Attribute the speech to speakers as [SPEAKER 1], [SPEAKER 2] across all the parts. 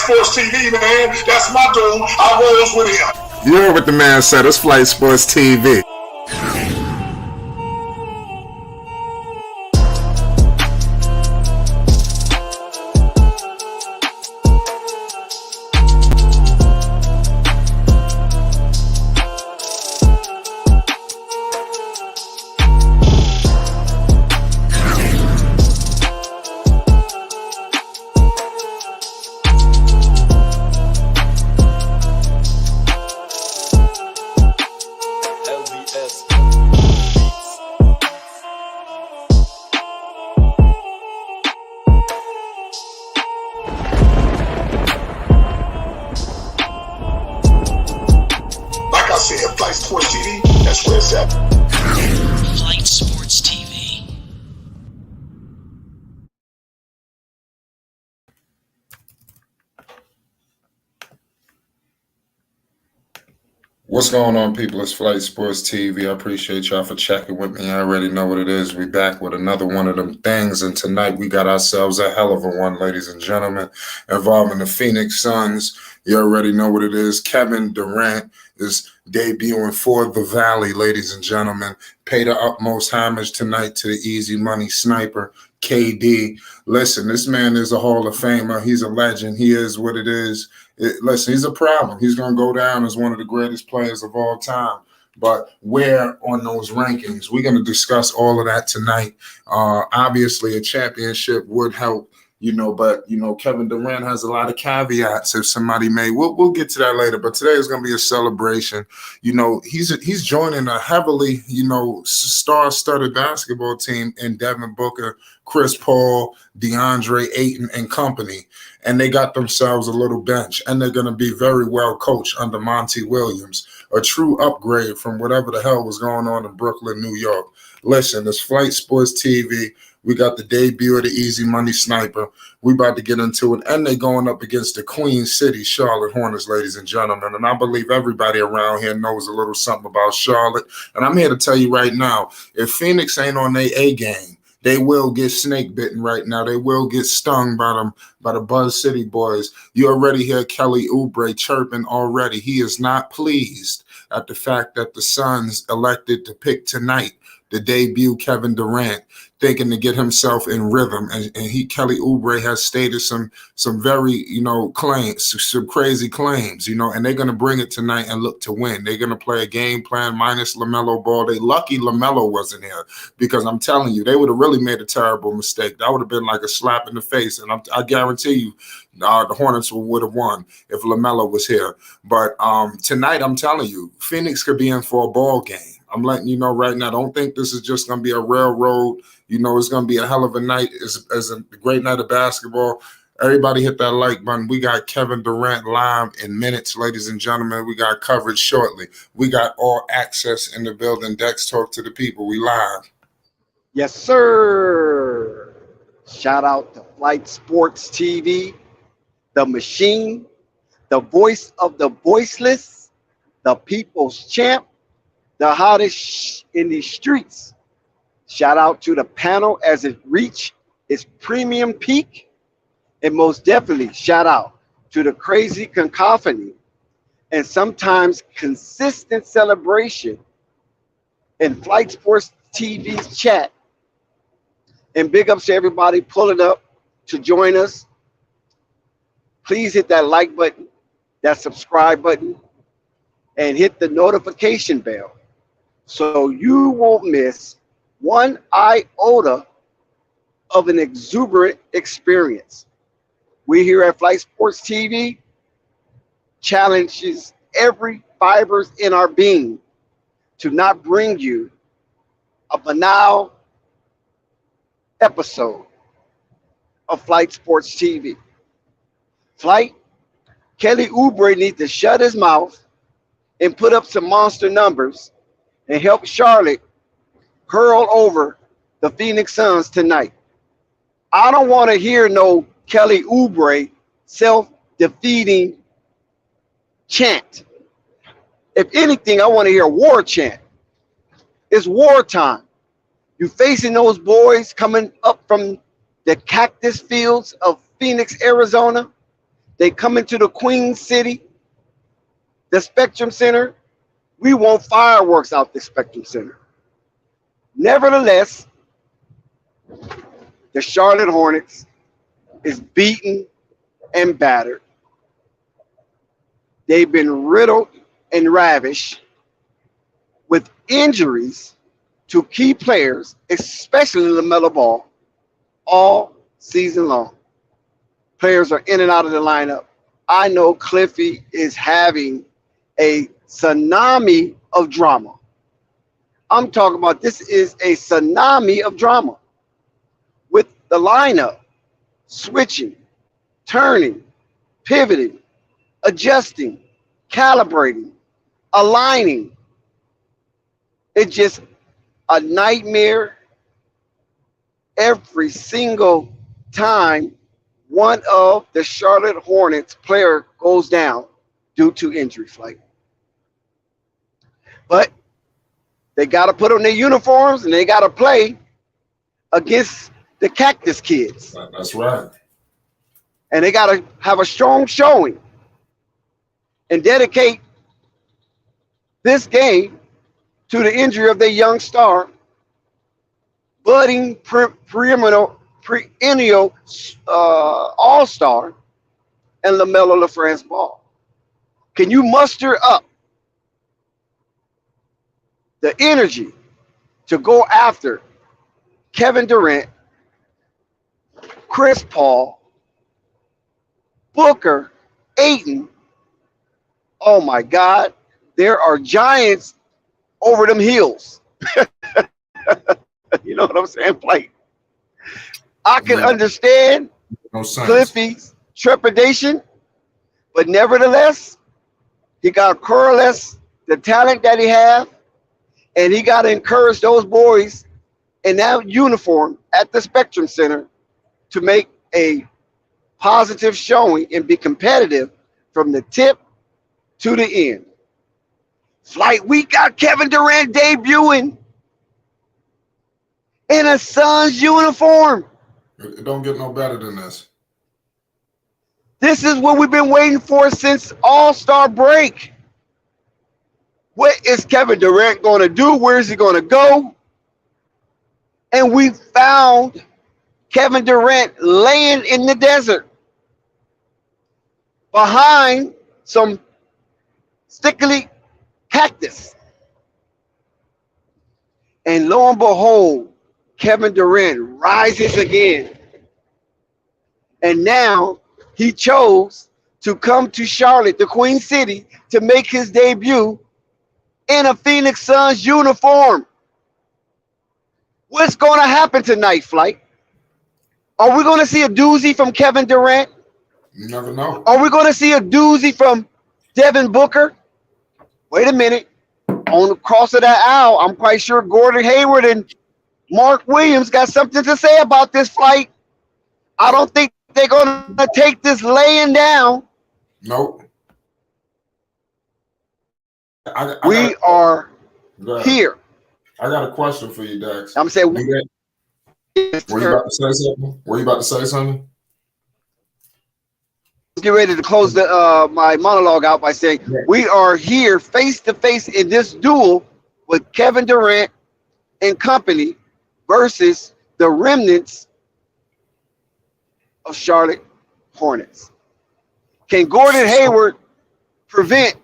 [SPEAKER 1] Sports TV, man. That's my dude. I rolls with him.
[SPEAKER 2] You heard what the man said. It's Flight Sports TV.
[SPEAKER 1] Flight Sports TV, that's where it's at.
[SPEAKER 3] Flight Sports TV.
[SPEAKER 2] What's going on, people? It's Flight Sports TV. I appreciate y'all for checking with me. I already know what it is. We back with another one of them things, and tonight we got ourselves a hell of a one, ladies and gentlemen, involving the Phoenix Suns. You already know what it is. Kevin Durant is debuting for the Valley, ladies and gentlemen. Pay the utmost homage tonight to the easy money sniper, KD. Listen, this man is a Hall of Famer. He's a legend. He is what it is. Listen, he's a problem. He's going to go down as one of the greatest players of all time. But where on those rankings? We're going to discuss all of that tonight. Obviously, a championship would help. But Kevin Durant has a lot of caveats. If somebody may, we'll get to that later. But today is going to be a celebration. He's joining a heavily, star-studded basketball team in Devin Booker, Chris Paul, DeAndre Ayton, and company. And they got themselves a little bench, and they're going to be very well coached under Monty Williams, a true upgrade from whatever the hell was going on in Brooklyn, New York. Listen, it's Flight Sports TV. We got the debut of the Easy Money Sniper. We about to get into it. And they're going up against the Queen City Charlotte Hornets, ladies and gentlemen. And I believe everybody around here knows a little something about Charlotte. And I'm here to tell you right now, if Phoenix ain't on their A game, they will get snake bitten right now. They will get stung by the Buzz City boys. You already hear Kelly Oubre chirping already. He is not pleased at the fact that the Suns elected to pick tonight the debut Kevin Durant, thinking to get himself in rhythm. And Kelly Oubre has stated some very, claims, some crazy claims, and they're going to bring it tonight and look to win. They're going to play a game plan minus LaMelo Ball. They lucky LaMelo wasn't here, because I'm telling you, they would have really made a terrible mistake. That would have been like a slap in the face. And I guarantee you, the Hornets would have won if LaMelo was here. But tonight, I'm telling you, Phoenix could be in for a ball game. I'm letting you know right now. Don't think this is just going to be a railroad. It's going to be a hell of a night. As a great night of basketball. Everybody hit that like button. We got Kevin Durant live in minutes, ladies and gentlemen. We got coverage shortly. We got all access in the building. Dex, talk to the people. We live.
[SPEAKER 4] Yes, sir. Shout out to Flight Sports TV, the machine, the voice of the voiceless, the people's champ, the hottest in these streets. Shout out to the panel as it reached its premium peak. And most definitely shout out to the crazy cacophony and sometimes consistent celebration in Flight Sports TV's chat. And big ups to everybody pulling up to join us. Please hit that like button, that subscribe button, and hit the notification bell so you won't miss one iota of an exuberant experience. We here at Flight Sports TV challenges every fibers in our being to not bring you a banal episode of Flight Sports TV. Flight, Kelly Oubre needs to shut his mouth and put up some monster numbers and help Charlotte hurl over the Phoenix Suns tonight. I don't want to hear no Kelly Oubre self-defeating chant. If anything, I want to hear a war chant. It's wartime. You facing those boys coming up from the cactus fields of Phoenix, Arizona. They come into the Queen City, the Spectrum Center. We want fireworks out the Spectrum Center. Nevertheless, the Charlotte Hornets is beaten and battered. They've been riddled and ravished with injuries to key players, especially LaMelo Ball, all season long. Players are in and out of the lineup. I know Cliffy is having a tsunami of drama. I'm talking about this is a tsunami of drama with the lineup switching, turning, pivoting, adjusting, calibrating, aligning. It's just a nightmare every single time one of the Charlotte Hornets player goes down due to injury flight. But they got to put on their uniforms and they got to play against the Cactus Kids.
[SPEAKER 2] That's right.
[SPEAKER 4] And they got to have a strong showing and dedicate this game to the injury of their young star, budding perennial all-star, and LaMelo LaFrance Ball. Can you muster up the energy to go after Kevin Durant, Chris Paul, Booker, Ayton? Oh my God, there are giants over them hills. You know what I'm saying? Like, I can understand Cliffy's trepidation, but nevertheless, he got to coalesce the talent that he has, and he got to encourage those boys in that uniform at the Spectrum Center to make a positive showing and be competitive from the tip to the end. Flight, we got Kevin Durant debuting in a Suns uniform.
[SPEAKER 2] It don't get no better than this.
[SPEAKER 4] This is what we've been waiting for since All-Star break. What is Kevin Durant going to do? Where is he going to go? And we found Kevin Durant laying in the desert behind some stickly cactus. And lo and behold, Kevin Durant rises again. And now he chose to come to Charlotte, the Queen City, to make his debut in a Phoenix Suns uniform. What's going to happen tonight, Flight? Are we going to see a doozy from Kevin Durant?
[SPEAKER 2] You never know.
[SPEAKER 4] Are we going to see a doozy from Devin Booker? Wait a minute. On the cross of that aisle, I'm quite sure Gordon Hayward and Mark Williams got something to say about this Flight. I don't think they're going to take this laying down.
[SPEAKER 2] Nope.
[SPEAKER 4] We are here.
[SPEAKER 2] I got a question for you, Dax.
[SPEAKER 4] I'm saying,
[SPEAKER 2] Were you about to say something? Were you about to say something?
[SPEAKER 4] Get ready to close the my monologue out by saying we are here face to face in this duel with Kevin Durant and company versus the remnants of Charlotte Hornets. Can Gordon Hayward prevent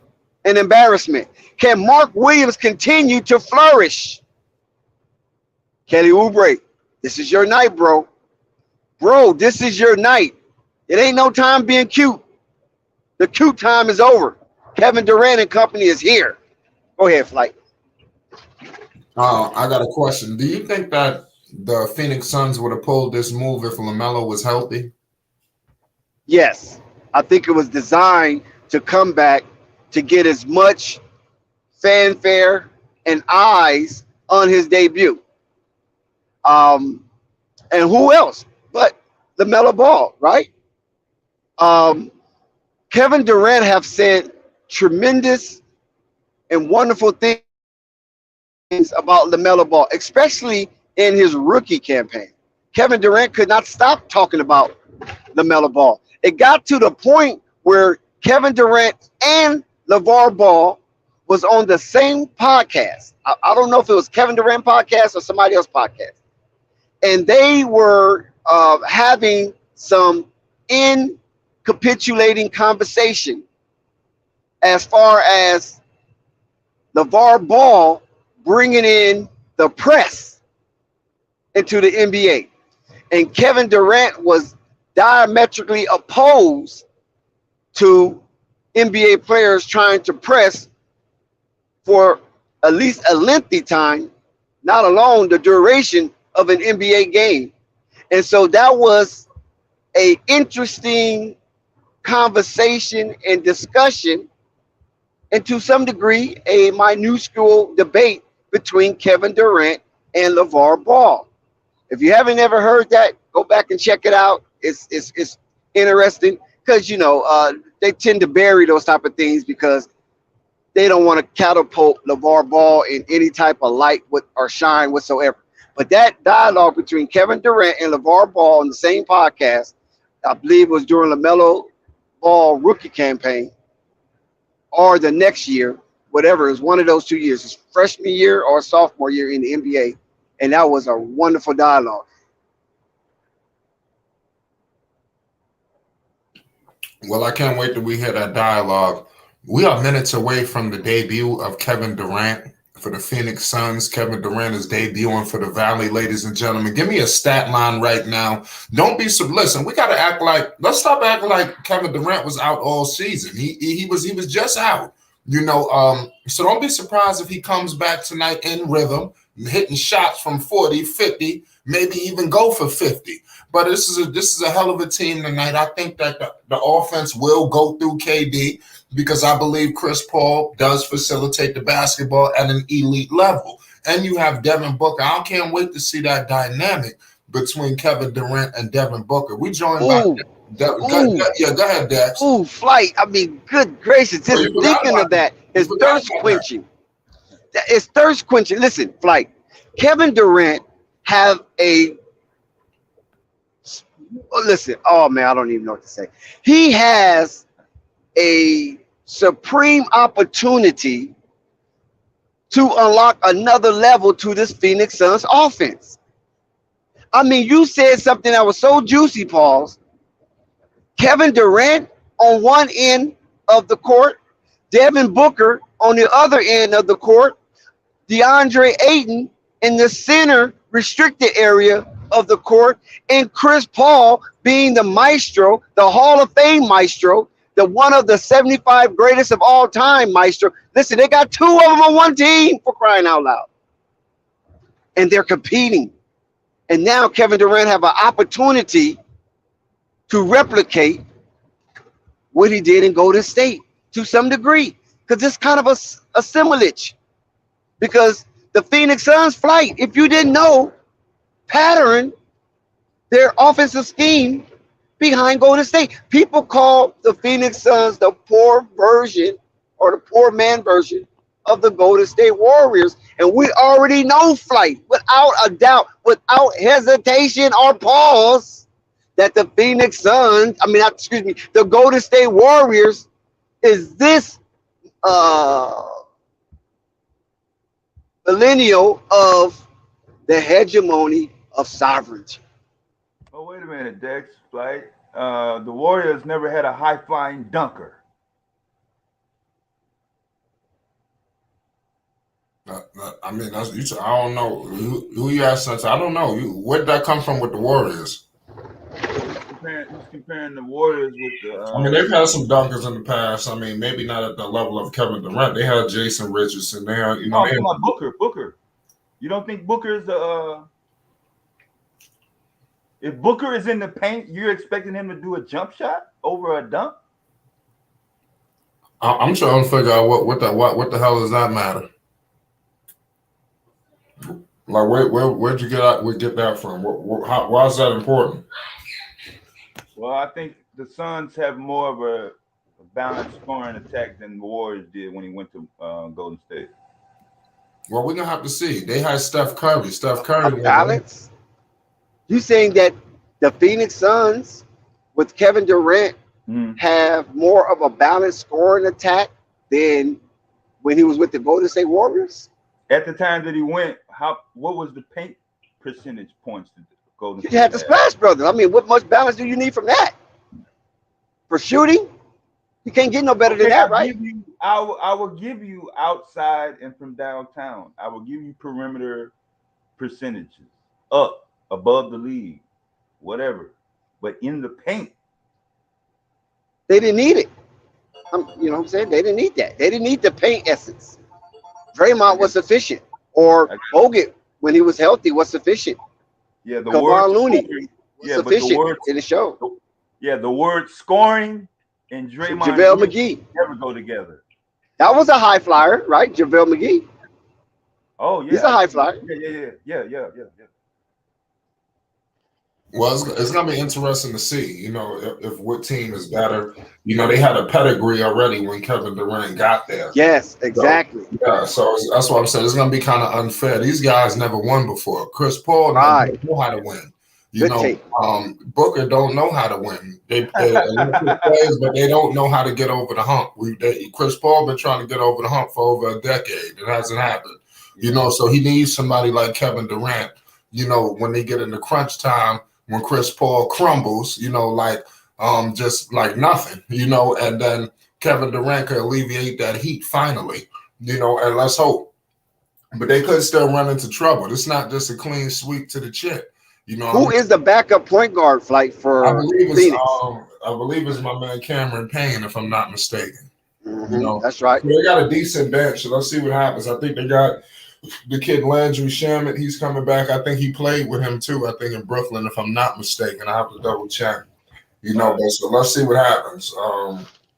[SPEAKER 4] an embarrassment? Can Mark Williams continue to flourish? Kelly Oubre, this is your night, bro. Bro, this is your night. It ain't no time being cute. The cute time is over. Kevin Durant and company is here. Go ahead, Flight.
[SPEAKER 2] I got a question. Do you think that the Phoenix Suns would have pulled this move if LaMelo was healthy?
[SPEAKER 4] Yes. I think it was designed to come back to get as much fanfare and eyes on his debut. And who else but LaMelo Ball, right? Kevin Durant have said tremendous and wonderful things about LaMelo Ball, especially in his rookie campaign. Kevin Durant could not stop talking about LaMelo Ball. It got to the point where Kevin Durant and LeVar Ball was on the same podcast. I don't know if it was Kevin Durant podcast or somebody else podcast, and they were having some incapitulating conversation as far as LeVar Ball bringing in the press into the NBA. And Kevin Durant was diametrically opposed to NBA players trying to press for at least a lengthy time, not alone the duration of an NBA game. And so that was a interesting conversation and discussion, and to some degree, a minuscule debate between Kevin Durant and LeVar Ball. If you haven't ever heard that, go back and check it out. It's interesting because, they tend to bury those type of things because they don't want to catapult LeVar Ball in any type of light or shine whatsoever. But that dialogue between Kevin Durant and LeVar Ball on the same podcast, I believe it was during LaMelo Ball rookie campaign or the next year, whatever, it was one of those 2 years, his freshman year or sophomore year in the NBA. And that was a wonderful dialogue.
[SPEAKER 2] Well, I can't wait till we hear that dialogue. We are minutes away from the debut of Kevin Durant for the Phoenix Suns. Kevin Durant is debuting for the Valley, ladies and gentlemen. Give me a stat line right now. Don't be listen. We got to act like. Let's stop acting like Kevin Durant was out all season. He was just out. So don't be surprised if he comes back tonight in rhythm, hitting shots from 40, 50, maybe even go for 50. But this is a hell of a team tonight. I think that the offense will go through KD because I believe Chris Paul does facilitate the basketball at an elite level. And you have Devin Booker. I can't wait to see that dynamic between Kevin Durant and Devin Booker. We joined by go ahead, Dax.
[SPEAKER 4] Ooh, Flight. I mean, good gracious. Just thinking of that is thirst quenching. It's thirst quenching. Listen, Flight. Kevin Durant have oh man, I don't even know what to say. He has a supreme opportunity to unlock another level to this Phoenix Suns offense. I mean, you said something that was so juicy, Pauls. Kevin Durant on one end of the court, Devin Booker on the other end of the court, DeAndre Ayton in the center restricted area of the court, and Chris Paul being the maestro, the Hall of Fame maestro, the one of the 75 greatest of all time maestro. Listen, they got two of them on one team, for crying out loud. And they're competing. And now Kevin Durant have an opportunity to replicate what he did in Golden State to some degree. Because it's kind of a similitude. Because the Phoenix Suns Flight, if you didn't know, pattern their offensive scheme behind Golden State. People call the Phoenix Suns the poor version or the poor man version of the Golden State Warriors. And we already know, Flight, without a doubt, without hesitation or pause, that the Phoenix Suns, the Golden State Warriors is this millennial of the hegemony of sovereignty.
[SPEAKER 5] Oh, wait a minute, Dex. Flight. The Warriors never had a high-flying dunker.
[SPEAKER 2] I don't know who you asked. I don't know. Where did that come from with the Warriors?
[SPEAKER 5] He's comparing the Warriors with the.
[SPEAKER 2] They've had some dunkers in the past. Maybe not at the level of Kevin Durant. They had Jason Richardson. They had,
[SPEAKER 5] Booker. You don't think Booker is the? If Booker is in the paint, you're expecting him to do a jump shot over a dunk?
[SPEAKER 2] I'm trying to figure out what the hell does that matter? Like where'd you get that from? Why is that important?
[SPEAKER 5] Well, I think the Suns have more of a balanced scoring attack than the Warriors did when he went to Golden State.
[SPEAKER 2] Well, we're gonna have to see. They had Steph Curry.
[SPEAKER 4] Balance? You saying that the Phoenix Suns with Kevin Durant have more of a balanced scoring attack than when he was with the Golden State Warriors?
[SPEAKER 5] At the time that he went, what was the paint percentage points to Golden State?
[SPEAKER 4] You had the Splash Brothers. I mean, what much balance do you need from that? For shooting, you can't get no better than that, right?
[SPEAKER 5] I will give you outside and from downtown. I will give you perimeter percentages up above the league, whatever. But in the paint,
[SPEAKER 4] they didn't need it. You know what I'm saying? They didn't need that. They didn't need the paint essence. Draymond was sufficient, or Bogut when he was healthy was sufficient.
[SPEAKER 5] Yeah, the
[SPEAKER 4] Kevon
[SPEAKER 5] word
[SPEAKER 4] Looney was sufficient in the show.
[SPEAKER 5] Yeah, the word scoring and Draymond
[SPEAKER 4] JaVale McGee
[SPEAKER 5] never go together.
[SPEAKER 4] That was a high flyer, right? JaVale McGee.
[SPEAKER 5] Oh yeah,
[SPEAKER 4] he's a high flyer.
[SPEAKER 5] Yeah.
[SPEAKER 2] Well, it's going to be interesting to see, you know, if what team is better. You know, they had a pedigree already when Kevin Durant got there.
[SPEAKER 4] Yes, exactly.
[SPEAKER 2] So that's what I'm saying. It's going to be kind of unfair. These guys never won before. Chris Paul doesn't know how to win. You know, Booker don't know how to win. They're players, but they don't know how to get over the hump. Chris Paul been trying to get over the hump for over a decade. It hasn't happened. You know, so he needs somebody like Kevin Durant, you know, when they get into crunch time, when Chris Paul crumbles, you know, like just like nothing, you know, and then Kevin Durant could alleviate that heat finally, you know, and let's hope. But they could still run into trouble. It's not just a clean sweep to the chip. You know,
[SPEAKER 4] who is the backup point guard for Phoenix?
[SPEAKER 2] I believe it's my man Cameron Payne, if I'm not mistaken.
[SPEAKER 4] Mm-hmm.
[SPEAKER 2] You know,
[SPEAKER 4] that's right.
[SPEAKER 2] So they got a decent bench. So let's see what happens. I think they got the kid Landry Shamet. He's coming back. I think he played with him too. I think in Brooklyn, if I'm not mistaken. I have to double check. You know, but so let's see what happens.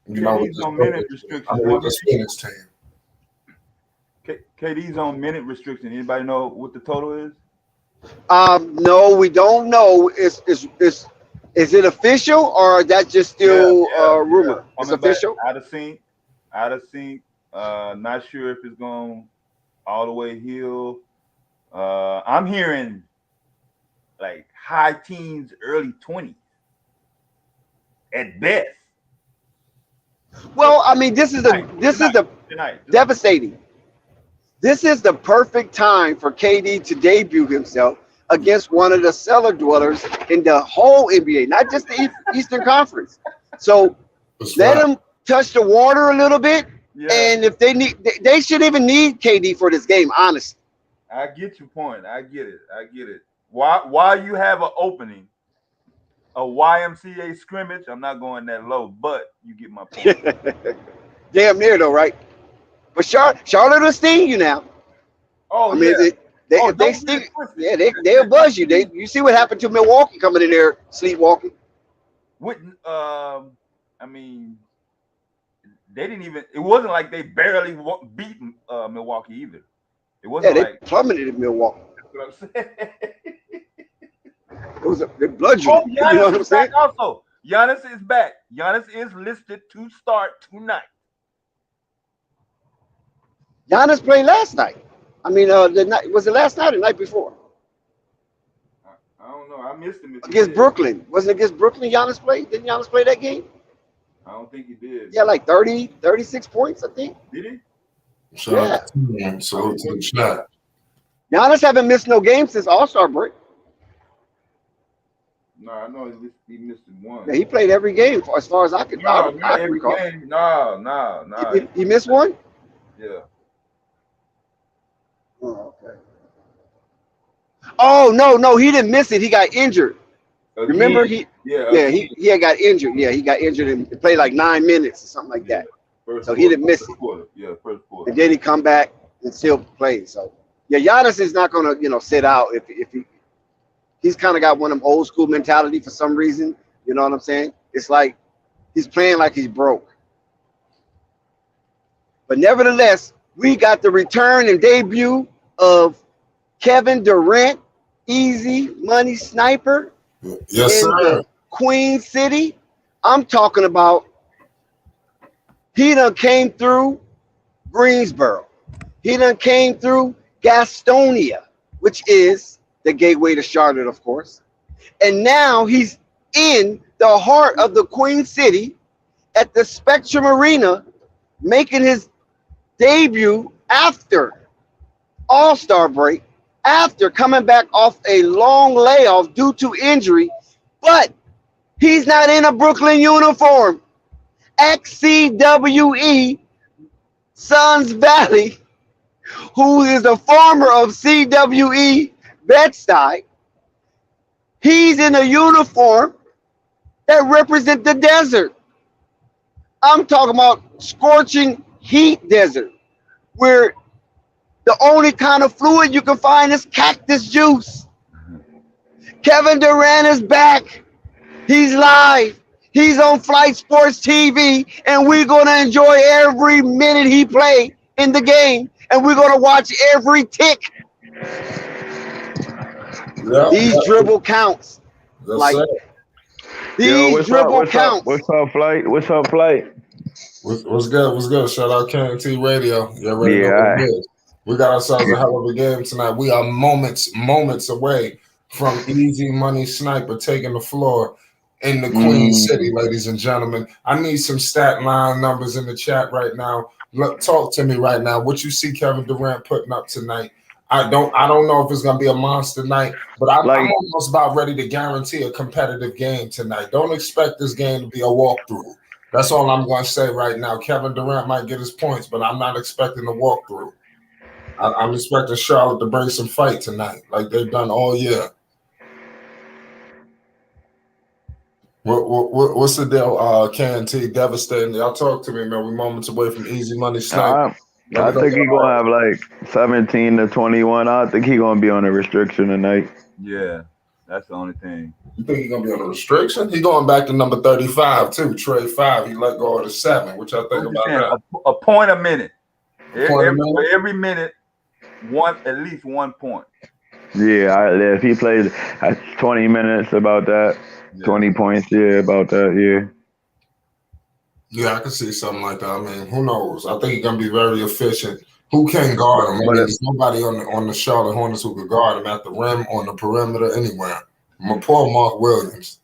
[SPEAKER 2] You know,
[SPEAKER 5] he's on minute restriction.
[SPEAKER 2] With this Phoenix team.
[SPEAKER 5] KD's on minute restriction. Anybody know what the total is?
[SPEAKER 4] No, we don't know. Is it official or that just still rumor?
[SPEAKER 5] Yeah.
[SPEAKER 4] It's official.
[SPEAKER 5] Out of sync. Not sure if it's going all the way heel. I'm hearing like high teens, early 20s at best.
[SPEAKER 4] Well, I mean, this is devastating. This is the perfect time for KD to debut himself against one of the cellar dwellers in the whole NBA, not just the Eastern Conference. So let him touch the water a little bit, and if they should even need KD for this game. Honestly,
[SPEAKER 5] I get your point. I get it. Why you have an opening, a YMCA scrimmage? I'm not going that low, but you get my point.
[SPEAKER 4] Damn near though, right? But Charlotte will sting you now.
[SPEAKER 5] Oh,
[SPEAKER 4] I mean, if they sting, they'll buzz you. You see what happened to Milwaukee coming in there sleepwalking.
[SPEAKER 5] I mean, they didn't even. It wasn't like they barely beat Milwaukee either. It wasn't
[SPEAKER 4] they
[SPEAKER 5] like
[SPEAKER 4] plummeted Milwaukee.
[SPEAKER 5] That's what I'm saying.
[SPEAKER 4] They bludgeoned.
[SPEAKER 5] Oh,
[SPEAKER 4] you know what I'm saying?
[SPEAKER 5] Also, Giannis is back. Giannis is listed to start tonight.
[SPEAKER 4] Giannis played last night. I mean, was it last night or the night before?
[SPEAKER 5] I don't know. I missed him.
[SPEAKER 4] Against Brooklyn. Wasn't it against Brooklyn Giannis played? Didn't Giannis play that game?
[SPEAKER 5] I don't think he did.
[SPEAKER 4] Yeah, like 36 points, I think.
[SPEAKER 5] Did he?
[SPEAKER 2] So to the chat.
[SPEAKER 4] Giannis haven't missed no game since All-Star break.
[SPEAKER 5] No, I know he missed one.
[SPEAKER 4] Yeah, he played every game as far as I could recall.
[SPEAKER 5] Game. No.
[SPEAKER 4] He missed one?
[SPEAKER 5] Yeah.
[SPEAKER 4] Oh, okay. Oh no, he didn't miss it. He got injured.
[SPEAKER 5] Again.
[SPEAKER 4] Remember he had got injured. Yeah, he got injured and played like 9 minutes or something like that. So he didn't miss it.
[SPEAKER 5] Yeah, first quarter.
[SPEAKER 4] And then he come back and still played. So yeah, Giannis is not gonna sit out if he's kind of got one of them old school mentality for some reason. You know what I'm saying? It's like he's playing like he's broke. But nevertheless, we got the return and debut of Kevin Durant, easy money sniper.
[SPEAKER 2] Yes,
[SPEAKER 4] in
[SPEAKER 2] sir.
[SPEAKER 4] The Queen City. I'm talking about he done came through Greensboro. He done came through Gastonia, which is the gateway to Charlotte, of course. And now he's in the heart of the Queen City at the Spectrum Arena, making his debut after All-Star break, after coming back off a long layoff due to injury, but he's not in a Brooklyn uniform. XCWE Suns Valley, who is the former of CWE Bed-Stuy, he's in a uniform that represents the desert. I'm talking about scorching heat desert, where the only kind of fluid you can find is cactus juice. Kevin Durant is back. He's live. He's on Flight Sports TV, and we're going to enjoy every minute he plays in the game, and we're going to watch every tick. These dribble counts. Like, these dribble counts.
[SPEAKER 6] What's up, Flight? What's up, Flight?
[SPEAKER 2] What's good? What's good? Shout out KNT Radio. You already know what it is. We got ourselves a hell of a game tonight. We are moments away from Easy Money Sniper taking the floor in the Queen City, ladies and gentlemen. I need some stat line numbers in the chat right now. Talk to me right now. What you see Kevin Durant putting up tonight? I don't know if it's gonna be a monster night, but I'm almost about ready to guarantee a competitive game tonight. Don't expect this game to be a walkthrough. That's all I'm gonna say right now. Kevin Durant might get his points, but I'm not expecting a walkthrough. I'm expecting Charlotte to bring some fight tonight, like they've done all year. What's the deal, KNT? Devastating. Y'all talk to me, man. We're moments away from Easy Money Sniper.
[SPEAKER 6] I think he's going to have like 17 to 21. I think he's going to be on a restriction tonight.
[SPEAKER 5] Yeah, that's the only thing.
[SPEAKER 2] You think he's going to be on a restriction? He's going back to number 35, too. Trade 5. He let go of the 7. What y'all think about that?
[SPEAKER 5] A point a minute. Every minute, at least 1 point.
[SPEAKER 6] Yeah, if he plays 20 minutes, about that. 20 points, about that, yeah.
[SPEAKER 2] Yeah, I can see something like that. I mean, who knows? I think he's gonna be very efficient. Who can guard him? I mean, there's nobody on the Charlotte Hornets who could guard him at the rim, on the perimeter, anywhere. Poor Mark Williams.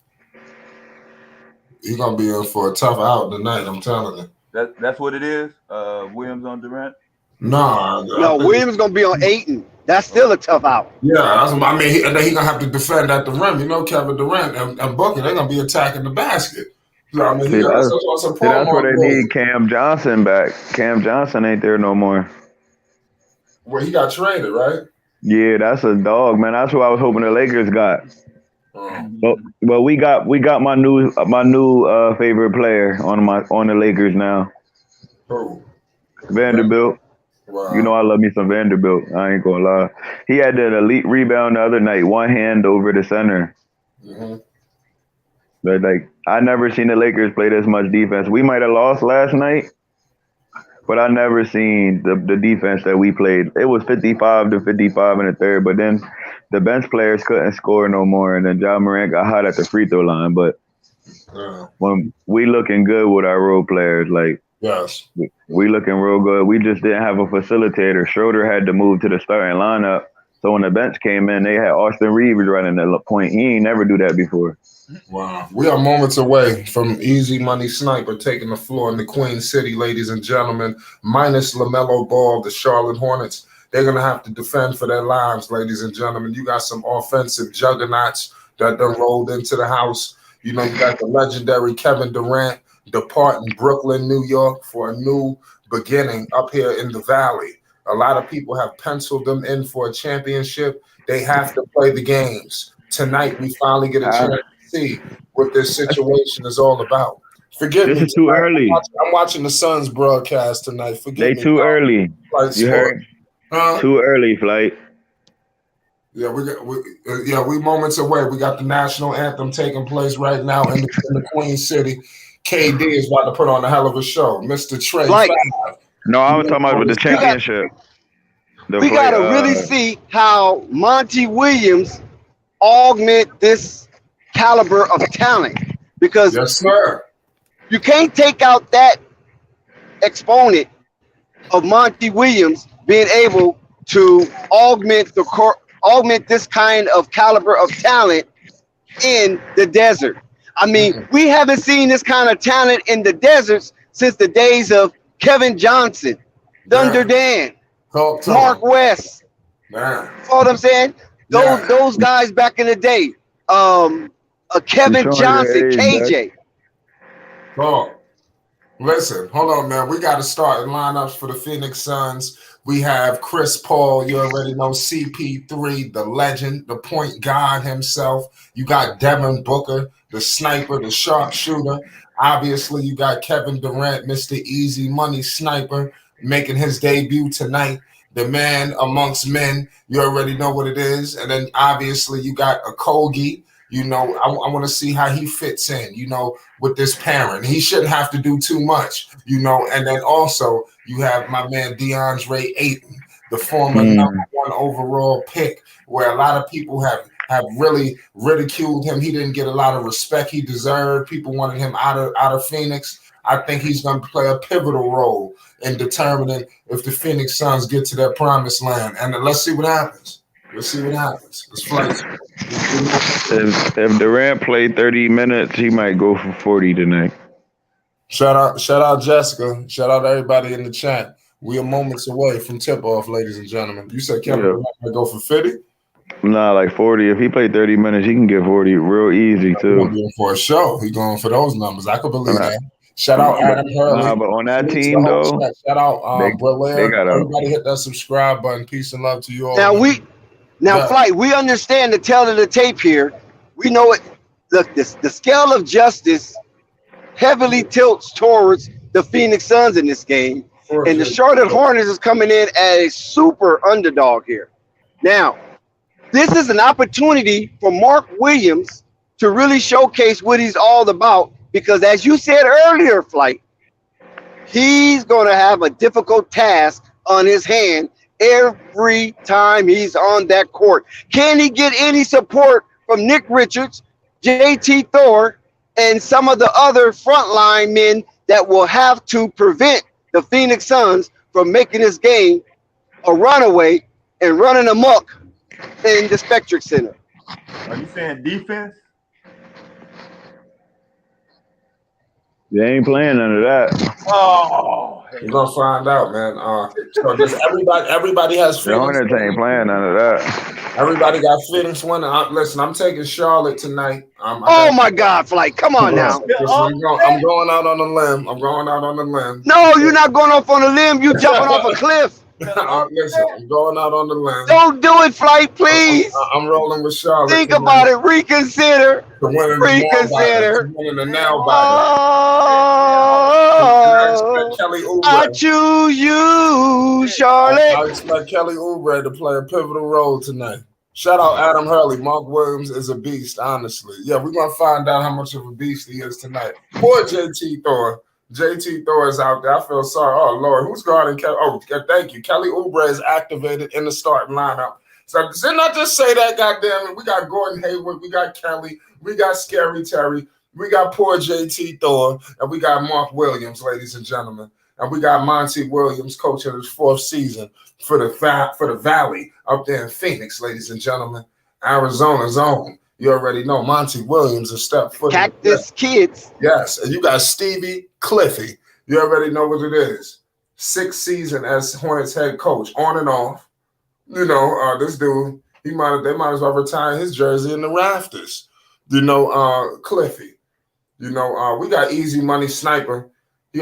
[SPEAKER 2] He's gonna be in for a tough out tonight. I'm telling you.
[SPEAKER 5] That's what it is. Williams on Durant.
[SPEAKER 4] No, Williams gonna be on Ayton. That's still a tough out.
[SPEAKER 2] Yeah, I mean, he's gonna have to defend at the rim. You know, Kevin Durant and Booker, they're gonna be attacking the basket. I mean, that's
[SPEAKER 6] where they need Cam Johnson back. Cam Johnson ain't there no more.
[SPEAKER 2] Well, he got traded, right?
[SPEAKER 6] Yeah, that's a dog, man. That's who I was hoping the Lakers got. But we got my new favorite player on the Lakers now.
[SPEAKER 2] Who?
[SPEAKER 6] Vanderbilt. Wow. You know I love me some Vanderbilt. I ain't gonna lie. He had that elite rebound the other night, one hand over the center. Mm-hmm. But like, I never seen the Lakers play this much defense. We might have lost last night, but I never seen the defense that we played. It was 55 to 55 in the third, but then the bench players couldn't score no more, and then Ja Morant got hot at the free throw line. But when we looking good with our role players, like,
[SPEAKER 2] yes,
[SPEAKER 6] we looking real good. We just didn't have a facilitator. Schroeder had to move to the starting lineup. So when the bench came in, they had Austin Reeves running the point. He ain't never do that before.
[SPEAKER 2] Wow. We are moments away from Easy Money Sniper taking the floor in the Queen City, ladies and gentlemen. Minus LaMelo Ball, the Charlotte Hornets. They're going to have to defend for their lives, ladies and gentlemen. You got some offensive juggernauts that done rolled into the house. You know, you got the legendary Kevin Durant departing Brooklyn, New York for a new beginning up here in the Valley. A lot of people have penciled them in for a championship. They have to play the games. Tonight, we finally get a chance to see what this situation is all about. Forgive me.
[SPEAKER 6] This is too early.
[SPEAKER 2] I'm watching the Suns broadcast tonight. Forgive me.
[SPEAKER 6] They too early. You heard? Too early, Flight.
[SPEAKER 2] Yeah, we moments away. We got the national anthem taking place right now in the Queen City. KD is about to put on a hell of a show. Mr. Trey.
[SPEAKER 6] No, I was talking about with the championship.
[SPEAKER 4] We got to really see how Monty Williams augment this caliber of talent. Because
[SPEAKER 2] yes, sir,
[SPEAKER 4] you can't take out that exponent of Monty Williams being able to augment this kind of caliber of talent in the desert. I mean, we haven't seen this kind of talent in the deserts since the days of Kevin Johnson, Thunder Dan, Mark West. You know what I'm saying? Those guys back in the day. Kevin Johnson, KJ.
[SPEAKER 2] Listen, hold on, man. We got to start lineups for the Phoenix Suns. We have Chris Paul. You already know CP3, the legend, the point guard himself. You got Devin Booker, the sniper, the sharpshooter. Obviously, you got Kevin Durant, Mr. Easy Money Sniper, making his debut tonight. The man amongst men. You already know what it is. And then, obviously, you got Okogie. You know, I want to see how he fits in, you know, with this pairing. He shouldn't have to do too much, you know. And then also you have my man DeAndre Ayton, the former #1 overall pick, where a lot of people have really ridiculed him. He didn't get a lot of respect he deserved. People wanted him out of Phoenix. I think he's going to play a pivotal role in determining if the Phoenix Suns get to their promised land. And then let's see what happens. Let's see what happens. Let's play.
[SPEAKER 6] If Durant played 30 minutes, he might go for 40 tonight.
[SPEAKER 2] Shout out Jessica. Shout out everybody in the chat. We are moments away from tip-off, ladies and gentlemen. You said Kevin Durant might go for 50?
[SPEAKER 6] Nah, like 40. If he played 30 minutes, he can get 40 real easy, too.
[SPEAKER 2] He's going for a show. He's going for those numbers. I could believe that. Shout out Adam Hurley.
[SPEAKER 6] Nah, but on that team, though.
[SPEAKER 2] Shout out Brillaire. Everybody hit that subscribe button. Peace and love to you all.
[SPEAKER 4] Now, Flight, we understand the tale of the tape here. We know it. Look, the scale of justice heavily tilts towards the Phoenix Suns in this game. And the Charlotte Hornets is coming in as a super underdog here. Now, this is an opportunity for Mark Williams to really showcase what he's all about. Because as you said earlier, Flight, he's going to have a difficult task on his hand every time he's on that court. Can he get any support from Nick Richards, JT Thor, and some of the other frontline men that will have to prevent the Phoenix Suns from making this game a runaway and running amok in the Spectric Center?
[SPEAKER 5] Are you saying defense?
[SPEAKER 6] They ain't playing none of that.
[SPEAKER 5] Oh,
[SPEAKER 2] we're gonna find out, man. So just everybody has Phoenix.
[SPEAKER 6] The Hornets ain't playing none of that.
[SPEAKER 2] Everybody got Phoenix winning. Listen, I'm taking Charlotte tonight.
[SPEAKER 4] My God, Flight, come on now.
[SPEAKER 2] I'm going out on a limb.
[SPEAKER 4] No, you're not going off on a limb. You're jumping off a cliff.
[SPEAKER 2] Listen, I'm going out on the limb.
[SPEAKER 4] Don't do it, Flight, please.
[SPEAKER 2] I'm rolling with Charlotte.
[SPEAKER 4] Think about it. Reconsider.
[SPEAKER 2] Reconsider. The nail
[SPEAKER 4] I choose you, Charlotte.
[SPEAKER 2] I expect Kelly Oubre to play a pivotal role tonight. Shout out Adam Hurley. Mark Williams is a beast, honestly. Yeah, we're going to find out how much of a beast he is tonight. Poor JT Thor. JT Thor is out there. I feel sorry. Oh, Lord. Who's guarding Kelly? Oh, thank you. Kelly Oubre is activated in the starting lineup. So didn't I just say that, goddamn it? We got Gordon Hayward. We got Kelly. We got Scary Terry. We got poor JT Thor. And we got Mark Williams, ladies and gentlemen. And we got Monty Williams coaching his 4th season for the Valley up there in Phoenix, ladies and gentlemen. Arizona's own. You already know Monty Williams is step foot.
[SPEAKER 4] Cactus Kids.
[SPEAKER 2] Yes. And you got Stevie Cliffy. You already know what it is. 6th season as Hornets head coach, on and off. You know, this dude, they might as well retire his jersey in the rafters. You know, Cliffy. You know, we got Easy Money Sniper. He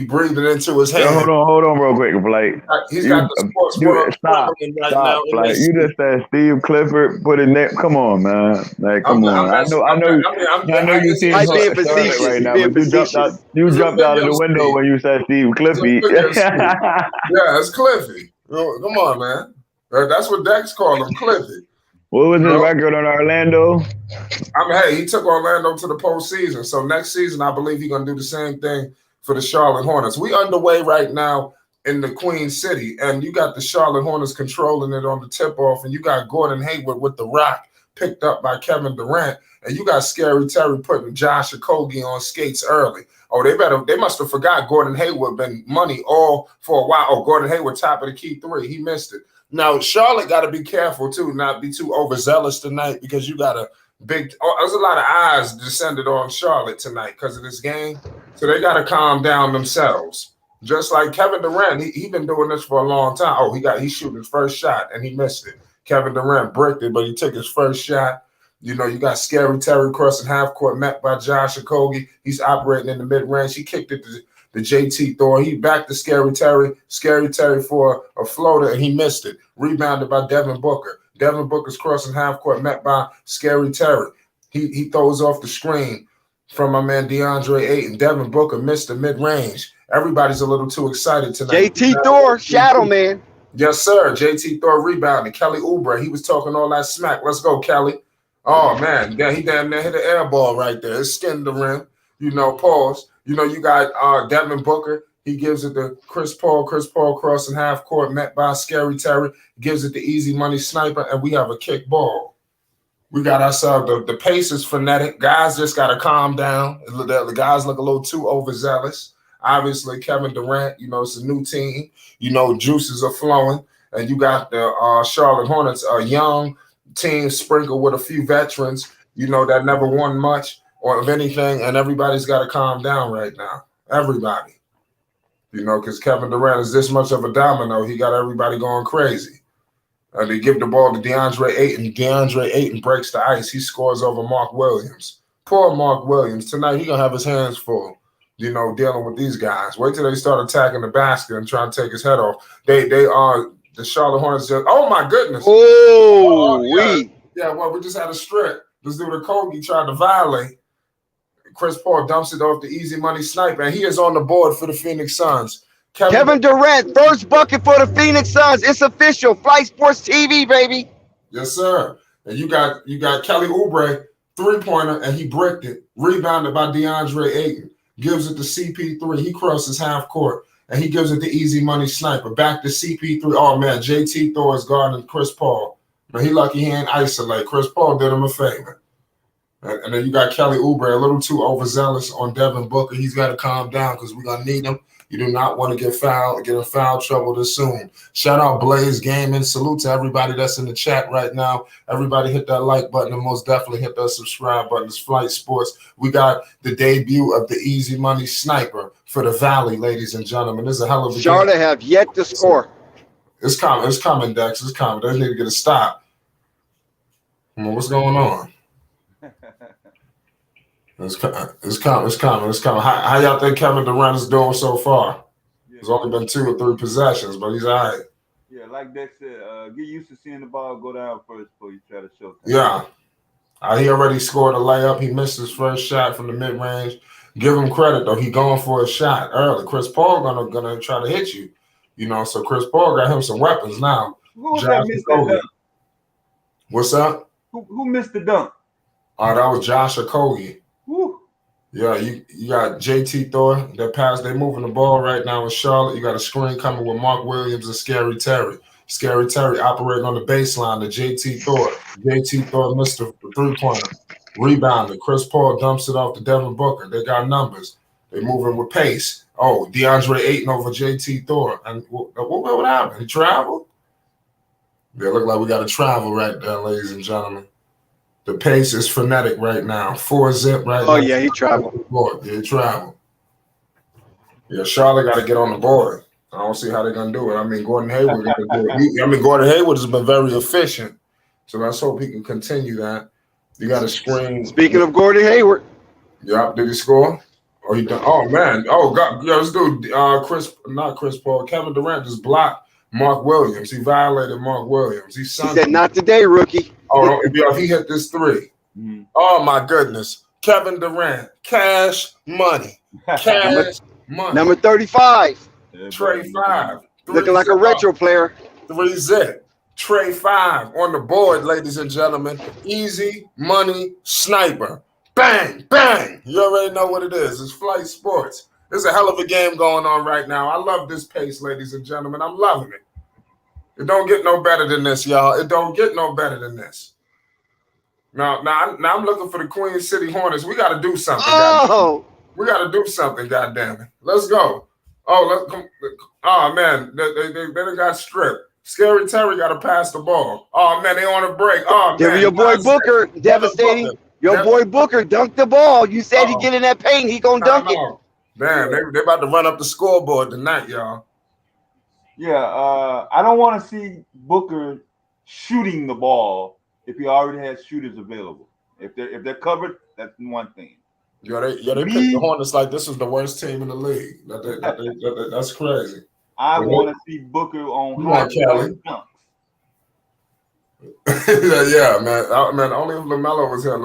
[SPEAKER 2] breathed it into his hand.
[SPEAKER 6] Hold on real quick, Blake.
[SPEAKER 2] He's got the sports world
[SPEAKER 6] stop,
[SPEAKER 2] now.
[SPEAKER 6] Blake. You just said Steve Clifford put in there. Come on, man. Like, come on. I know you see him right now, but you jumped out of the window when you said Steve Cliffy.
[SPEAKER 2] Yeah, it's Cliffy. Come on, man. That's what Dex called him, Cliffy.
[SPEAKER 6] What was his record on Orlando?
[SPEAKER 2] Hey, he took Orlando to the postseason. So next season, I believe he's going to do the same thing for the Charlotte Hornets. We underway right now in the Queen City, and you got the Charlotte Hornets controlling it on the tip-off, and you got Gordon Hayward with the rock picked up by Kevin Durant, and you got Scary Terry putting Josh Okogie on skates early. Oh, they must have forgot Gordon Hayward been money all for a while. Oh, Gordon Hayward top of the key 3. He missed it. Now, Charlotte got to be careful, too, not be too overzealous tonight, because you got there's a lot of eyes descended on Charlotte tonight because of this game. So they got to calm down themselves. Just like Kevin Durant, he been doing this for a long time. Oh, he's shooting his first shot and he missed it. Kevin Durant bricked it, but he took his first shot. You know, you got Scary Terry crossing half court, met by Josh Okogie. He's operating in the mid-range. He kicked it to the JT Thor. He backed to Scary Terry. Scary Terry for a floater, and he missed it. Rebounded by Devin Booker. Devin Booker's crossing half court, met by Scary Terry. He throws off the screen from my man DeAndre Ayton. Devin Booker missed the mid-range. Everybody's a little too excited tonight.
[SPEAKER 4] JT Thor, shadow man.
[SPEAKER 2] Yes, sir. JT Thor rebounded. Kelly Oubre, he was talking all that smack. Let's go, Kelly. Oh, man. Yeah, he damn near hit an air ball right there. It skinned the rim. You know, pause. You know, you got Devin Booker. He gives it to Chris Paul. Chris Paul crossing half court, met by Scary Terry. Gives it to Easy Money Sniper, and we have a kick ball. We got ourselves, the pace is frenetic. Guys just got to calm down. The guys look a little too overzealous. Obviously, Kevin Durant, you know, it's a new team. You know, juices are flowing. And you got the Charlotte Hornets, a young team sprinkled with a few veterans, you know, that never won much or of anything. And everybody's got to calm down right now. Everybody. You know, because Kevin Durant is this much of a domino. He got everybody going crazy. They give the ball to DeAndre Ayton. DeAndre Ayton breaks the ice. He scores over Mark Williams. Poor Mark Williams. Tonight, he's going to have his hands full, you know, dealing with these guys. Wait till they start attacking the basket and trying to take his head off. They are the Charlotte Hornets. Oh, my goodness. Yeah, well, we just had a strip. This dude, Okogie, tried to violate. Chris Paul dumps it off the Easy Money Sniper, and he is on the board for the Phoenix Suns.
[SPEAKER 4] Kevin Durant, first bucket for the Phoenix Suns. It's official. Flight Sports TV, baby.
[SPEAKER 2] Yes, sir. And you got Kelly Oubre, three-pointer, and he bricked it. Rebounded by DeAndre Ayton. Gives it to CP3. He crosses half court, and he gives it to Easy Money Sniper. Back to CP3. Oh, man, JT Thor is guarding Chris Paul. But he lucky he ain't isolate. Chris Paul did him a favor. And then you got Kelly Oubre, a little too overzealous on Devin Booker. He's got to calm down because we're going to need him. You do not want to get in foul trouble this soon. Shout out Blaze Gaming. Salute to everybody that's in the chat right now. Everybody hit that like button and most definitely hit that subscribe button. It's Flight Sports. We got the debut of the Easy Money Sniper for the Valley, ladies and gentlemen. This is a hell of a
[SPEAKER 4] Charlotte game. Have yet to score.
[SPEAKER 2] It's coming. It's coming, Dex. It's coming. They need to get a stop. What's going on? It's coming. How y'all think Kevin Durant is doing so far? Yeah. It's only been 2 or 3 possessions, but he's all right.
[SPEAKER 5] Yeah, like Dex said, get used to seeing the ball go down first before you try to show.
[SPEAKER 2] Yeah. He already scored a layup. He missed his first shot from the mid-range. Give him credit, though. He going for a shot early. Chris Paul gonna try to hit you. You know, so Chris Paul got him some weapons now.
[SPEAKER 5] Who was that missed the dunk?
[SPEAKER 2] What's up?
[SPEAKER 5] Who missed the dunk?
[SPEAKER 2] Oh, that was Josh Okogie.
[SPEAKER 5] Woo.
[SPEAKER 2] Yeah, you got JT Thor that pass. They're moving the ball right now in Charlotte. You got a screen coming with Mark Williams and Scary Terry. Scary Terry operating on the baseline to JT Thor. JT Thor missed the three-pointer. Rebounded. Chris Paul dumps it off to Devin Booker. They got numbers. They moving with pace. Oh, DeAndre Ayton over JT Thor. And what happened? He traveled? Yeah, look like we got to travel right there, ladies and gentlemen. The pace is frenetic right now. 4-zip right now.
[SPEAKER 4] Oh, yeah, he traveled.
[SPEAKER 2] Yeah, he traveled. Yeah, Charlotte got to get on the board. I don't see how they're going to do it. I mean, Gordon Hayward has been very efficient. So let's hope he can continue that. You got a screen.
[SPEAKER 4] Speaking of Gordon Hayward.
[SPEAKER 2] Yeah, did he score? Or he done? Oh, man. Oh, God. Yo, this dude, not Chris Paul. Kevin Durant just blocked Mark Williams. He violated Mark Williams. He
[SPEAKER 4] said, not today, rookie.
[SPEAKER 2] Oh, if he hit this 3. Oh, my goodness. Kevin Durant. Cash money. Cash money.
[SPEAKER 4] Number 35.
[SPEAKER 2] Trey 5.
[SPEAKER 4] Looking like a retro player.
[SPEAKER 2] 3-zip. Trey 5 on the board, ladies and gentlemen. Easy Money Sniper. Bang, bang. You already know what it is. It's Flight Sports. There's a hell of a game going on right now. I love this pace, ladies and gentlemen. I'm loving it. It don't get no better than this, y'all. It don't get no better than this. Now I'm looking for the Queen City Hornets. We got to do something.
[SPEAKER 4] Oh,
[SPEAKER 2] we got to do something. Goddamn it! Let's go. Oh, man, they got stripped. Scary Terry got to pass the ball. Oh, man, they on a break. Oh, man.
[SPEAKER 4] Your boy Booker, devastating. Your boy Booker dunked the ball. You said he get in that paint, he gonna dunk it.
[SPEAKER 2] Man, they about to run up the scoreboard tonight, y'all.
[SPEAKER 5] Yeah, I don't want to see Booker shooting the ball if he already has shooters available. If they're covered, that's one thing.
[SPEAKER 2] They picked the Hornets like this was the worst team in the league. That's crazy.
[SPEAKER 5] I want to see Booker on high dunks.
[SPEAKER 2] Yeah, man. Only if LaMelo was here,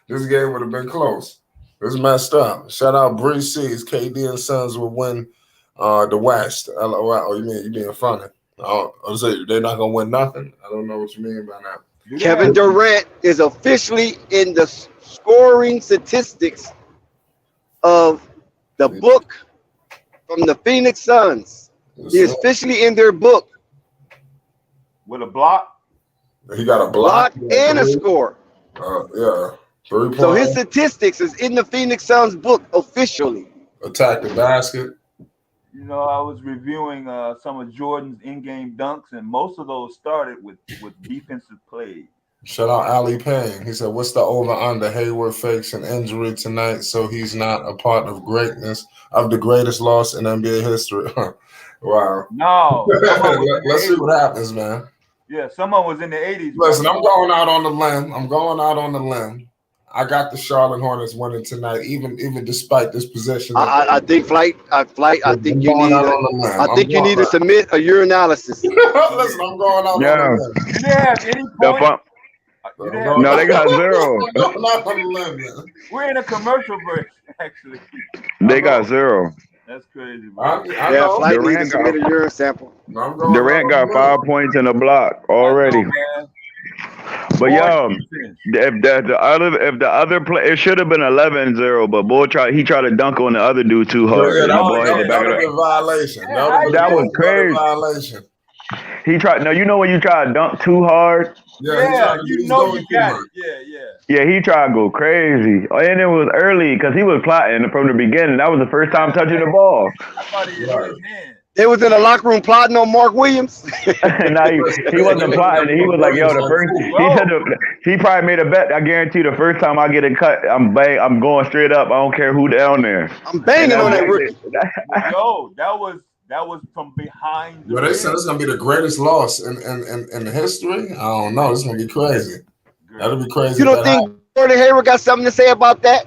[SPEAKER 2] this game would have been close. It's messed up. Shout out Bree C's. KD and Suns will win the West. LOL. Oh, you mean you being funny? I'm saying they're not gonna win nothing. I don't know what you mean by that.
[SPEAKER 4] Kevin Durant is officially in the scoring statistics of the book from the Phoenix Suns. He is officially in their book.
[SPEAKER 5] With a block?
[SPEAKER 2] He got a block
[SPEAKER 4] and a score.
[SPEAKER 2] Yeah. 3 points.
[SPEAKER 4] So his statistics is in the Phoenix Suns book officially.
[SPEAKER 2] Attack the basket.
[SPEAKER 5] You know, I was reviewing some of Jordan's in-game dunks, and most of those started with defensive plays.
[SPEAKER 2] Shout out Ali Payne. He said, what's the over-under? Hayward fakes an injury tonight, so he's not a part of the greatest loss in NBA history. Wow.
[SPEAKER 5] No.
[SPEAKER 2] Let's see what happens, man.
[SPEAKER 5] Yeah, someone was in the 80s.
[SPEAKER 2] Listen, I'm going out on the limb. I got the Charlotte Hornets winning tonight, even despite this position.
[SPEAKER 4] I think you need to submit a urinalysis.
[SPEAKER 2] Listen, I'm going out on the limb.
[SPEAKER 5] Yeah, any point?
[SPEAKER 6] No, they got zero.
[SPEAKER 5] We're in a commercial break, actually.
[SPEAKER 6] They got zero.
[SPEAKER 5] That's crazy,
[SPEAKER 2] bro.
[SPEAKER 4] Flight needs to submit a urine sample.
[SPEAKER 6] Durant got 5 points in the block already. But yo, if the other play, it should have been 11-0, but boy tried to dunk on the other dude too hard.
[SPEAKER 2] Yeah, that would have been a violation.
[SPEAKER 6] That was crazy.
[SPEAKER 2] Violation.
[SPEAKER 6] He tried. No, you know when you try to dunk too hard.
[SPEAKER 5] Yeah, you know you got it. Yeah.
[SPEAKER 6] Yeah, he tried to go crazy, and it was early because he was plotting from the beginning. That was the first time touching the ball.
[SPEAKER 5] I thought he hit his hand.
[SPEAKER 4] They was in the locker room plotting on Mark Williams.
[SPEAKER 6] Nah, he wasn't plotting. He was like, "Yo, the first." He said he probably made a bet. I guarantee the first time I get a cut, I'm going straight up. I don't care who down there.
[SPEAKER 4] I'm banging on that rookie.
[SPEAKER 5] Yo, that was from behind.
[SPEAKER 2] Well, they said it's gonna be the greatest loss in history. I don't know. It's gonna be crazy. That'll be crazy.
[SPEAKER 4] You don't think Gordon Hayward got something to say about that?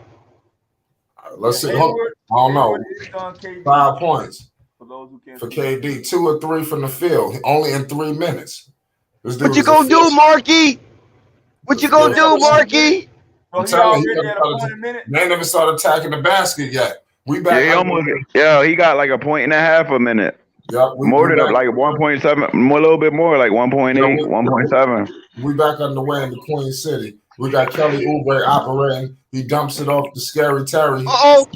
[SPEAKER 2] Let's see. I don't know. 5 points. For KD, 2 or 3 from the field, only in 3 minutes.
[SPEAKER 4] What you gonna do, Marky? What you gonna do, Marky?
[SPEAKER 2] I'm telling you, they never started attacking the basket yet. We back.
[SPEAKER 6] He got like 1.5 a minute.
[SPEAKER 2] Yeah,
[SPEAKER 6] more than like 1.7, a little bit more, like 1.8, 1.7.
[SPEAKER 2] We back underway in the Queen City. We got Kelly Oubre operating. He dumps it off to Scary Terry.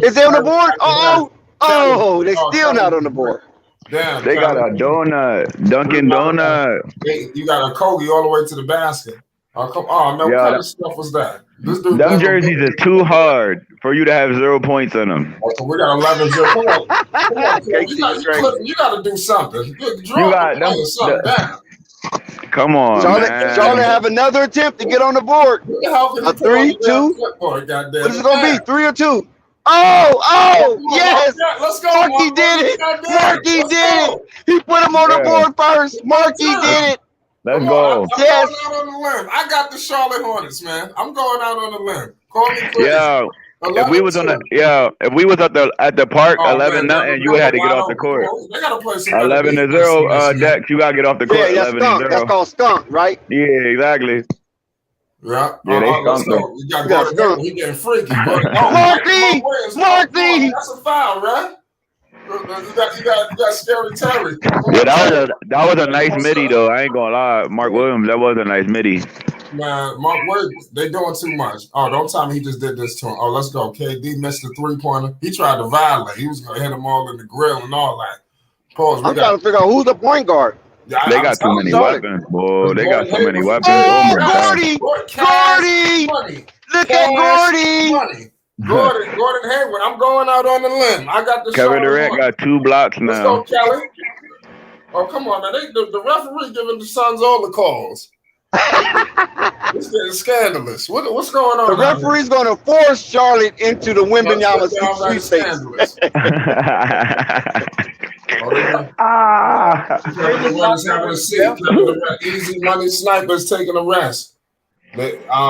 [SPEAKER 4] Is they on the board? They still not on the board.
[SPEAKER 2] Damn,
[SPEAKER 6] they got a donut, Dunkin' Donut.
[SPEAKER 2] You got a Kogi all the way to the basket. Man, what kind of stuff was that?
[SPEAKER 6] Them jerseys is too hard for you to have 0 points in them.
[SPEAKER 2] So we got 11 0. Come on, you got to do something.
[SPEAKER 6] Come on,
[SPEAKER 4] Charlotte have another attempt to get on the board. A 3, 2. What is it gonna be? 3 or 2? Yes!
[SPEAKER 2] Let's go.
[SPEAKER 4] Marky did it. Marky did it. He put him on the board first. Marky did it.
[SPEAKER 6] Let's go.
[SPEAKER 4] Yes.
[SPEAKER 2] I'm going out on the limb. I got the Charlotte Hornets, man. I'm going out on the limb. Call me crazy.
[SPEAKER 6] Yeah. If we was at the park, 11-0, you would have to get off the court.
[SPEAKER 2] They gotta play
[SPEAKER 6] 11-0, Dex, you gotta get off the court.
[SPEAKER 4] Yeah, that's called skunk, right?
[SPEAKER 6] Yeah, exactly.
[SPEAKER 2] Yeah,
[SPEAKER 6] let's
[SPEAKER 2] go. We got Gordon. He getting freaky.
[SPEAKER 4] Marky!
[SPEAKER 2] That's a foul, right? You got Scary Terry.
[SPEAKER 6] Yeah, that was a nice midi though. I ain't gonna lie, Mark Williams. That was a nice midi.
[SPEAKER 2] Man, Mark Williams, they doing too much. Don't tell me he just did this to him. Let's go. KD missed the 3-pointer. He tried to violate. He was gonna hit them all in the grill and all that. Pause.
[SPEAKER 4] I'm trying to figure out who's the point guard.
[SPEAKER 6] They got too many weapons, boy. They got so many weapons.
[SPEAKER 4] Gordy! Look at Gordy!
[SPEAKER 2] Gordon Hayward. I'm going out on the limb. I got the
[SPEAKER 6] Kevin Durant got 2 blocks now.
[SPEAKER 2] Let's go, Kelly. Oh, come on, man. The referee giving the Suns all the calls. It's getting scandalous. What's going on?
[SPEAKER 4] The referee's going to force Charlotte into the Wembanyama sweepstakes.
[SPEAKER 2] Easy money snipers taking a rest.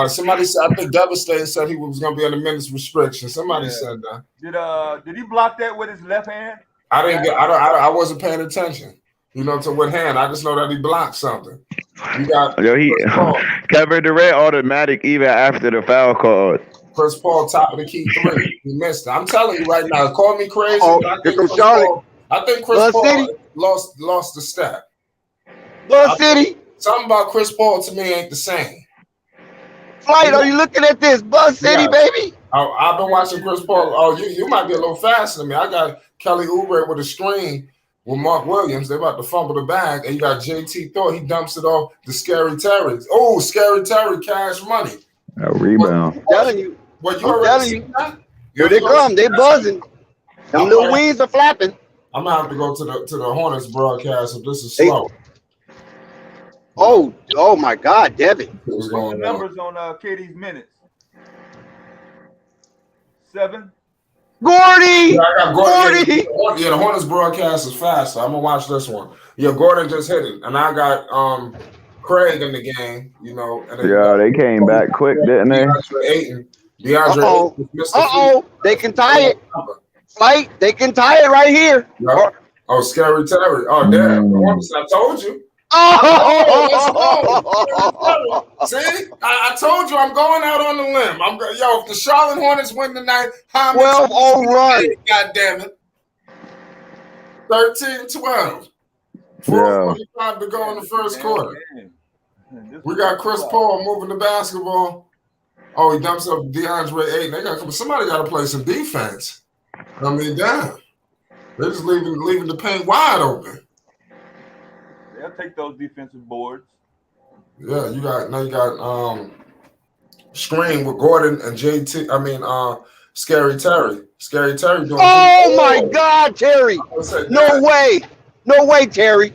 [SPEAKER 2] Somebody said, I think Devastator said he was going to be on a minutes restriction. Somebody said that.
[SPEAKER 5] Did he block that with his left hand?
[SPEAKER 2] I wasn't paying attention. You know, to what hand? I just know that he blocked something. You got
[SPEAKER 6] Kevin Durant automatic even after the foul call.
[SPEAKER 2] Chris Paul top of the key 3. He missed it. I'm telling you right now. Call me crazy. I think Chris Paul lost the step.
[SPEAKER 4] City.
[SPEAKER 2] Something about Chris Paul to me ain't the same.
[SPEAKER 4] Flight, are you looking at this? Buzz City, baby.
[SPEAKER 2] I've been watching Chris Paul. Oh, you might be a little faster than me. I got Kelly Oubre with a screen with Mark Williams. They're about to fumble the bag. And you got JT Thor. He dumps it off to Scary Terry. Oh, Scary Terry, cash money.
[SPEAKER 6] A rebound.
[SPEAKER 4] I'm telling you.
[SPEAKER 2] What you already seen that?
[SPEAKER 4] Here they come. They buzzing. Them little wings are flapping.
[SPEAKER 2] I'm gonna have to go to the Hornets broadcast if this is slow.
[SPEAKER 4] Oh my God, Devin.
[SPEAKER 5] What's the numbers on KD's minutes? 7.
[SPEAKER 4] Gordy!
[SPEAKER 2] Yeah, I got Gordy. Yeah, the Hornets broadcast is fast, so I'm gonna watch this one. Yeah, Gordon just hit it, and I got Craig in the game. You know, and
[SPEAKER 6] they came back quick, didn't they?
[SPEAKER 2] DeAndre Ayton.
[SPEAKER 4] They can tie it. Flight, they can tie it right here.
[SPEAKER 2] Yep. Oh, Scary Terry. Oh, damn. I told you. See, I told you I'm going out on the limb. If the Charlotte Hornets win tonight,
[SPEAKER 4] 12-0 run.
[SPEAKER 2] God damn it. 13-12. 4:45 to go in the first quarter. We got Chris Paul moving the basketball. Oh, he dumps up DeAndre Ayton. Somebody got to play some defense. I mean, damn. They're just leaving the paint wide open.
[SPEAKER 5] They'll take those defensive boards.
[SPEAKER 2] Yeah, you got screen with Gordon and JT. Scary Terry. Scary Terry doing.
[SPEAKER 4] Oh my God, Terry! No way, Terry.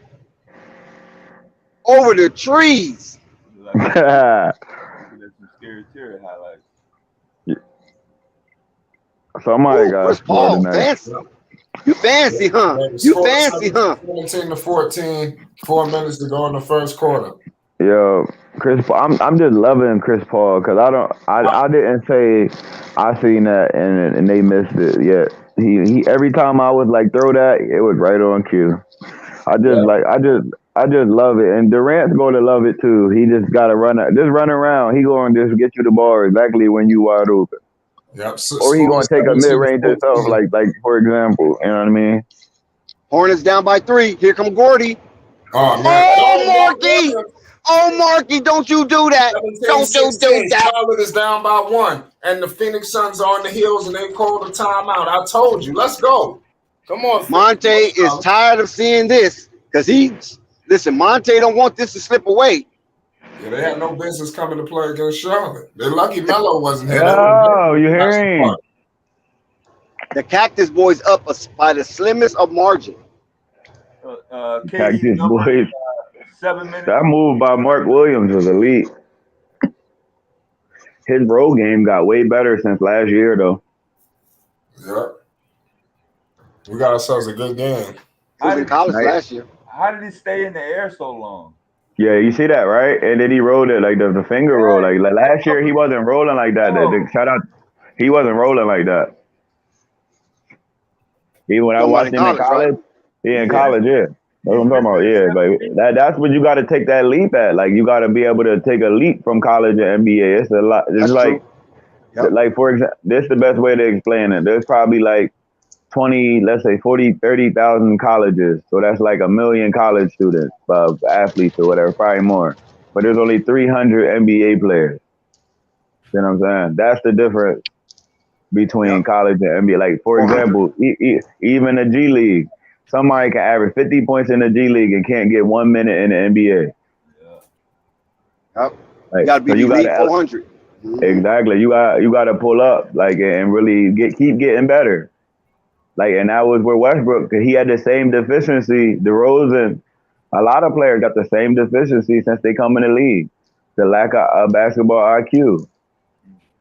[SPEAKER 4] Over the trees.
[SPEAKER 5] That's some Scary Terry highlights.
[SPEAKER 6] Somebody got
[SPEAKER 4] Chris Paul, fancy. You fancy, huh?
[SPEAKER 2] 17-14, 4 minutes to go in the first quarter.
[SPEAKER 6] Yo, Chris Paul, I'm just loving Chris Paul because I didn't say I seen that and they missed it yet. He every time I would like throw that, it was right on cue. I just love it, and Durant's going to love it too. He just got to run around. He going to just get you the ball exactly when you wide open.
[SPEAKER 2] Yep.
[SPEAKER 6] Or he gonna take a mid-range himself, like for example, you know what I mean?
[SPEAKER 4] Hornets down by 3. Here come Gordy.
[SPEAKER 2] Oh man!
[SPEAKER 4] Marky, don't you do that! Don't you do that!
[SPEAKER 2] Charlotte is down by 1, and the Phoenix Suns are on the heels, and they called a timeout. I told you, let's go. Come on,
[SPEAKER 4] Monte is tired of seeing this because Monte don't want this to slip away.
[SPEAKER 2] Yeah, they had no business coming to play against Charlotte. They're lucky Melo wasn't here.
[SPEAKER 6] Oh, you hearing?
[SPEAKER 4] The Cactus Boys up by the slimmest of margin.
[SPEAKER 6] Cactus Boys.
[SPEAKER 5] 7 minutes.
[SPEAKER 6] That move by Mark Williams was elite. His road game got way better since last year, though.
[SPEAKER 2] Yep. We got ourselves a good game.
[SPEAKER 4] He was in college last year.
[SPEAKER 5] How did he stay in the air so long?
[SPEAKER 6] Yeah, you see that, right? And then he rolled it like the finger roll. Like last year, he wasn't rolling like that. Shout out, he wasn't rolling like that. Even when I watched him in college, in college, yeah. That's what I'm talking about. Yeah, like that's what you got to take that leap at. Like you got to be able to take a leap from college to NBA. It's a lot. It's like for example, this is the best way to explain it. There's probably like 20, let's say 40, 30,000 colleges. So that's like 1 million college students, athletes or whatever, probably more. But there's only 300 NBA players. You know what I'm saying? That's the difference between college and NBA. Like, for example, even the G League, somebody can average 50 points in the G League and can't get 1 minute in the NBA.
[SPEAKER 4] Yep.
[SPEAKER 6] Like,
[SPEAKER 4] You got to be elite 400.
[SPEAKER 6] Exactly. You got to pull up like and really keep getting better. Like, and that was where Westbrook, he had the same deficiency. DeRozan A lot of players got the same deficiency since they come in the league. The lack of basketball IQ.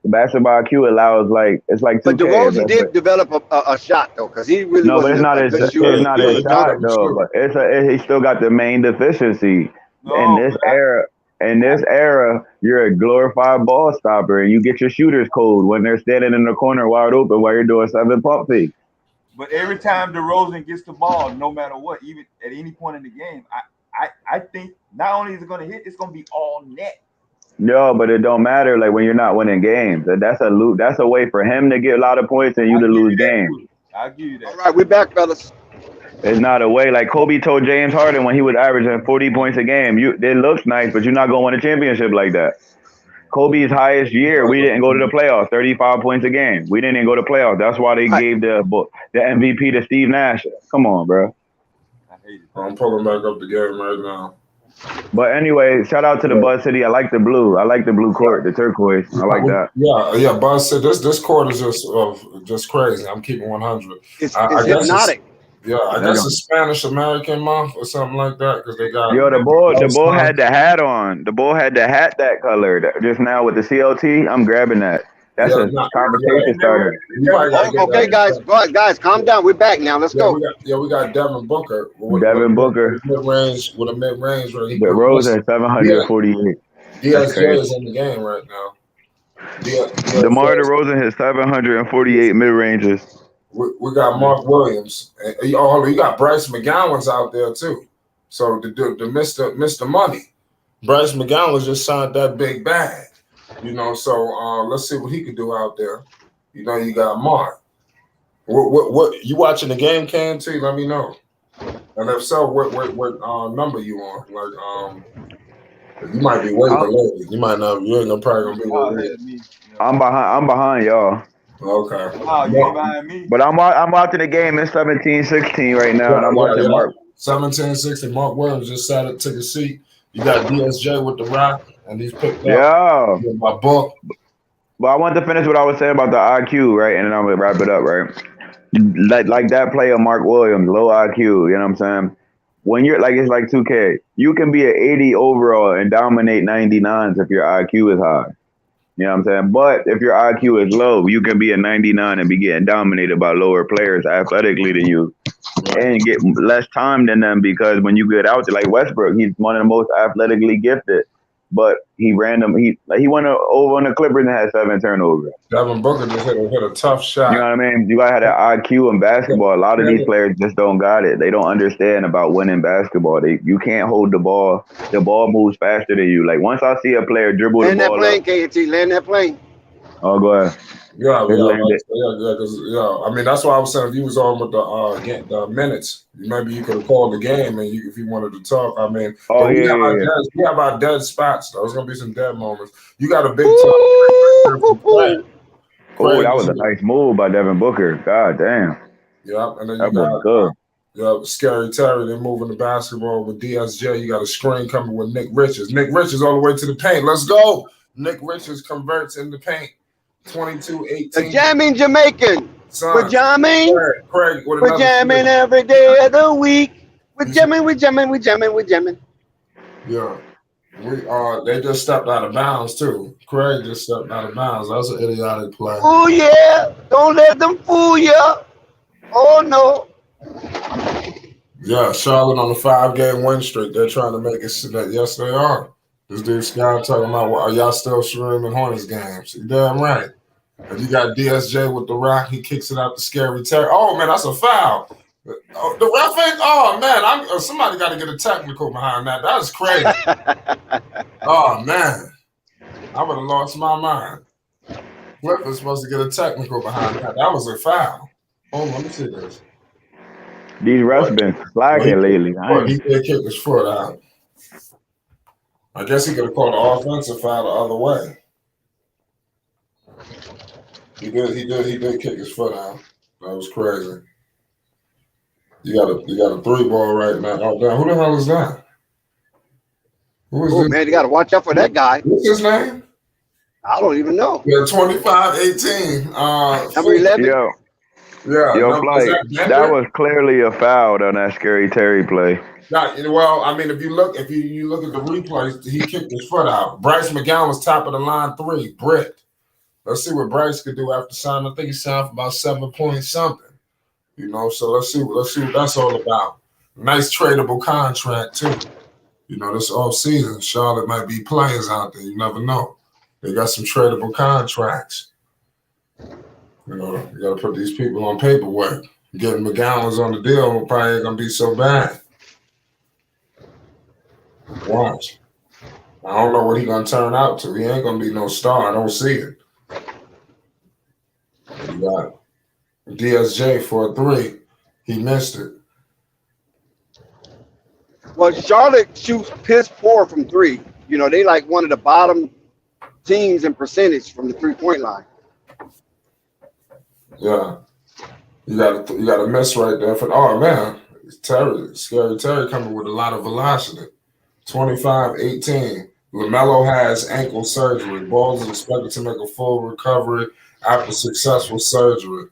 [SPEAKER 6] The basketball IQ allows it's like 2K.
[SPEAKER 4] But DeRozan did develop a shot though, because he really
[SPEAKER 6] no, but it's
[SPEAKER 4] wasn't
[SPEAKER 6] not
[SPEAKER 4] a
[SPEAKER 6] his.
[SPEAKER 4] good
[SPEAKER 6] It's
[SPEAKER 4] shooter.
[SPEAKER 6] not his shot though. But he still got the main deficiency. In this era, you're a glorified ball stopper, and you get your shooters cold when they're standing in the corner wide open while you're doing 7 pump fakes.
[SPEAKER 5] But every time DeRozan gets the ball, no matter what, even at any point in the game, I think not only is it going to hit, it's going to be all net.
[SPEAKER 6] No, but it don't matter. Like when you're not winning games, that's a way for him to get a lot of points and you to lose games.
[SPEAKER 5] I'll give you that.
[SPEAKER 4] All right, we're back, fellas.
[SPEAKER 6] It's not a way. Like Kobe told James Harden when he was averaging 40 points a game, it looks nice, but you're not going to win a championship like that. Kobe's highest year, we didn't go to the playoffs, 35 points a game. We didn't even go to the playoffs. That's why they gave the MVP to Steve Nash. Come on, bro.
[SPEAKER 2] I'm pulling back up the game right now.
[SPEAKER 6] But anyway, shout out to the Buzz City. I like the blue. I like the blue court, the turquoise. I like that.
[SPEAKER 2] Yeah. Buzz City. This court is just crazy. I'm keeping 100.
[SPEAKER 4] It's hypnotic.
[SPEAKER 2] I guess it's Spanish American month or something like that because they got.
[SPEAKER 6] Yo, the bull had the hat on. The bull had the hat that color. Just now with the CLT, I'm grabbing that. That's a conversation starter.
[SPEAKER 4] Okay, guys, calm down. We're back now. Let's go.
[SPEAKER 2] We got Devin Booker.
[SPEAKER 6] Devin Booker
[SPEAKER 2] with a mid-range range.
[SPEAKER 6] But Rose at 748.
[SPEAKER 2] DSJ is in the game right now.
[SPEAKER 6] DeMar DeRozan has 748 mid-ranges.
[SPEAKER 2] We got Mark Williams. You got Bryce McGowan's out there too. So the Mr. Money. Bryce McGowan just signed that big bag. So let's see what he can do out there. You got Mark. What you watching the game, KNT? Let me know. And if so, what number you on? You might be way below. You might not. You ain't probably gonna be.
[SPEAKER 6] I'm behind y'all.
[SPEAKER 2] Okay.
[SPEAKER 5] Wow, you're behind me.
[SPEAKER 6] But I'm watching the game. It's 17-16 right now, and I'm watching Mark.
[SPEAKER 2] 17-16. Mark Williams just took a seat. You got DSJ with the rock, and he's picked up.
[SPEAKER 6] Yeah.
[SPEAKER 2] My book.
[SPEAKER 6] But I want to finish what I was saying about the IQ, right? And then I'm gonna wrap it up, right? Like that player, Mark Williams, low IQ. You know what I'm saying? When you're it's like 2K. You can be an 80 overall and dominate 99s if your IQ is high. You know what I'm saying? But if your IQ is low, you can be a 99 and be getting dominated by lower players athletically than you and get less time than them because when you get out there, like Westbrook, he's one of the most athletically gifted. But he went over on the Clippers and had 7 turnovers.
[SPEAKER 2] Devin Booker just hit a tough shot.
[SPEAKER 6] You know what I mean? You gotta have that IQ in basketball. A lot of these players just don't got it. They don't understand about winning basketball. You can't hold the ball. The ball moves faster than you. Like once I see a player dribble the ball,
[SPEAKER 4] land that plane, KNT. Land that plane.
[SPEAKER 6] Oh, go ahead.
[SPEAKER 2] Yeah. I mean, that's why I was saying if you was on with the minutes, maybe you could have called the game, and if you wanted to talk. I mean, we have our dead spots. Though. There's gonna be some dead moments. You got a big time.
[SPEAKER 6] Oh, that was a nice move by Devin Booker. God damn.
[SPEAKER 2] Yeah, and then
[SPEAKER 6] that was good.
[SPEAKER 2] Yeah, Scary Terry. They're moving the basketball with DSJ. You got a screen coming with Nick Richards. Nick Richards all the way to the paint. Let's go. Nick Richards converts in the paint. 22-18.
[SPEAKER 4] The jamming Jamaican. We're jamming.
[SPEAKER 2] Craig,
[SPEAKER 4] we're jamming every day of the week. We're jamming.
[SPEAKER 2] Yeah. They just stepped out of bounds too. Craig just stepped out of bounds. That's an idiotic play.
[SPEAKER 4] Oh yeah. Don't let them fool you. Oh no.
[SPEAKER 2] Yeah, Charlotte on a 5-game win streak. They're trying to make it so that yes, they are. This dude Scott talking about, are y'all still streaming Hornets games? You damn right. And you got DSJ with the rock. He kicks it out to Scary Terry. Oh, man, that's a foul. Oh, the ref ain't. Oh, man, somebody got to get a technical behind that. That was crazy. Oh, man. I would have lost my mind. Flip was supposed to get a technical behind that. That was a foul. Oh, let me see this.
[SPEAKER 6] These refs been slacking lately.
[SPEAKER 2] He did kick his foot out. I guess he could have called the offensive foul the other way. He did kick his foot out. That was crazy. You got a 3-ball right now. Oh, damn, who the hell is that?
[SPEAKER 4] Man, you got to watch out for that guy.
[SPEAKER 2] What's his name?
[SPEAKER 4] I don't even know.
[SPEAKER 2] Yeah, 25-18.
[SPEAKER 4] Number 11.
[SPEAKER 6] Yo,
[SPEAKER 2] Yeah,
[SPEAKER 6] Yo,
[SPEAKER 2] no, was
[SPEAKER 6] Flight,
[SPEAKER 2] that
[SPEAKER 6] that
[SPEAKER 2] Bender?
[SPEAKER 6] was clearly a foul on that Scary Terry play.
[SPEAKER 2] Yeah, well, I mean, if you look at the replays, he kicked his foot out. Bryce McGowan was top of the line 3. Britt. Let's see what Bryce could do after signing. I think he signed for about 7 points something. You know, so let's see what that's all about. Nice tradable contract too. You know, this off season, Charlotte might be players out there. You never know. They got some tradable contracts. You know, you got to put these people on paperwork. Getting McGowan's on the deal probably ain't gonna be so bad. Watch. I don't know what he's gonna turn out to. He ain't gonna be no star. I don't see it. You got DSJ for a 3. He missed it.
[SPEAKER 4] Well, Charlotte shoots piss poor from 3. You know, they like one of the bottom teams in percentage from the 3-point line.
[SPEAKER 2] Yeah. You got a miss right there. Oh, man. Scary Terry coming with a lot of velocity. 25-18. LaMelo has ankle surgery. Ball is expected to make a full recovery after successful surgery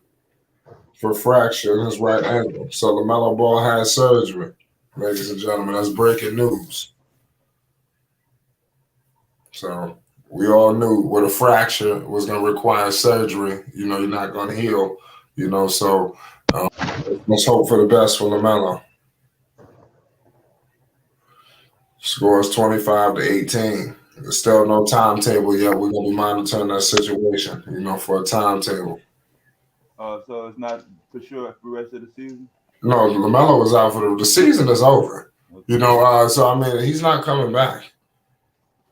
[SPEAKER 2] for fracture in his right ankle. So LaMelo Ball has surgery, ladies and gentlemen. That's breaking news. So we all knew what a fracture was going to require surgery. You know, you're not going to heal. You know, so let's hope for the best for LaMelo. Scores 25-18. There's still no timetable yet. We're going to be monitoring that situation, you know, for a timetable.
[SPEAKER 5] So it's not for sure for the rest of the season?
[SPEAKER 2] No, LaMelo is out for the season is over. Okay. You know, so, I mean, he's not coming back.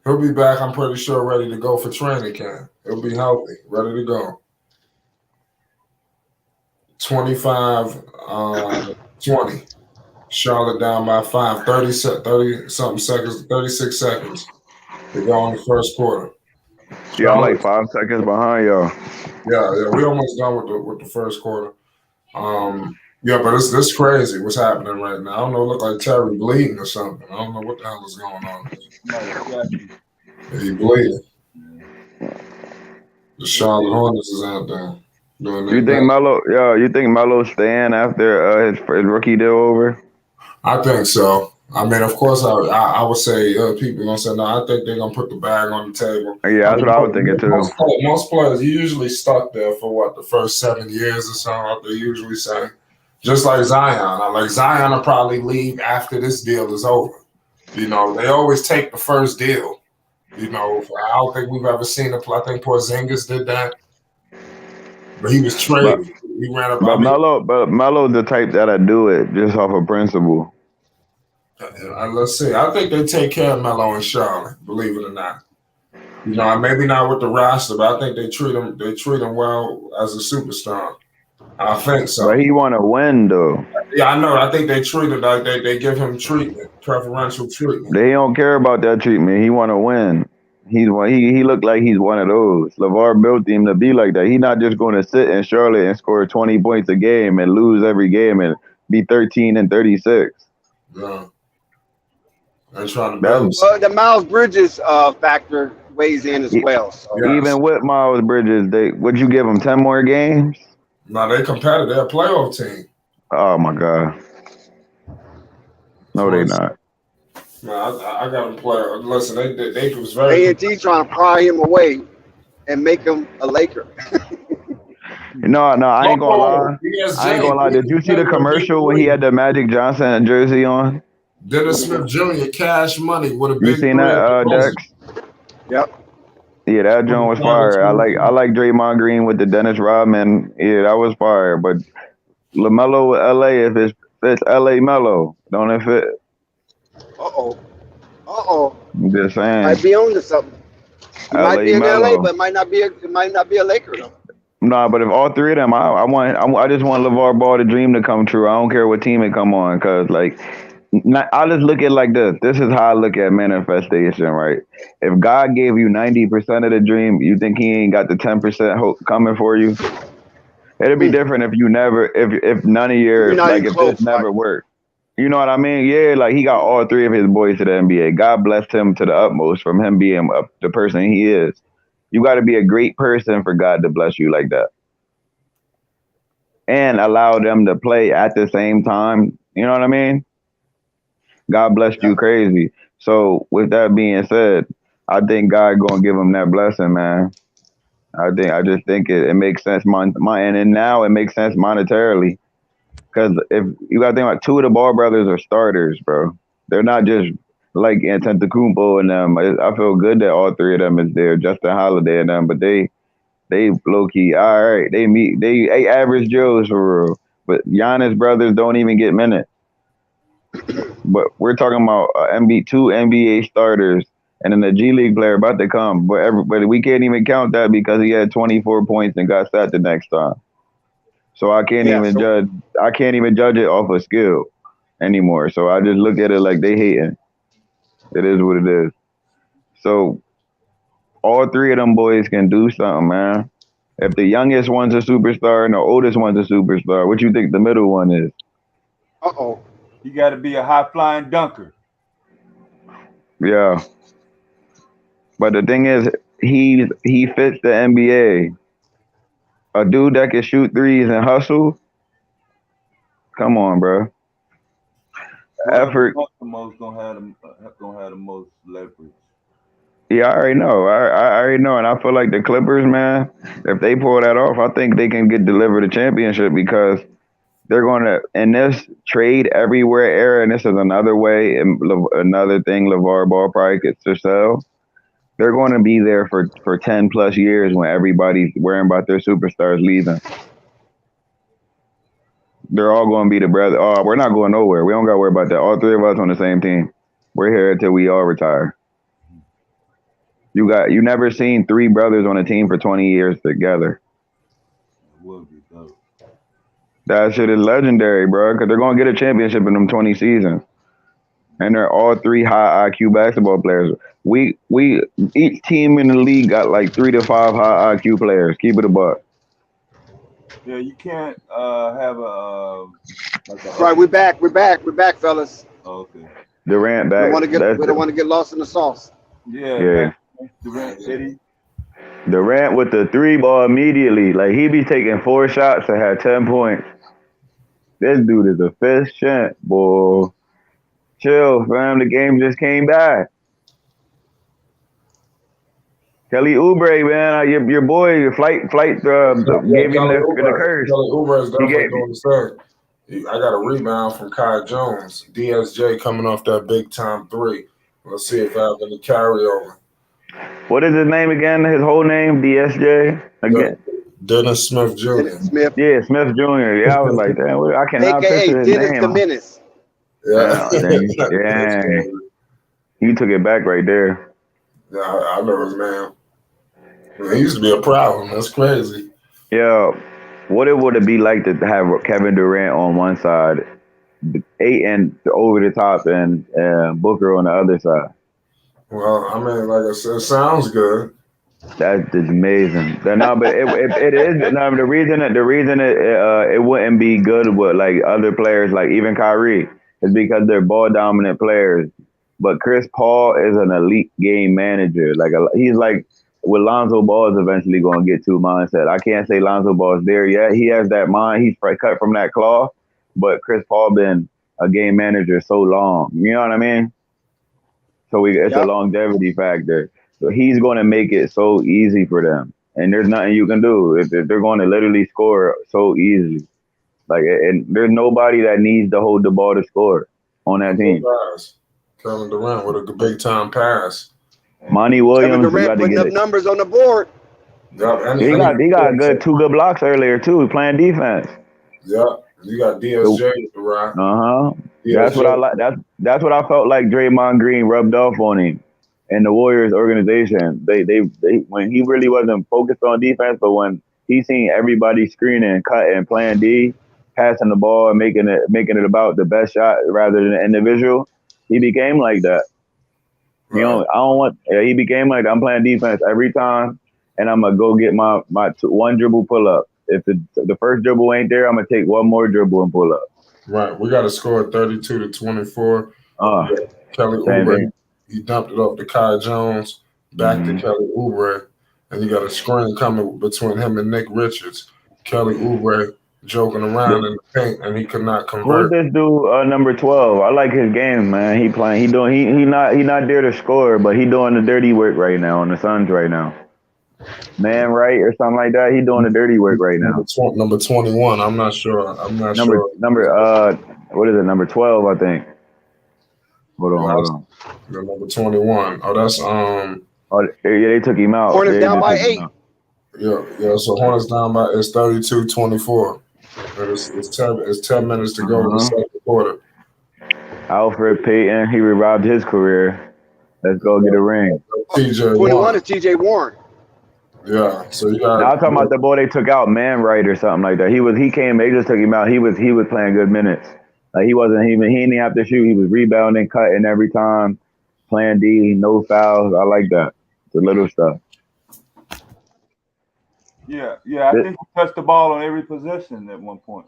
[SPEAKER 2] He'll be back, I'm pretty sure, ready to go for training camp. He'll be healthy, ready to go. 25-20. Charlotte down by 5. 30-something seconds, 36 seconds to go in the first quarter.
[SPEAKER 6] Yeah, I'm like 5 seconds behind y'all.
[SPEAKER 2] Yeah, we almost done with the first quarter. Yeah, but it's crazy what's happening right now. I don't know, it look like Terry bleeding or something. I don't know what the hell is going on. He bleeding. The Charlotte Hornets is out there.
[SPEAKER 6] You think Melo staying after his rookie deal over?
[SPEAKER 2] I think so. I mean, of course, I would say people gonna say no. I think they're gonna put the bag on the table.
[SPEAKER 6] Yeah, that's what I was thinking too.
[SPEAKER 2] Most players usually stuck there for the first 7 years or so. They usually say, just like Zion. Like Zion will probably leave after this deal is over. You know, they always take the first deal. You know, I don't think we've ever seen a play. I think Porzingis did that, but he was traded. He ran up.
[SPEAKER 6] But Melo's the type that'll do it just off of principle.
[SPEAKER 2] Let's see. I think they take care of Melo in Charlotte, believe it or not. You know, maybe not with the roster, but I think they treat him well as a superstar. I think so.
[SPEAKER 6] But he want to win, though.
[SPEAKER 2] Yeah, I know. I think they treat him like they give him treatment, preferential treatment.
[SPEAKER 6] They don't care about that treatment. He want to win. He looked like he's one of those. LeVar built him to be like that. He's not just going to sit in Charlotte and score 20 points a game and lose every game and be 13-36.
[SPEAKER 2] Yeah. I'm trying to balance.
[SPEAKER 4] The Miles Bridges factor weighs in as well. So.
[SPEAKER 2] Yes.
[SPEAKER 6] Even with Miles Bridges, would you give him 10 more games?
[SPEAKER 2] No, they competitive. They're a playoff team.
[SPEAKER 6] Oh my God. No, they not.
[SPEAKER 2] No, I got them play. Listen, they was very.
[SPEAKER 4] A&T trying to pry him away and make him a Laker.
[SPEAKER 6] No, I ain't gonna lie. I ain't gonna lie. Did you see the commercial when he had the Magic Johnson jersey on?
[SPEAKER 2] Dennis Smith Jr. Cash Money with a big.
[SPEAKER 6] You seen that, Dex?
[SPEAKER 4] Yep.
[SPEAKER 6] Yeah, that joint was fire. I like Draymond Green with the Dennis Rodman. Yeah, that was fire. But LaMelo with LA, if it fits LA Melo, don't it fit? I'm just saying.
[SPEAKER 4] Might be on to something. He
[SPEAKER 6] LA
[SPEAKER 4] might be in
[SPEAKER 6] Melo.
[SPEAKER 4] LA, but might not be a Laker though.
[SPEAKER 6] Nah, but if all three of them, I just want LeVar Ball the dream to come true. I don't care what team it come on, cause I just look at it like this. This is how I look at manifestation, right? If God gave you 90% of the dream, you think He ain't got the 10% hope coming for you? It'd be different if none of your if this never worked. You know what I mean? Yeah, like he got all three of his boys to the NBA. God blessed him to the utmost from him being the person he is. You got to be a great person for God to bless you like that. and allow them to play at the same time. You know what I mean? God blessed you crazy. So with that being said, I think God gonna give him that blessing, man. I just think it makes sense. And then now it makes sense monetarily because if you got to think about two of the Ball brothers are starters, bro. They're not just like Antetokounmpo and them. I feel good that all three of them is there. Justin Holiday and them, but they low key all right. They average Joes for real. But Giannis brothers don't even get minutes. But we're talking about two NBA starters and then the G League player about to come. But we can't even count that because he had 24 points and got sat the next time. So I can't even judge. I can't even judge it off of skill anymore. So I just look at it like they hating. It is what it is. So all three of them boys can do something, man. If the youngest one's a superstar and the oldest one's a superstar, what you think the middle one is?
[SPEAKER 5] You got to be a high flying dunker.
[SPEAKER 6] Yeah. But the thing is, he fits the NBA. A dude that can shoot threes and hustle. Come on, bro. Effort.
[SPEAKER 5] The most gonna have the most leverage.
[SPEAKER 6] Yeah, I already know. I already know, and I feel like the Clippers, man, if they pull that off, I think they can get delivered a championship because they're going to, in this trade everywhere era, and this is another way, and another thing LeVar Ball probably gets to sell. They're going to be there for 10 plus years when everybody's worrying about their superstars leaving. They're all going to be the brother. Oh, we're not going nowhere. We don't got to worry about that. All three of us on the same team. We're here until we all retire. You never seen three brothers on a team for 20 years together. That shit is legendary, bro, because they're going to get a championship in them 20 seasons. And they're all three high IQ basketball players. We each team in the league got like 3 to 5 high IQ players. Keep it a buck.
[SPEAKER 5] Yeah, you can't have a
[SPEAKER 4] right, we're back, fellas.
[SPEAKER 5] Oh, okay.
[SPEAKER 6] Durant back.
[SPEAKER 4] We don't want to get lost in the sauce.
[SPEAKER 5] Yeah. Durant City.
[SPEAKER 6] Durant with the 3-ball immediately. Like he be taking 4 shots and had 10 points. This dude is efficient, boy. Chill, fam. The game just came back. Kelly Oubre, man, your boy, your flight gave him the curse.
[SPEAKER 2] Kelly Oubre is definitely doing the same. I got a rebound from Kai Jones. DSJ coming off that big time 3. Let's see if I have any carryover.
[SPEAKER 6] What is his name again? His whole name, DSJ? Again.
[SPEAKER 2] Dennis Smith Jr.
[SPEAKER 6] Yeah, Smith Jr. Yeah, I was like, damn, I cannot picture his
[SPEAKER 4] Dennis
[SPEAKER 6] name.
[SPEAKER 4] the Menace.
[SPEAKER 6] Yeah. You took it back right there.
[SPEAKER 2] Yeah, I know his name. He used to be a problem. That's crazy.
[SPEAKER 6] Yeah. What it would it be like to have Kevin Durant on one side, 8 and over the top, and Booker on the other side?
[SPEAKER 2] Well, I mean, like I said, it sounds good.
[SPEAKER 6] That's just amazing. No, but it is. No, the reason it wouldn't be good with like other players, like even Kyrie, is because they're ball dominant players. But Chris Paul is an elite game manager. Like he's like what Lonzo Ball is eventually going to get to mindset. I can't say Lonzo Ball is there yet. He has that mind. He's cut from that cloth. But Chris Paul been a game manager so long. You know what I mean? So it's a longevity factor. So he's going to make it so easy for them. And there's nothing you can do. If they're going to literally score so easily. Like, and there's nobody that needs to hold the ball to score on that team.
[SPEAKER 2] Kevin Durant with a big time pass.
[SPEAKER 6] Monty Williams.
[SPEAKER 4] Kevin Durant putting up numbers on the board.
[SPEAKER 2] Yep,
[SPEAKER 6] he got 2 good blocks earlier too, playing defense.
[SPEAKER 2] Yep. You got DSJ, right?
[SPEAKER 6] That's what I like. That's what I felt like Draymond Green rubbed off on him and the Warriors organization. They when he really wasn't focused on defense, but when he seen everybody screening, cutting, playing D, passing the ball, and making it about the best shot rather than the individual, he became like that. Right. You know, he became like that. I'm playing defense every time, and I'm gonna go get my 1 dribble pull up. If the first dribble ain't there, I'm gonna take 1 more dribble and pull up.
[SPEAKER 2] Right. We got to score 32-24. Kelly Oubre, he dumped it off to Kai Jones, back to Kelly Oubre, and you got a screen coming between him and Nick Richards. Kelly Oubre joking around in the paint, and he could not
[SPEAKER 6] Who's
[SPEAKER 2] convert.
[SPEAKER 6] this dude? Number 12. I like his game, man. He playing. He doing. He not there to score, but he doing the dirty work right now on the Suns right now. Man, right or something like that. He doing the dirty work right now.
[SPEAKER 2] Number 21. I'm not sure.
[SPEAKER 6] Number what is it? Number 12, I think. Hold on.
[SPEAKER 2] Number 21. Oh, that's
[SPEAKER 6] Oh, yeah, they took him out.
[SPEAKER 4] Hornets down by 8.
[SPEAKER 2] Yeah. So Hornets down by it's 32-24. It's 10 minutes to go in the second quarter.
[SPEAKER 6] Alfred Payton, he revived his career. Let's go get a ring.
[SPEAKER 2] TJ
[SPEAKER 4] 21 is TJ Warren.
[SPEAKER 2] Yeah. So you got.
[SPEAKER 6] Now I'm talking about the boy they took out, Man Right or something like that. He came. They just took him out. He was playing good minutes. Like he didn't have to shoot. He was rebounding, cutting every time, playing D, no fouls. I like that. The little stuff.
[SPEAKER 5] Yeah. I think he touched the ball on every possession at one point.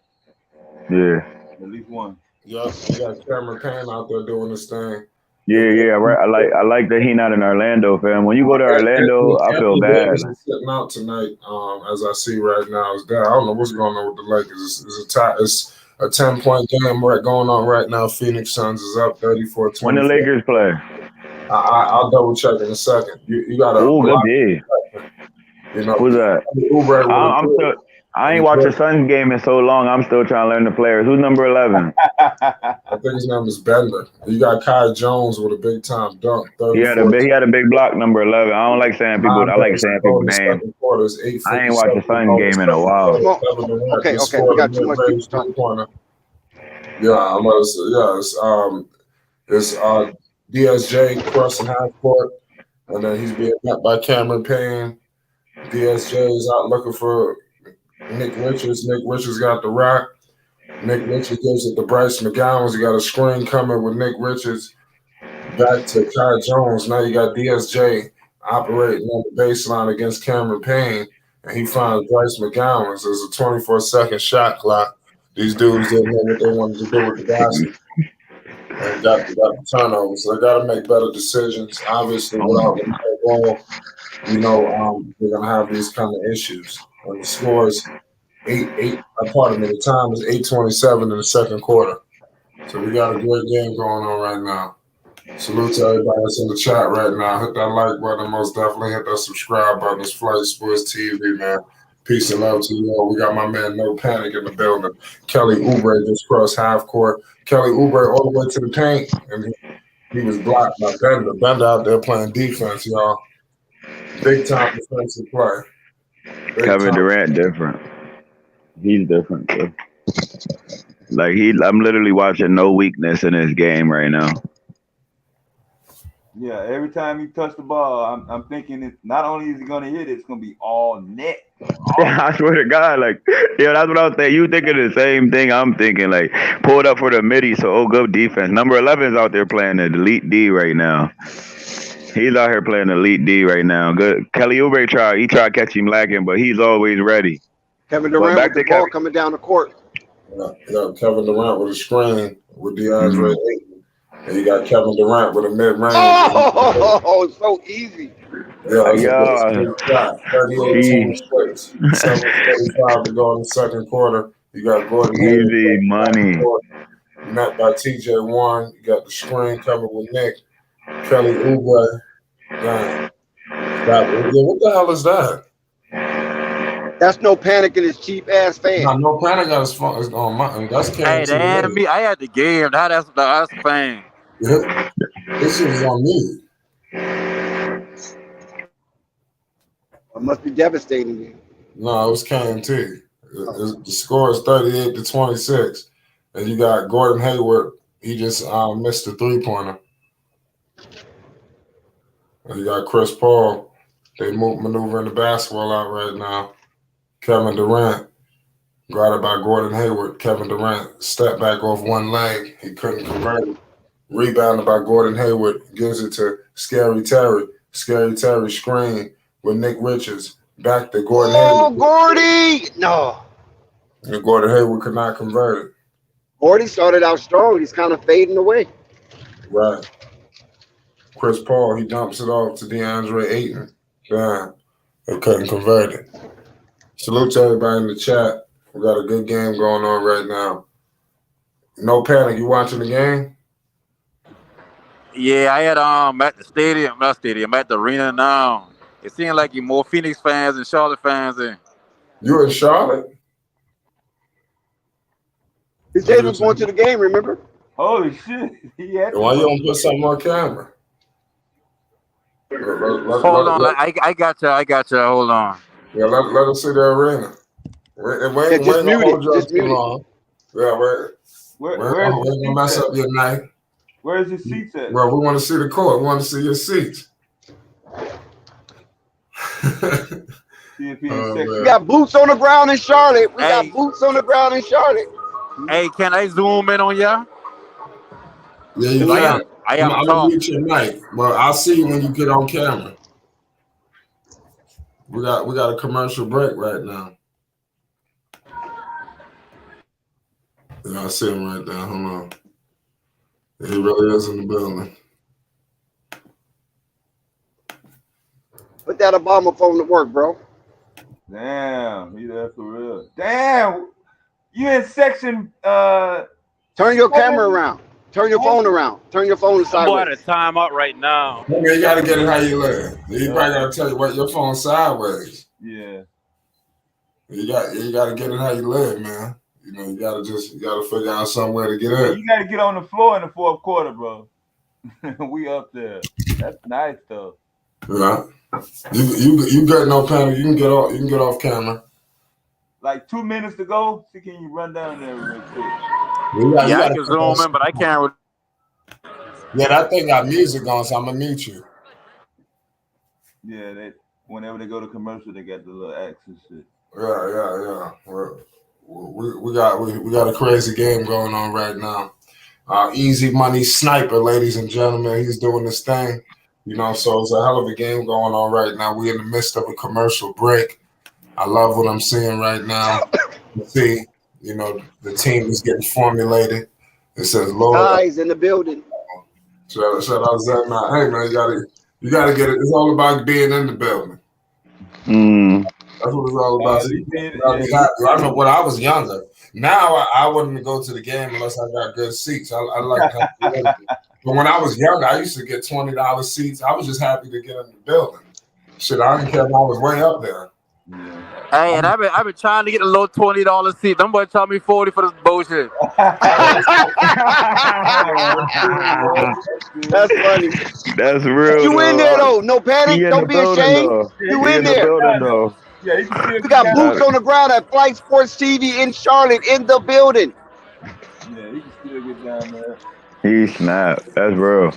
[SPEAKER 6] Yeah.
[SPEAKER 5] At least one.
[SPEAKER 2] Yeah, you got Cameron Payne out there doing this thing.
[SPEAKER 6] Yeah, right. I like that he not in Orlando, fam. When you go to Orlando, I feel bad.
[SPEAKER 2] He's sitting out tonight, as I see right now. Is that I don't know what's going on with the Lakers. It's a 10-point game going on right now. Phoenix Suns is up 34-20.
[SPEAKER 6] When the Lakers play?
[SPEAKER 2] I'll double check in a second. You got
[SPEAKER 6] a good day. Who's that? I ain't watched the Suns game in so long. I'm still trying to learn the players. Who's number 11?
[SPEAKER 2] I think his name is Bender. You got Kai Jones with a big time dunk.
[SPEAKER 6] He had a big block, number 11. I don't like saying people. I like saying people's names. I ain't watched the Suns game in a while.
[SPEAKER 4] Okay, we got too much people talking.
[SPEAKER 2] It's DSJ crossing half court, and then he's being met by Cameron Payne. DSJ is out looking for Nick Richards. Nick Richards got the rock. Nick Richards gives it to Bryce McGowan. You got a screen coming with Nick Richards. Back to Kai Jones. Now you got DSJ operating on the baseline against Cameron Payne, and he finds Bryce McGowan. There's a 24-second shot clock. These dudes didn't know what they wanted to do with the basket. And got the turnover. So they got to make better decisions. Obviously, without the ball, they're going to have these kind of issues. When the score is the time is 8:27 in the second quarter. So we got a great game going on right now. Salute to everybody that's in the chat right now. Hit that like button. Most definitely hit that subscribe button. It's Flight Sports TV, man. Peace and love to you all. We got my man No Panic in the building. Kelly Oubre just crossed half court. Kelly Oubre all the way to the paint, and he was blocked by Bender. Bender out there playing defense, y'all. Big time defensive play.
[SPEAKER 6] Kevin Durant different. He's different, bro. I'm literally watching no weakness in his game right now.
[SPEAKER 5] Yeah, every time he touched the ball, I'm thinking not only is he gonna hit it, it's gonna be all net.
[SPEAKER 6] I swear to God, that's what I was saying. You thinking the same thing I'm thinking, pulled up for the midi, so good defense. Number 11 is out there playing the elite D right now. He's out here playing elite D right now. Good. Kelly Oubre tried to catch him lacking, but he's always ready.
[SPEAKER 4] Kevin Durant with the ball coming down the court.
[SPEAKER 2] Yeah, Kevin Durant with a screen with DeAndre Ayton. And you got Kevin Durant with a mid-range.
[SPEAKER 4] Oh, so easy.
[SPEAKER 2] Yeah. 38-26. 7:45 to go in the second quarter. You got Gordon Hayward.
[SPEAKER 6] Easy money.
[SPEAKER 2] Met by TJ Warren. You got the screen coming with Nick. Kelly Oubre. What the hell is that?
[SPEAKER 4] That's No Panic and his cheap ass fan.
[SPEAKER 2] No Panic got his phone. It's on my. That's
[SPEAKER 7] Hey, they had me. I had the game. That's fame.
[SPEAKER 2] This is on me.
[SPEAKER 4] It must be devastating.
[SPEAKER 2] No, it was KMT. The score is 38-26, and you got Gordon Hayward. He just missed the 3-pointer. And you got Chris Paul. They maneuvering the basketball out right now. Kevin Durant, guarded by Gordon Hayward. Kevin Durant stepped back off one leg. He couldn't convert it. Rebounded by Gordon Hayward. Gives it to Scary Terry. Scary Terry screen with Nick Richards. Back to Gordon Hayward.
[SPEAKER 4] Oh, Gordy! No.
[SPEAKER 2] And Gordon Hayward could not convert it.
[SPEAKER 4] Gordy started out strong. He's kind of fading away.
[SPEAKER 2] Right. Chris Paul, he dumps it off to DeAndre Ayton. Damn. They couldn't convert it. Salute to everybody in the chat. We got a good game going on right now. No panic. You watching the game?
[SPEAKER 7] Yeah, I had at the stadium, not stadium, at the arena now. It seemed like you more Phoenix fans and Charlotte fans in.
[SPEAKER 2] You in Charlotte?
[SPEAKER 4] He said he was going to the game, remember?
[SPEAKER 5] Holy shit.
[SPEAKER 2] Why you don't put something on camera?
[SPEAKER 7] Hold on, I got you. Hold on.
[SPEAKER 2] Yeah, let us see the arena.
[SPEAKER 4] Just mute it. Just mute it.
[SPEAKER 2] Yeah,
[SPEAKER 5] Where's
[SPEAKER 2] gonna mess up your night.
[SPEAKER 5] Where's your seats at?
[SPEAKER 2] Well, we want to see the court. We want to see your seats.
[SPEAKER 5] See if he's sexy.
[SPEAKER 4] We got boots on the ground in Charlotte. We got boots on the ground in Charlotte.
[SPEAKER 7] Hey, can I zoom in on ya?
[SPEAKER 2] Yeah, you can.
[SPEAKER 7] I'm
[SPEAKER 2] gonna mute your mic. Well, I'll see you when you get on camera. We got a commercial break right now. Yeah, I see him right there. Hold on. He really is in the building.
[SPEAKER 4] Put that Obama phone to work, bro.
[SPEAKER 5] Damn, he there for real. Damn, you in section
[SPEAKER 4] Turn your camera around. Turn your phone around. Turn your phone sideways.
[SPEAKER 7] I'm at a timeout right now.
[SPEAKER 2] I mean, you gotta get it how you live. You probably gotta tell you what your phone sideways.
[SPEAKER 5] Yeah.
[SPEAKER 2] You gotta get it how you live, man. You know, you gotta figure out somewhere to get in.
[SPEAKER 5] You gotta get on the floor in the fourth quarter, bro. We up there. That's nice though.
[SPEAKER 2] Yeah. You got no panic. You can get off camera.
[SPEAKER 5] Like 2 minutes to go. See, can you run down there real quick?
[SPEAKER 7] I can zoom in, but I can't.
[SPEAKER 2] Yeah, that thing got music on, so I'm gonna mute you.
[SPEAKER 5] Yeah, whenever they go to commercial, they got the little acts and shit.
[SPEAKER 2] Yeah. We got a crazy game going on right now. Easy Money Sniper, ladies and gentlemen, he's doing this thing. You know, so it's a hell of a game going on right now. We're in the midst of a commercial break. I love what I'm seeing right now. See, you know, the team is getting formulated. It says, Lord.
[SPEAKER 4] Guys in the building.
[SPEAKER 2] Shout out Zach. Hey, man, you gotta get it. It's all about being in the building. That's what it's all about. I remember when I was younger. Now I wouldn't go to the game unless I got good seats. I like that. But when I was younger, I used to get $20 seats. I was just happy to get in the building. Shit, I didn't care if I was way up there.
[SPEAKER 5] Yeah.
[SPEAKER 7] Hey, and I've been trying to get a low $20 seat. Them boys tell me $40 for this bullshit.
[SPEAKER 4] That's funny.
[SPEAKER 6] That's real.
[SPEAKER 4] You in there though? No panic. Don't be ashamed. You in there?
[SPEAKER 5] Yeah,
[SPEAKER 4] we got boots on the ground at Flight Sports TV in Charlotte in the building.
[SPEAKER 5] Yeah, he can still get down there.
[SPEAKER 6] He snapped. That's real.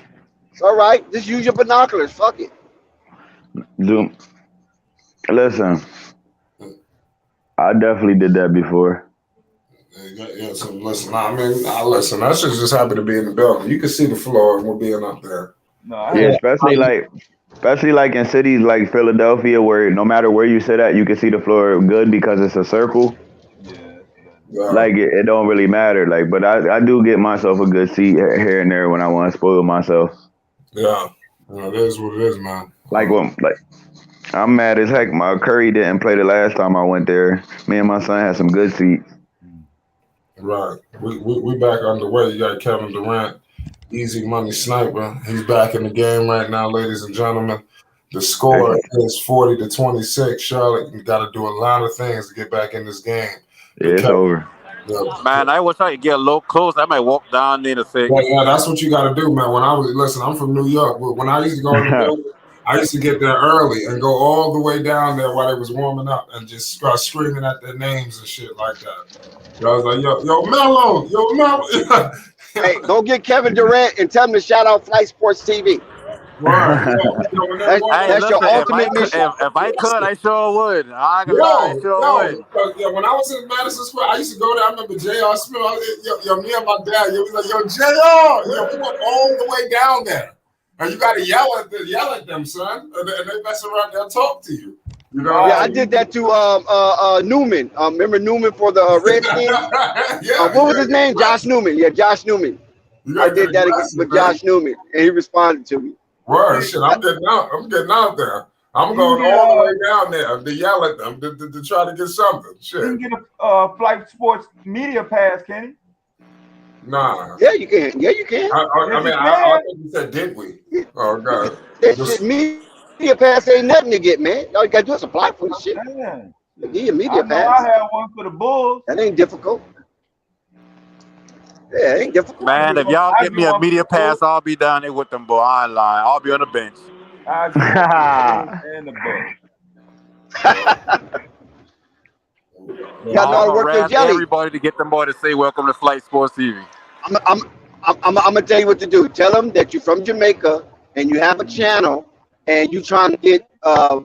[SPEAKER 4] It's all right. Just use your binoculars. Fuck it.
[SPEAKER 6] Dude, listen. I definitely did that before.
[SPEAKER 2] Yeah, so listen. Listen. I should just happy to be in the building. You can see the floor and we're being up there.
[SPEAKER 6] Especially like in cities like Philadelphia, where no matter where you sit at, you can see the floor good because it's a circle.
[SPEAKER 2] Yeah.
[SPEAKER 6] Like it don't really matter. Like, but I do get myself a good seat here and there when I want to spoil myself.
[SPEAKER 2] Yeah, it is what it is, man.
[SPEAKER 6] I'm mad as heck. My Curry didn't play the last time I went there. Me and my son had some good seats.
[SPEAKER 2] Right. We back underway. You got Kevin Durant, Easy Money Sniper. He's back in the game right now, ladies and gentlemen. The score is 40-26. Charlotte, you got to do a lot of things to get back in this game.
[SPEAKER 6] Yeah, it's over.
[SPEAKER 2] Yeah.
[SPEAKER 7] Man, I wish I could get a little close. I might walk down there in a second.
[SPEAKER 2] Yeah, that's what you got to do, man. I'm from New York. When I used to go in the building, I used to get there early and go all the way down there while they was warming up and just start screaming at their names and shit like that. I was like, yo, Mello.
[SPEAKER 4] Hey, go get Kevin Durant and tell him to shout out Flight Sports TV. That's your ultimate mission.
[SPEAKER 7] If I could, I sure would. When I
[SPEAKER 2] was in Madison Square, I used to go there. I remember J.R. Smith. Me and my dad, he was like, yo, J.R., we went all the way down there. And you got to yell at them, son. And they mess around there and talk to you. You know?
[SPEAKER 4] Yeah, I did that to Newman. Remember Newman for the Redskins? What was his name? Josh Newman. Yeah, Josh Newman. I did that with Josh Newman, and he responded to me.
[SPEAKER 2] Word, shit, I'm getting out there. I'm going all the way down there to yell at them to try to get something. Shit.
[SPEAKER 5] You can get a Flight Sports media pass, can he?
[SPEAKER 2] Nah.
[SPEAKER 4] Yeah, you can. Yeah, you can.
[SPEAKER 2] I think you said, did we? Oh, God.
[SPEAKER 4] That shit, media pass ain't nothing to get, man. All you got to do is apply for the shit.
[SPEAKER 5] Man.
[SPEAKER 4] Give you a media
[SPEAKER 5] I
[SPEAKER 4] pass.
[SPEAKER 5] had one for the Bulls.
[SPEAKER 4] That ain't difficult. Yeah, it ain't difficult.
[SPEAKER 7] Man, if y'all get me a media pass, I'll be down there with them, boy. I ain't lying. I'll be on the bench.
[SPEAKER 5] I and the Bucks.
[SPEAKER 4] You got to know how to work your jelly.
[SPEAKER 7] Everybody to get them boy to say welcome to Flight Sports TV.
[SPEAKER 4] I'm gonna tell you what to do. Tell them that you're from Jamaica and you have a channel and you trying to get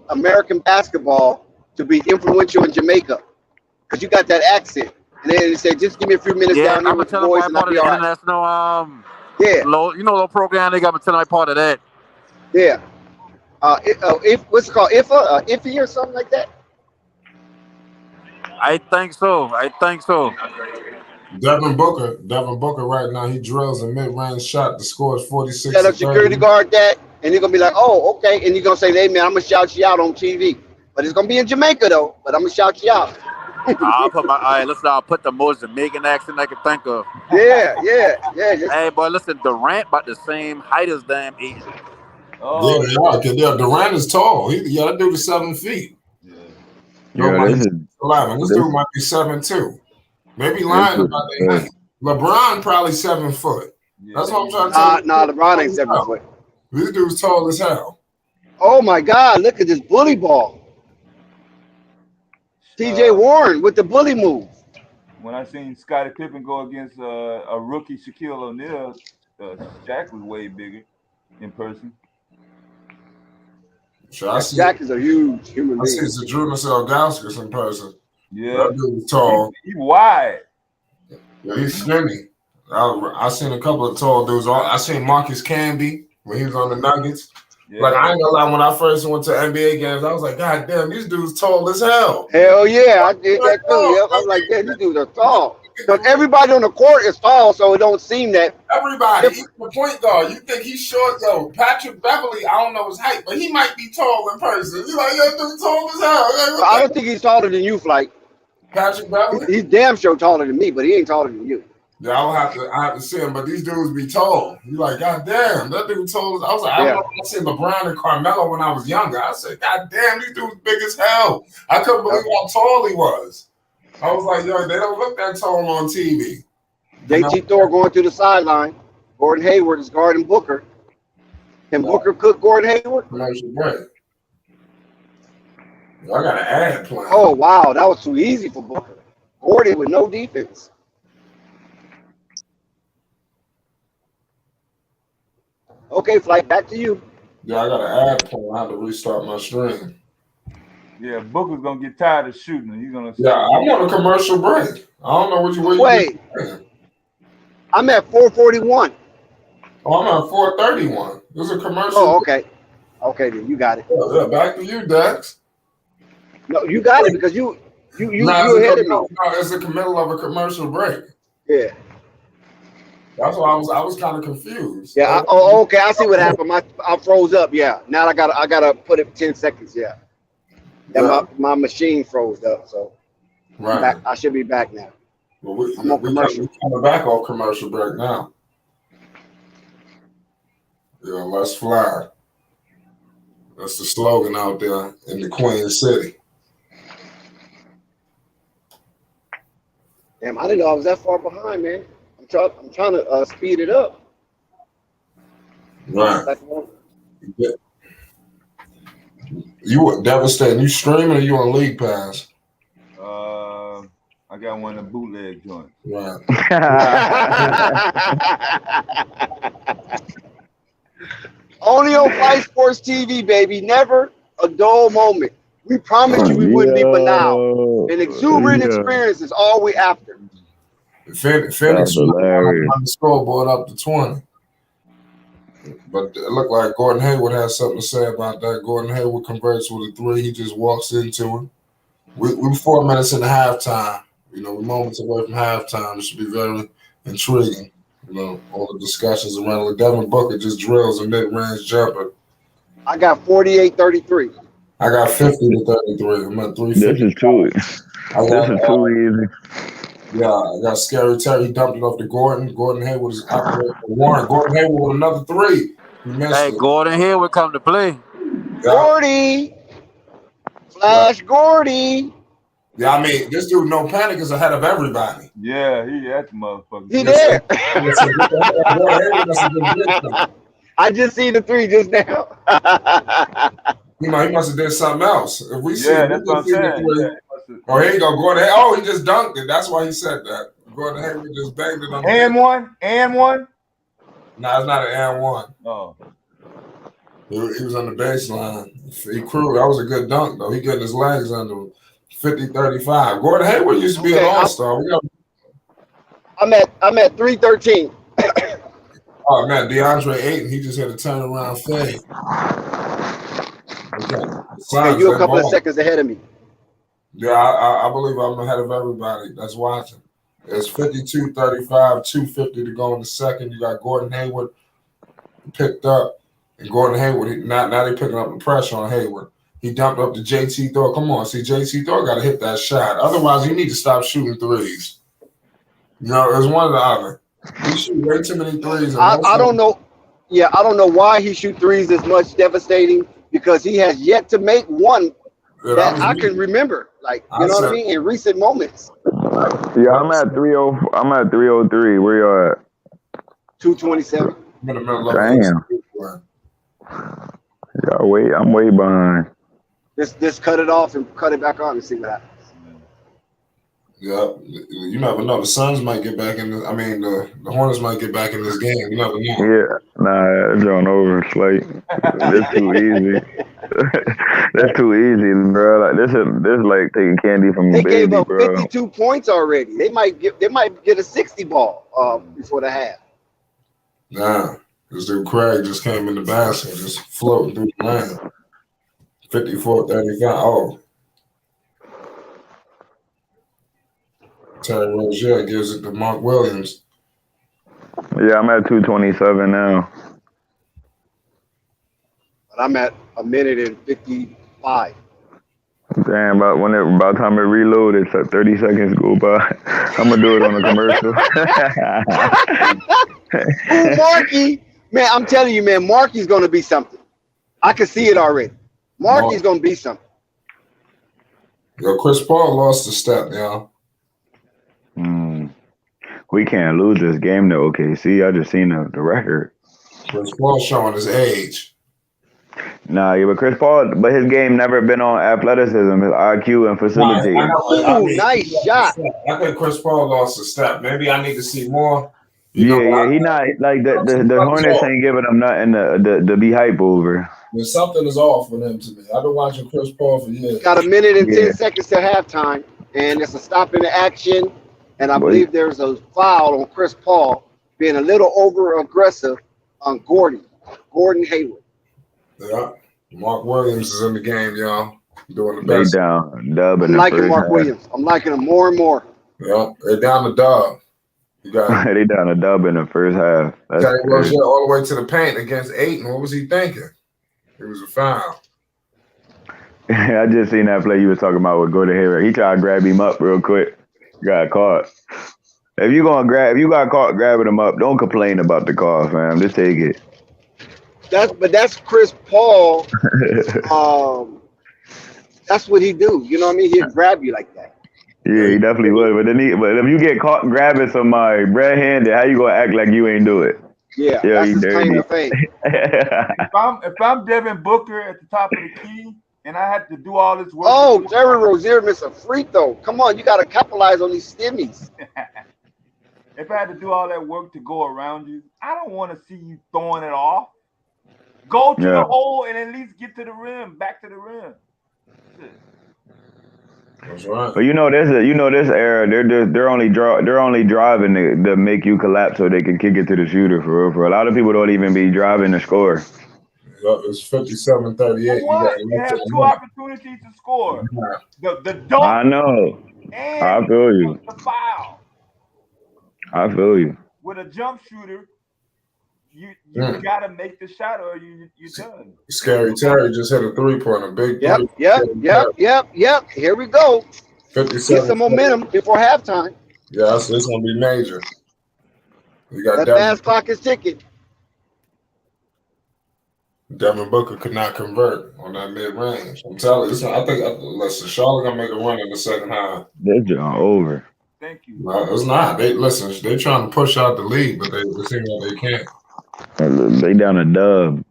[SPEAKER 4] American basketball to be influential in Jamaica because you got that accent. And then they say, just give me a few minutes down here with the boys and I'll be all right.
[SPEAKER 7] International,
[SPEAKER 4] yeah.
[SPEAKER 7] Little program they got me telling me part of that.
[SPEAKER 4] Yeah. What's it called? IFA? IFE or something like that?
[SPEAKER 7] I think so.
[SPEAKER 2] Devin Booker right now, he drills a mid-range shot to score 46.
[SPEAKER 4] Set up security guard that, and you're going to be like, oh, okay. And you're going to say, hey, man, I'm going to shout you out on TV. But it's going to be in Jamaica, though. But I'm going to shout you out.
[SPEAKER 7] I'll put the most Jamaican accent I can think of.
[SPEAKER 4] Yeah.
[SPEAKER 7] Hey, boy, listen, Durant about the same height as damn Asian.
[SPEAKER 2] Oh. Yeah, Durant is tall. That dude is 7 feet. This dude might be 7'2". Maybe lying about that. LeBron probably 7 foot. That's what I'm trying to tell you.
[SPEAKER 4] Nah, LeBron ain't 7 foot.
[SPEAKER 2] This dude's tall as hell.
[SPEAKER 4] Oh my God! Look at this bully ball. T.J. Warren with the bully move.
[SPEAKER 5] When I seen Scottie Pippen go against a rookie Shaquille O'Neal, Shaq was way bigger in person.
[SPEAKER 4] Shaq is a huge human being.
[SPEAKER 2] I see Zydrunas Ilgauskas in person.
[SPEAKER 5] Yeah,
[SPEAKER 2] that dude's tall.
[SPEAKER 5] He's wide.
[SPEAKER 2] Yeah, he's skinny. I seen a couple of tall dudes. I seen Marcus Camby when he was on the Nuggets. Yeah. Like, I ain't gonna lie, when I first went to NBA games, I was like, God damn, these dudes tall as hell.
[SPEAKER 4] Hell yeah, I did that too. Yeah. I was like, damn, these dudes are tall. Because everybody on the court is tall, so it don't seem that.
[SPEAKER 2] Everybody, he's the point guard. You think he's short, though. Patrick Beverly, I don't know his height, but he might be tall in person. He's like, yo, dude, tall as hell.
[SPEAKER 4] I don't think he's taller than you, Flight.
[SPEAKER 2] Patrick Beverly?
[SPEAKER 4] He's damn sure taller than me, but he ain't taller than you.
[SPEAKER 2] Yeah, I have to see him, but these dudes be tall. You like, God damn, that dude tall. I was like, I seen LeBron and Carmelo when I was younger. I said, God damn, these dudes big as hell. I couldn't believe how tall he was. I was like, yo, they don't look that tall on TV.
[SPEAKER 4] JT Thor going to the sideline. Gordon Hayward is guarding Booker. Can Booker cook Gordon Hayward?
[SPEAKER 2] Commercial break. I got an ad plan.
[SPEAKER 4] Oh, wow, that was too easy for Booker. Gordon with no defense. Okay, Flight, back to you.
[SPEAKER 2] Yeah, I got an ad plan. I have to restart my stream.
[SPEAKER 5] Yeah, Booker's gonna get tired of shooting. He's gonna.
[SPEAKER 2] Yeah, I'm on a commercial break. I don't know what you.
[SPEAKER 4] Wait, I'm at 441.
[SPEAKER 2] Oh, I'm at 431. There's a commercial.
[SPEAKER 4] Oh, okay. Okay, then you got it.
[SPEAKER 2] Yeah, back to you, Dex.
[SPEAKER 4] No, you got it because you ahead of me.
[SPEAKER 2] No, it's the middle of a commercial break.
[SPEAKER 4] Yeah.
[SPEAKER 2] That's why I was kind of confused.
[SPEAKER 4] Yeah. Okay. I see what happened. I froze up. Yeah. Now I gotta put it 10 seconds. Yeah. My machine froze up. So
[SPEAKER 2] right.
[SPEAKER 4] I should be back now.
[SPEAKER 2] Well, I'm on commercial. We're coming back off commercial break now. Yeah, let's fly. That's the slogan out there in the Queen City.
[SPEAKER 4] Damn, I didn't know I was that far behind, man. I'm trying to speed it up.
[SPEAKER 2] Right. Yeah. You were devastating. You streaming or you on League Pass?
[SPEAKER 5] I got one of the bootleg joints.
[SPEAKER 2] Right.
[SPEAKER 4] Only on Flight Sports TV, baby. Never a dull moment. We promised you we wouldn't be, but now an exuberant experience is all we after.
[SPEAKER 2] Phoenix on the scoreboard up to 20. But it looked like Gordon Hayward has something to say about that. Gordon Hayward converts with a three. He just walks into it. We're 4 minutes into halftime. You know, we're moments away from halftime. It should be very intriguing. You know, all the discussions around it. Devin Booker just drills a mid-range jumper.
[SPEAKER 4] I got 48-33.
[SPEAKER 2] I got 50 to 33. I'm at 350.
[SPEAKER 6] This is too easy.
[SPEAKER 2] Yeah, I got Scary Terry. He dumped it off to Gordon. Gordon Hayward is out there for Warren. Gordon Hayward with another 3. He missed
[SPEAKER 7] Hey,
[SPEAKER 2] it.
[SPEAKER 7] Gordon Hill would come to play.
[SPEAKER 2] Yeah.
[SPEAKER 4] Gordy. Flash Gordy.
[SPEAKER 2] Yeah, I mean, this dude, No Panic, is ahead of everybody.
[SPEAKER 5] Yeah, that's the motherfucker.
[SPEAKER 4] He there. I just seen the 3 just now.
[SPEAKER 2] He must have did something else. If we see
[SPEAKER 5] that's what I'm saying.
[SPEAKER 2] Oh, here you go, Gordon. Oh, he just dunked it. That's why he said that. Gordon Hayward just banged it on the
[SPEAKER 5] and one.
[SPEAKER 2] No, it's not an and one.
[SPEAKER 5] Oh.
[SPEAKER 2] He was on the baseline. He crewed. That was a good dunk, though. He getting his legs under 50-35. Gordon Hayward used to be an all-star.
[SPEAKER 4] I'm at 313.
[SPEAKER 2] Oh man, DeAndre Ayton, he just had a turnaround fade.
[SPEAKER 4] Okay, you a couple of seconds ahead of me.
[SPEAKER 2] Yeah, I believe I'm ahead of everybody that's watching. It's 52-35, 2:50 to go in the second. You got Gordon Hayward picked up, and Gordon Hayward, now they picking up the pressure on Hayward. He dumped up to JT Thor. Come on, see, JT Thor got to hit that shot. Otherwise, you need to stop shooting threes. You know, it's one or the other. He shoot way too many threes.
[SPEAKER 4] I don't know. Yeah, I don't know why he shoot threes as much devastating, because he has yet to make one that I can remember. Like, you know what I mean? In recent moments.
[SPEAKER 6] Yeah, I'm at 30. I'm at 303. Where you at?
[SPEAKER 4] 227.
[SPEAKER 6] Damn. Yeah, I'm way behind.
[SPEAKER 4] Just cut it off and cut it back on and see what happens.
[SPEAKER 2] Yeah, you never know. The Suns might get back in. The Hornets might get back in this game. You never know.
[SPEAKER 6] Yeah, nah, it's going over, Slate. That's too easy. That's too easy, bro. Like this is like taking candy from a baby,
[SPEAKER 4] gave up
[SPEAKER 6] bro.
[SPEAKER 4] 52 points already. They might get a 60 ball before the half.
[SPEAKER 2] Nah, this dude Craig just came in the basket, just floating through the lane. 54-35. Oh. Terry Rozier gives it to Mark Williams.
[SPEAKER 6] Yeah, I'm at 227 now.
[SPEAKER 4] But I'm at a minute and 55.
[SPEAKER 6] Damn, by the time it reload, it's like 30 seconds go by. I'm gonna do it on a commercial.
[SPEAKER 4] Ooh, Marky, man, I'm telling you, man, Marky's gonna be something. I can see it already. Marky's gonna be something.
[SPEAKER 2] Yo, Chris Paul lost a step, y'all.
[SPEAKER 6] We can't lose this game to OKC. I just seen the record.
[SPEAKER 2] Chris Paul showing his age.
[SPEAKER 6] Nah, yeah, but his game never been on athleticism, his IQ and facility.
[SPEAKER 4] Nice shot.
[SPEAKER 2] I think Chris Paul lost a step. Maybe I need to see more.
[SPEAKER 6] He not like the Hornets ain't giving him nothing to be hype over.
[SPEAKER 2] Something is off with him to me. I've been watching Chris Paul for years.
[SPEAKER 4] Got a minute and 10 seconds to halftime, and it's a stop in the action. And I believe there's a foul on Chris Paul being a little over aggressive on Gordon Hayward.
[SPEAKER 2] Yeah, Mark Williams is in the game, y'all. Doing the best.
[SPEAKER 6] They down dub in the
[SPEAKER 4] liking
[SPEAKER 6] first
[SPEAKER 4] Mark
[SPEAKER 6] half.
[SPEAKER 4] Williams. I'm liking him more and more.
[SPEAKER 2] Yeah, they're down the dub.
[SPEAKER 6] They down a dub in the first half.
[SPEAKER 2] Terry Rozier all the way to the paint against Ayton. What was he thinking? It was a foul.
[SPEAKER 6] I just seen that play you was talking about with Gordon Hayward. He tried to grab him up real quick. Got caught. If you got caught grabbing him up, don't complain about the call, fam. Just take it.
[SPEAKER 4] That's Chris Paul. That's what he do. You know what I mean? He'll grab you like that.
[SPEAKER 6] Yeah, he definitely would. But if you get caught grabbing somebody red-handed, how you gonna act like you ain't do it?
[SPEAKER 4] Yeah, that's his claim to fame.
[SPEAKER 5] If I'm Devin Booker at the top of the key, and I had to do all this work.
[SPEAKER 4] Oh, Terry Rozier missed a free throw. Come on, you got to capitalize on these stimmies.
[SPEAKER 5] If I had to do all that work to go around you, I don't want to see you throwing it off. Go to the hole and at least get to the rim, back to the rim.
[SPEAKER 2] That's right.
[SPEAKER 6] But this era, they're only driving to make you collapse so they can kick it to the shooter for real. For a lot of people don't even be driving to score.
[SPEAKER 2] It's 57-38.
[SPEAKER 5] You have two opportunities to score. The dunk.
[SPEAKER 6] I know. I feel you.
[SPEAKER 5] The foul.
[SPEAKER 6] I feel you.
[SPEAKER 5] With a jump shooter, you gotta make the shot or you're done.
[SPEAKER 2] Scary Terry just hit a 3-pointer, big
[SPEAKER 4] Yep,
[SPEAKER 2] three.
[SPEAKER 4] yep. Here we go.
[SPEAKER 2] 57.
[SPEAKER 4] Get some momentum before halftime.
[SPEAKER 2] Yeah, it's gonna be major. We got
[SPEAKER 4] That fast clock is ticking.
[SPEAKER 2] Devin Booker could not convert on that mid range. I'm telling you, listen, Charlotte gonna make a run in the second half.
[SPEAKER 6] They're just over.
[SPEAKER 5] Thank you.
[SPEAKER 2] No, it's not. They trying to push out the lead, but they seem like they can't.
[SPEAKER 6] They down a dub.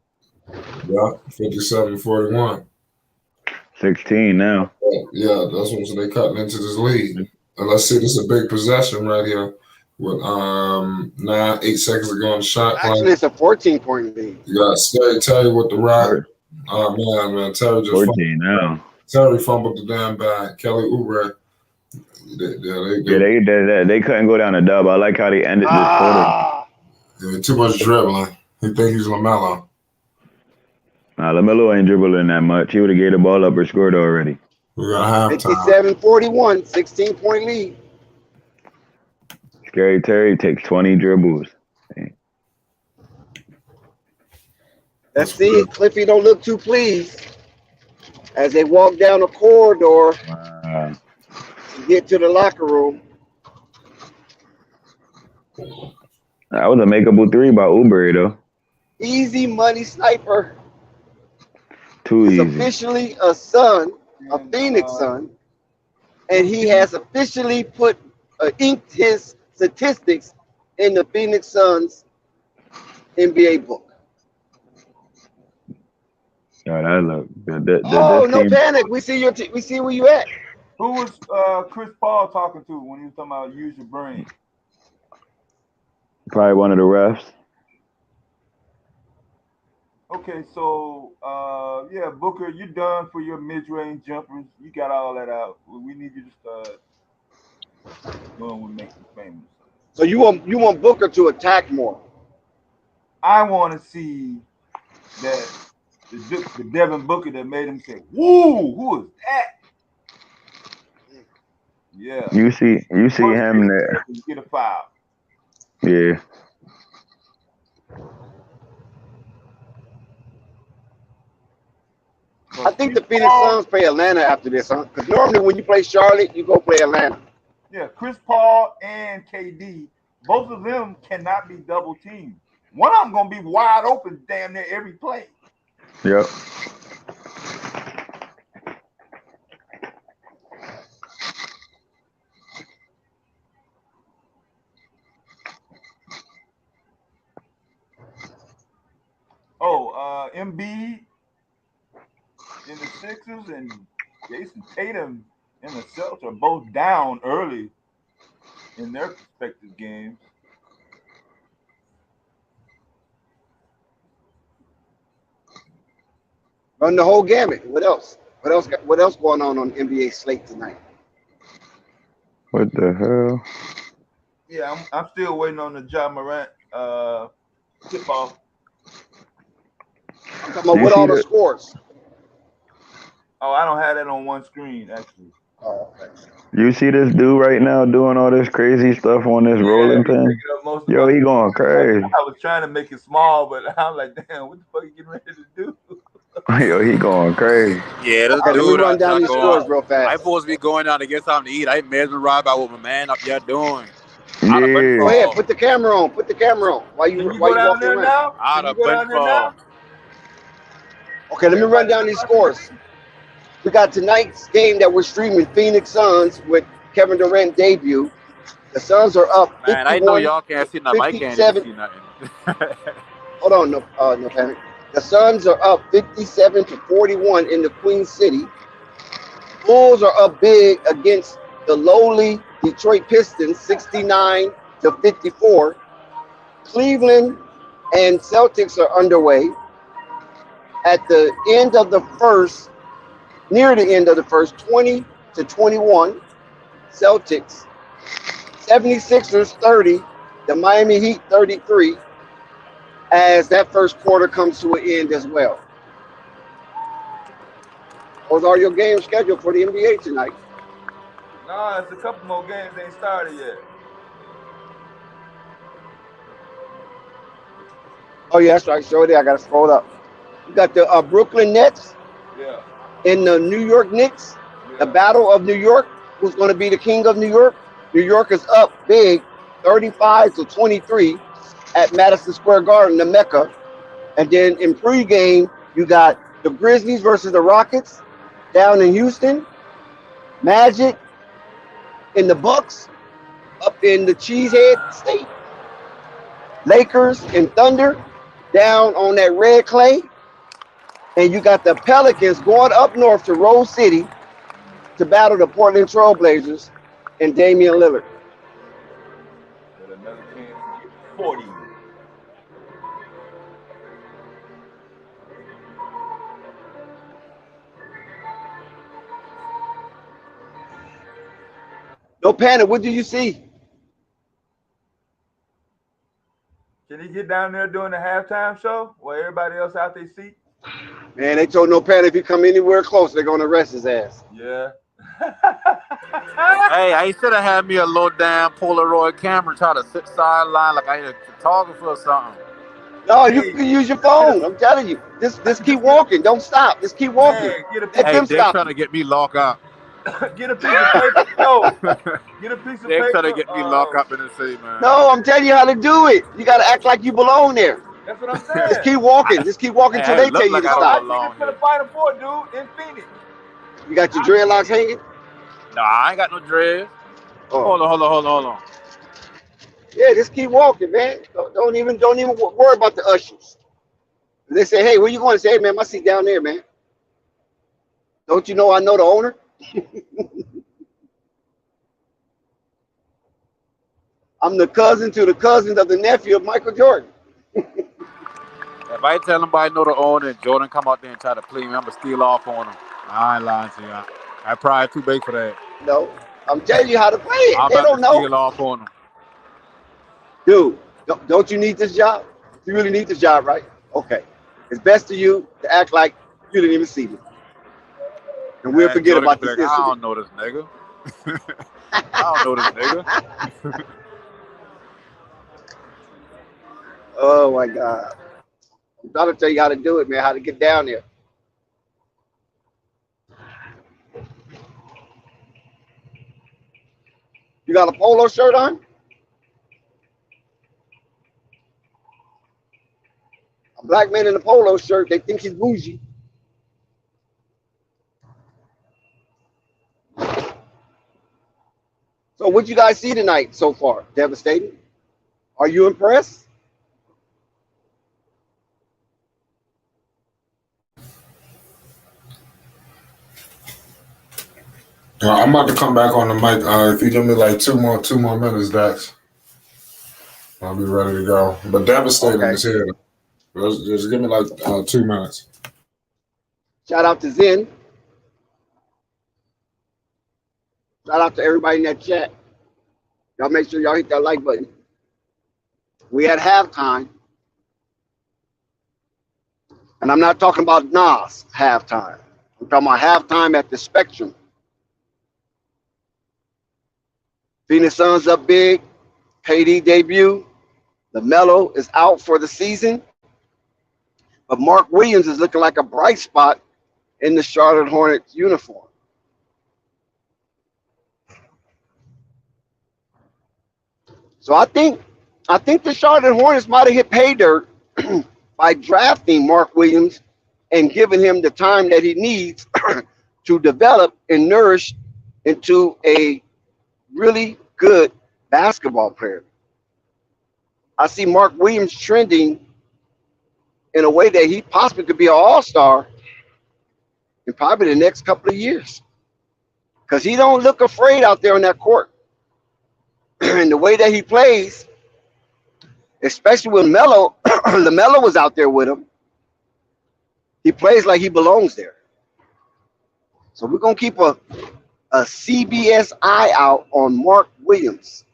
[SPEAKER 2] Yeah, 57-41.
[SPEAKER 6] 16 now.
[SPEAKER 2] Yeah, that's what they cutting into this lead. And let's see, this is a big possession right here. With 8 seconds to go on the shot clock.
[SPEAKER 4] Actually, it's a 14-point lead.
[SPEAKER 2] You got Scary Terry with the rock. Oh man, Terry just
[SPEAKER 6] 14 now.
[SPEAKER 2] Terry fumbled the damn bag. Kelly Oubre.
[SPEAKER 6] They couldn't go down a dub. I like how they ended this quarter.
[SPEAKER 2] Yeah, too much dribbling. He think he's LaMelo.
[SPEAKER 6] Nah, LaMelo ain't dribbling that much. He would have gave the ball up or scored already.
[SPEAKER 2] We got halftime.
[SPEAKER 4] 57-41, 16-point lead.
[SPEAKER 6] Scary Terry takes 20 dribbles.
[SPEAKER 4] Let's see if Cliffy don't look too pleased as they walk down the corridor to get to the locker room.
[SPEAKER 6] That was a makeable three by Oubre, though.
[SPEAKER 4] Easy money sniper.
[SPEAKER 6] Too
[SPEAKER 4] He's
[SPEAKER 6] easy.
[SPEAKER 4] officially a son, a Phoenix son, and he has officially inked his statistics in the Phoenix Suns NBA book.
[SPEAKER 6] Oh, that look.
[SPEAKER 4] No panic. We see we see where you at.
[SPEAKER 5] Who was Chris Paul talking to when he was talking about use your brain?
[SPEAKER 6] Probably one of the refs.
[SPEAKER 5] Okay, so yeah, Booker, you're done for your mid-range jumpers. You got all that out. We need you to start going with making famous.
[SPEAKER 4] So you want Booker to attack more?
[SPEAKER 5] I want to see that the Devin Booker that made him say, "Woo, who is that?" Yeah.
[SPEAKER 6] You see him there.
[SPEAKER 5] Get a foul.
[SPEAKER 6] Yeah.
[SPEAKER 4] I think the Phoenix Suns play Atlanta after this, huh? Because normally when you play Charlotte, you go play Atlanta.
[SPEAKER 5] Yeah, Chris Paul and KD, both of them cannot be double teamed. One of them gonna be wide open damn near every play.
[SPEAKER 6] Yep.
[SPEAKER 5] Embiid in the Sixers and Jason Tatum in the Celtics are both down early in their respective games.
[SPEAKER 4] Run the whole gamut. What else? What else going on NBA slate tonight?
[SPEAKER 6] What the hell?
[SPEAKER 5] Yeah, I'm still waiting on the Ja Morant tip off.
[SPEAKER 4] I'm talking about what all the scores.
[SPEAKER 5] Oh, I don't have that on one screen actually.
[SPEAKER 4] Oh, okay.
[SPEAKER 6] You see this dude right now doing all this crazy stuff on this rolling pin? Yo, he going crazy.
[SPEAKER 5] I was trying to make it small, but I'm like, damn, what the fuck are you getting ready to do?
[SPEAKER 6] Yo, he going crazy.
[SPEAKER 7] Yeah, this
[SPEAKER 4] Okay,
[SPEAKER 7] dude.
[SPEAKER 4] let me run down these scores real
[SPEAKER 7] I'm
[SPEAKER 4] fast.
[SPEAKER 7] supposed to be going down to get something to eat. I ain't mesmerized by what my man up there doing.
[SPEAKER 6] Yeah.
[SPEAKER 4] Go ahead, put the camera on. Put the camera on. Why you
[SPEAKER 5] down there
[SPEAKER 4] around?
[SPEAKER 5] now?
[SPEAKER 7] Out of Benfall.
[SPEAKER 4] Okay, let me run down these scores. We got tonight's game that we're streaming, Phoenix Suns with Kevin Durant debut. The Suns are up 51.
[SPEAKER 7] Man, I know y'all can't see nothing. I can't even see nothing.
[SPEAKER 4] Hold on, no panic. The Suns are up 57-41 in the Queen City. Bulls are up big against the lowly Detroit Pistons, 69-54. Cleveland and Celtics are underway. At the end of the first, near the end of the first, 20-21, Celtics. 76ers 30, the Miami Heat 33, as that first quarter comes to an end as well. Those are your games scheduled for the NBA tonight.
[SPEAKER 5] No, it's a couple more games. They ain't started yet.
[SPEAKER 4] Oh, yeah, that's right. Sure, there. I got to scroll up. You got the Brooklyn Nets
[SPEAKER 5] Yeah,
[SPEAKER 4] and the New York Knicks. The
[SPEAKER 5] yeah.
[SPEAKER 4] Battle of New York. Who's going to be the king of New York? New York is up big, 35-23 at Madison Square Garden, the Mecca. And then in pregame, you got the Grizzlies versus the Rockets down in Houston. Magic in the Bucks up in the Cheesehead State. Lakers and Thunder down on that red clay. And you got the Pelicans going up north to Rose City to battle the Portland Trailblazers and Damian Lillard.
[SPEAKER 5] With another chance to get 40.
[SPEAKER 4] No panic. What do you see?
[SPEAKER 5] Can he get down there during the halftime show while everybody else out their seat?
[SPEAKER 4] Man, they told No Panic if he come anywhere close, they're going to arrest his ass.
[SPEAKER 5] Yeah.
[SPEAKER 7] Hey, I should have had me a low damn Polaroid camera, try to sit sideline like I had a photographer or something.
[SPEAKER 4] No, you can use your phone. I'm telling you. Just keep walking. Don't stop. Just keep walking.
[SPEAKER 5] Man, get a piece,
[SPEAKER 4] Let
[SPEAKER 7] Hey,
[SPEAKER 4] them
[SPEAKER 7] they're
[SPEAKER 4] stop
[SPEAKER 7] trying to get me locked up.
[SPEAKER 5] get a piece of paper. No, get a piece of
[SPEAKER 7] They're
[SPEAKER 5] paper.
[SPEAKER 7] trying to get me locked up in the city, man.
[SPEAKER 4] No, I'm telling you how to do it. You got to act like you belong there.
[SPEAKER 5] That's what I'm saying.
[SPEAKER 4] Just keep walking. Just keep walking till
[SPEAKER 7] Hey,
[SPEAKER 4] they
[SPEAKER 7] look
[SPEAKER 4] tell you
[SPEAKER 7] like
[SPEAKER 4] to
[SPEAKER 7] I
[SPEAKER 4] stop.
[SPEAKER 7] don't belong
[SPEAKER 5] Niggas for the
[SPEAKER 7] here.
[SPEAKER 5] Final Four, dude, in Phoenix.
[SPEAKER 4] You got your dreadlocks hanging?
[SPEAKER 7] Nah, I ain't got no dreads.
[SPEAKER 4] Oh.
[SPEAKER 7] Hold on.
[SPEAKER 4] Yeah, just keep walking, man. Don't even worry about the ushers. They say, hey, where you going? Say, hey, man, my seat down there, man. Don't you know I know the owner? I'm the cousin to the cousins of the nephew of Michael Jordan.
[SPEAKER 7] If I tell anybody know the owner and Jordan come out there and try to play me, I'm gonna steal off on him. I ain't lying to you. I probably too big for that.
[SPEAKER 4] No, I'm telling you how to play it.
[SPEAKER 7] I'm
[SPEAKER 4] They
[SPEAKER 7] about
[SPEAKER 4] don't
[SPEAKER 7] to
[SPEAKER 4] know.
[SPEAKER 7] steal off on him.
[SPEAKER 4] Dude, don't you need this job? You really need this job, right? Okay. It's best to you to act like you didn't even see me. And we'll
[SPEAKER 7] Man,
[SPEAKER 4] forget
[SPEAKER 7] Jordan
[SPEAKER 4] about
[SPEAKER 7] be
[SPEAKER 4] this
[SPEAKER 7] like, I
[SPEAKER 4] incident.
[SPEAKER 7] don't know this nigga. I don't know this nigga.
[SPEAKER 4] Oh my God. I'm trying to tell you how to do it, man, how to get down there. You got a polo shirt on? A black man in a polo shirt, they think he's bougie. So what you guys see tonight so far? Devastating? Are you impressed?
[SPEAKER 2] I'm about to come back on the mic. If you give me like two more minutes, Dax, I'll be ready to go. But devastating
[SPEAKER 4] Okay.
[SPEAKER 2] is here. Just give me like 2 minutes.
[SPEAKER 4] Shout out to Zen. Shout out to everybody in that chat. Y'all make sure y'all hit that like button. We had halftime. And I'm not talking about Nas halftime. I'm talking about halftime at the Spectrum. Phoenix Suns up big. KD debut. LaMelo is out for the season. But Mark Williams is looking like a bright spot in the Charlotte Hornets uniform. So I think the Charlotte Hornets might have hit pay dirt by drafting Mark Williams and giving him the time that he needs to develop and nourish into a really good basketball player. I see Mark Williams trending in a way that he possibly could be an all-star in probably the next couple of years. Because he don't look afraid out there on that court. And the way that he plays, especially when LaMelo was out there with him, he plays like he belongs there. So we're going to keep a CBS eye out on Mark Williams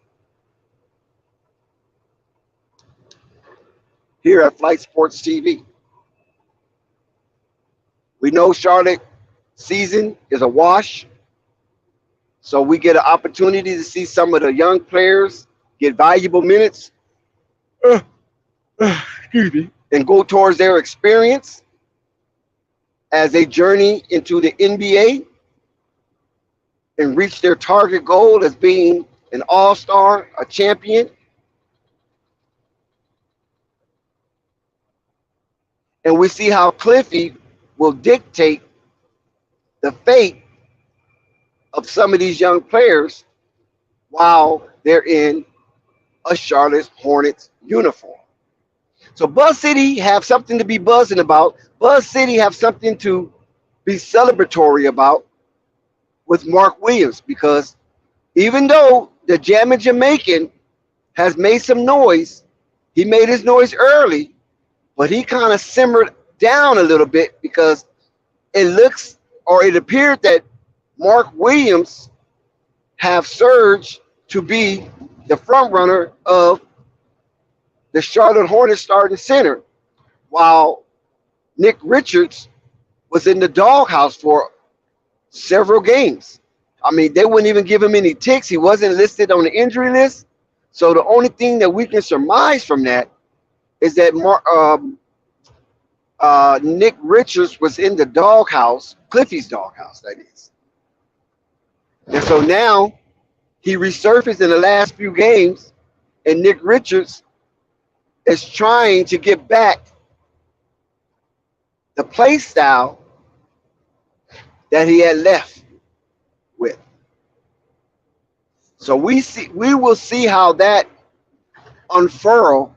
[SPEAKER 4] here at Flight Sports TV. We know Charlotte season is a wash. So we get an opportunity to see some of the young players get valuable minutes. Excuse me. and go towards their experience as they journey into the NBA and reach their target goal as being an all-star, a champion. And we see how Cliffy will dictate the fate of some of these young players while they're in a Charlotte Hornets uniform. So Buzz City have something to be buzzing about. Buzz City have something to be celebratory about with Mark Williams, because even though the Jammin' Jamaican has made some noise, he made his noise early, but he kind of simmered down a little bit because it appeared that Mark Williams have surged to be the front runner of the Charlotte Hornets starting center, while Nick Richards was in the doghouse for several games. I mean, they wouldn't even give him any ticks. He wasn't listed on the injury list. So the only thing that we can surmise from that is that Nick Richards was in the doghouse, Cliffy's doghouse, that is. And so now he resurfaced in the last few games, and Nick Richards is trying to get back the play style that he had left with. So we will see how that unfurl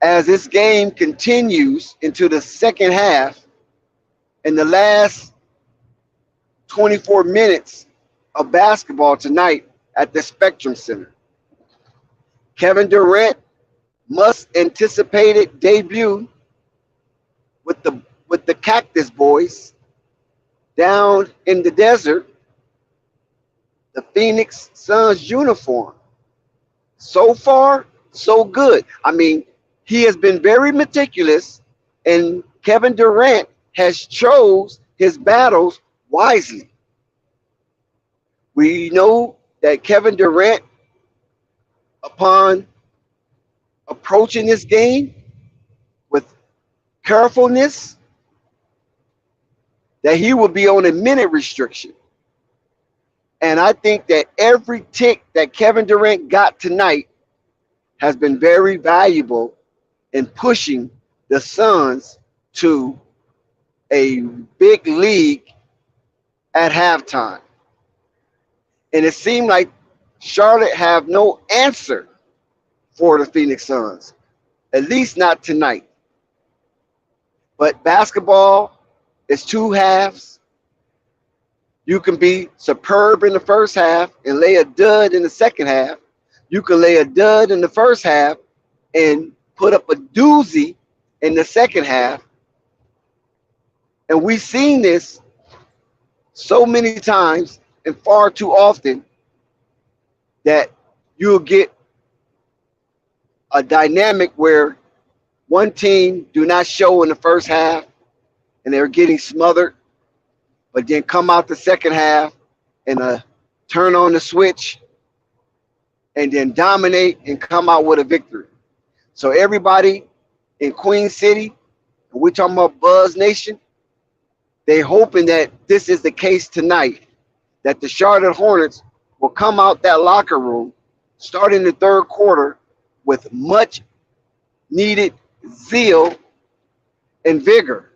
[SPEAKER 4] as this game continues into the second half and the last 24 minutes of basketball tonight at the Spectrum Center. Kevin Durant must anticipated debut with the Cactus Boys down in the desert, the Phoenix Suns uniform. So far, so good. I mean, he has been very meticulous, and Kevin Durant has chose his battles wisely. We know that Kevin Durant, upon approaching this game with carefulness, that he will be on a minute restriction. And I think that every tick that Kevin Durant got tonight has been very valuable in pushing the Suns to a big lead at halftime. And it seemed like Charlotte have no answer for the Phoenix Suns, at least not tonight. But basketball is two halves. You can be superb in the first half and lay a dud in the second half. You can lay a dud in the first half and put up a doozy in the second half. And we've seen this so many times and far too often that you'll get a dynamic where one team do not show in the first half and they're getting smothered, but then come out the second half and turn on the switch and then dominate and come out with a victory. So everybody in Queen City, we're talking about Buzz Nation, they hoping that this is the case tonight, that the Charlotte Hornets will come out that locker room starting the third quarter with much needed zeal and vigor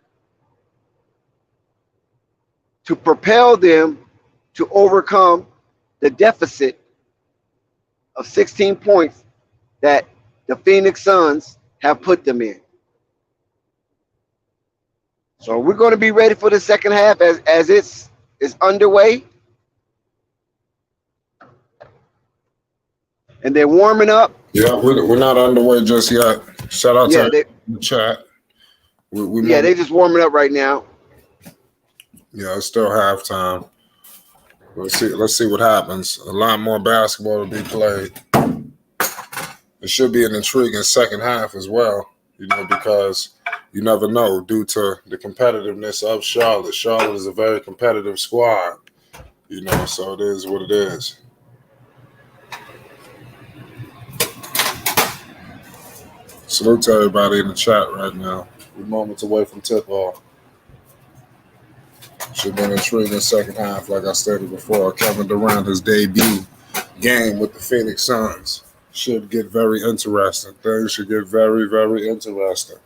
[SPEAKER 4] to propel them to overcome the deficit of 16 points that the Phoenix Suns have put them in. So we're going to be ready for the second half as it's underway. And they're warming up.
[SPEAKER 2] Yeah, we're not underway just yet. Shout out to the chat.
[SPEAKER 4] They're just warming up right now.
[SPEAKER 2] Yeah, it's still halftime. Let's see what happens. A lot more basketball to be played. It should be an intriguing second half as well, because you never know due to the competitiveness of Charlotte. Charlotte is a very competitive squad, so it is what it is. Salute to everybody in the chat right now. We're moments away from tip-off. Should have been intriguing second half, like I stated before. Kevin Durant, his debut game with the Phoenix Suns, should get very interesting. Things should get very, very interesting.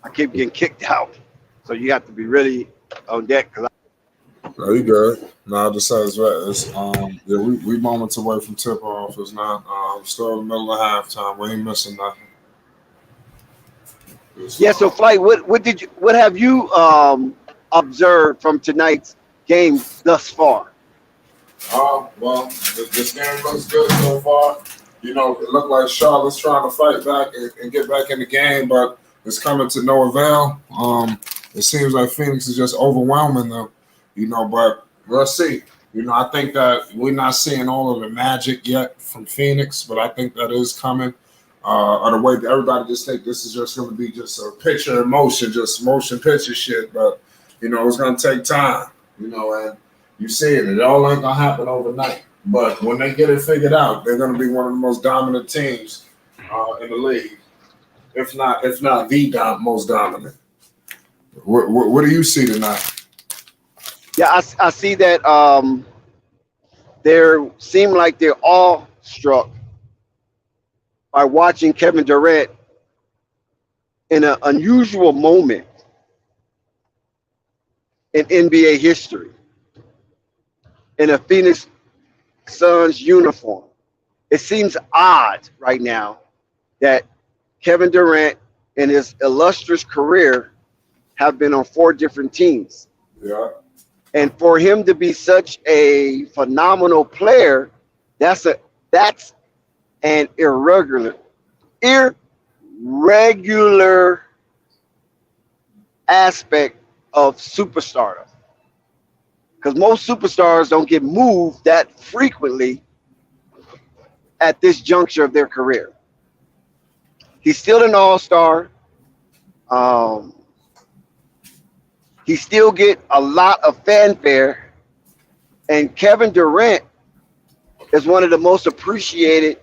[SPEAKER 4] I keep getting kicked out, so you have to be really on deck.
[SPEAKER 2] No, you good. No, I just said we moments away from tip-off. It's not still in the middle of halftime. We ain't missing nothing.
[SPEAKER 4] Yeah. So, Flight, what have you observed from tonight's game thus far?
[SPEAKER 2] Well, this game looks good so far. You know, it looked like Charlotte's trying to fight back and get back in the game, but it's coming to no avail. It seems like Phoenix is just overwhelming them, you know, but let's see. You know, I think that we're not seeing all of the magic yet from Phoenix, but I think that is coming. Or the way that everybody just think this is just going to be just a picture in motion, just motion picture shit, but, you know, it's going to take time, you know, and you see it. It all ain't going to happen overnight. But when they get it figured out, they're going to be one of the most dominant teams in the league, if not the most dominant. What do you see tonight?
[SPEAKER 4] Yeah, I see that they seem like they're all struck by watching Kevin Durant in an unusual moment in NBA history in a Phoenix Suns uniform. It seems odd right now that Kevin Durant in his illustrious career have been on 4 different teams.
[SPEAKER 2] Yeah.
[SPEAKER 4] And for him to be such a phenomenal player, that's an irregular aspect of superstardom. Because most superstars don't get moved that frequently at this juncture of their career. He's still an all-star. He still get a lot of fanfare. And Kevin Durant is one of the most appreciated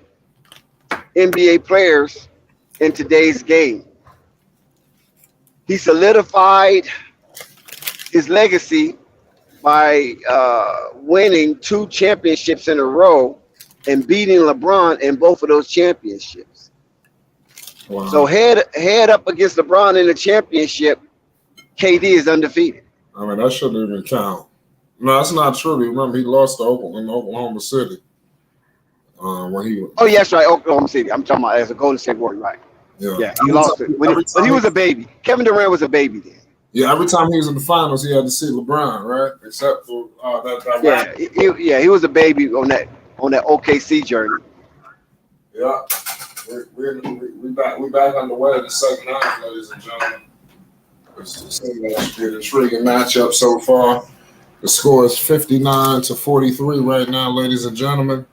[SPEAKER 4] NBA players in today's game. He solidified his legacy by winning 2 championships in a row and beating LeBron in both of those championships.
[SPEAKER 2] Wow.
[SPEAKER 4] So head up against LeBron in the championship, KD is undefeated.
[SPEAKER 2] I mean, that shouldn't even count. No, that's not true. Remember, he lost to Oklahoma City. When he was.
[SPEAKER 4] Oh, yeah, that's right, Oklahoma City. I'm talking about as a Golden State Warrior, right?
[SPEAKER 2] Yeah,
[SPEAKER 4] he lost it. But he was a baby. Kevin Durant was a baby then.
[SPEAKER 2] Yeah, every time he was in the finals, he had to see LeBron, right? Except for that.
[SPEAKER 4] Yeah, he was a baby on that OKC journey.
[SPEAKER 2] Yeah, we back on the way in the second half, ladies and gentlemen. It's an intriguing matchup so far. The score is 59-43 right now, ladies and gentlemen.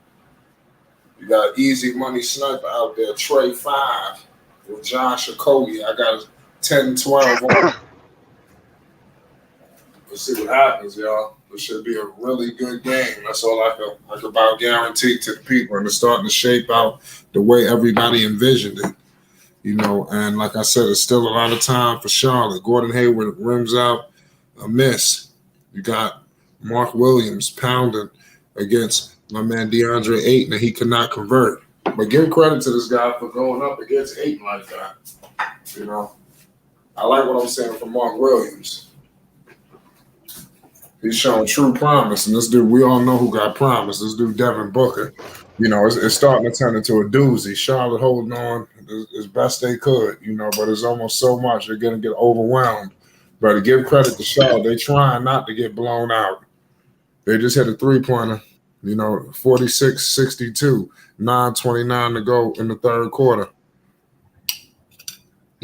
[SPEAKER 2] You got Easy Money Sniper out there, Trey 5 with Josh Okogie. I got 10-12 on. Let's see what happens, y'all. It should be a really good game. That's all I can about guarantee to the people. And it's starting to shape out the way everybody envisioned it. You know, and like I said, it's still a lot of time for Charlotte. Gordon Hayward rims out a miss. You got Mark Williams pounding against my man DeAndre Ayton, and he could not convert. But give credit to this guy for going up against Ayton like that. You know, I like what I'm saying from Mark Williams. He's showing true promise. And this dude, we all know who got promise. This dude, Devin Booker. You know, it's starting to turn into a doozy. Charlotte holding on as best they could, you know, but it's almost so much they're going to get overwhelmed. But to give credit to Charlotte, they trying not to get blown out. They just hit a three-pointer, you know, 46-62, 9:29 to go in the third quarter.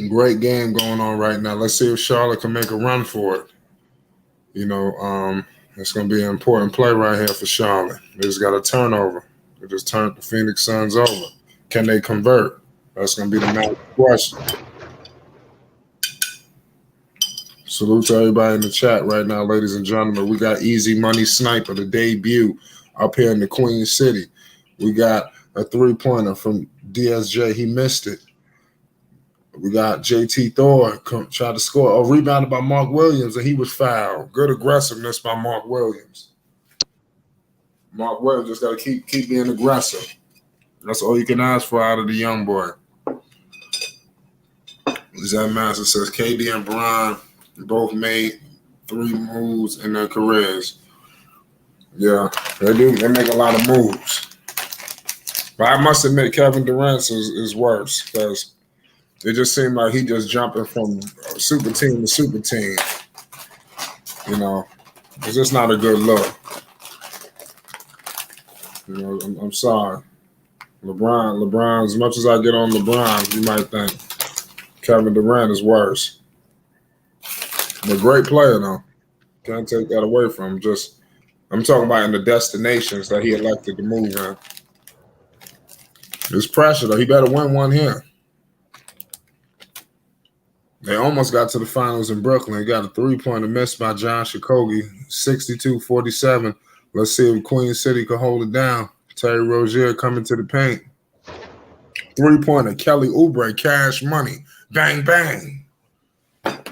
[SPEAKER 2] Great game going on right now. Let's see if Charlotte can make a run for it. You know, it's going to be an important play right here for Charlotte. They just got a turnover. They just turned the Phoenix Suns over. Can they convert? That's going to be the main question. Salute to everybody in the chat right now, ladies and gentlemen. We got Easy Money Sniper, the debut up here in the Queen City. We got a three-pointer from DSJ. He missed it. We got JT Thor tried to score. Rebounded by Mark Williams, and he was fouled. Good aggressiveness by Mark Williams. Mark Williams just got to keep being aggressive. That's all you can ask for out of the young boy. Zach Master says KD and Brian both made 3 moves in their careers. Yeah, they do. They make a lot of moves. But I must admit, Kevin Durant is worse because it just seemed like he just jumping from super team to super team. You know, it's just not a good look. You know, I'm sorry. LeBron, as much as I get on LeBron, you might think Kevin Durant is worse. But great player, though. Can't take that away from him. I'm talking about in the destinations that he elected to move in. There's pressure, though. He better win one here. They almost got to the finals in Brooklyn. Got a 3-pointer miss by John Shikogi, 62-47. Let's see if Queen City can hold it down. Terry Rozier coming to the paint. 3-pointer, Kelly Oubre, cash money. Bang, bang.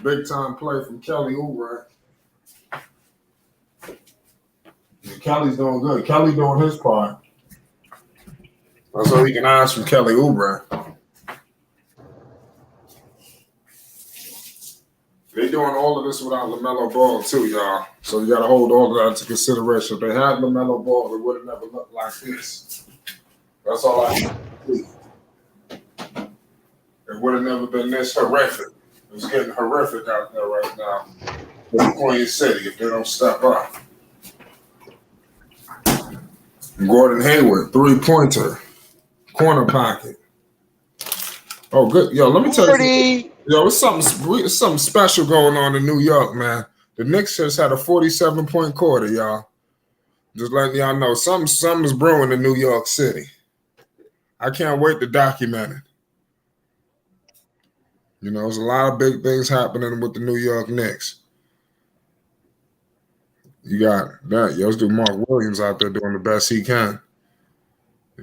[SPEAKER 2] Big time play from Kelly Oubre. And Kelly's doing good. Kelly doing his part. That's all you can ask from Kelly Oubre. They're doing all of this without LaMelo Ball, too, y'all. So you got to hold all of that into consideration. If they had LaMelo Ball, it would have never looked like this. That's all I can see. It would have never been this horrific. It's getting horrific out there right now in Queen City if they don't step up. Gordon Hayward, 3-pointer, corner pocket. Oh, good. Yo, let me tell you. Yo, it's something special going on in New York, man. The Knicks just had a 47-point quarter, y'all. Just letting y'all know, something's brewing in New York City. I can't wait to document it. You know, there's a lot of big things happening with the New York Knicks. You got that. Yo, let's do Mark Williams out there doing the best he can.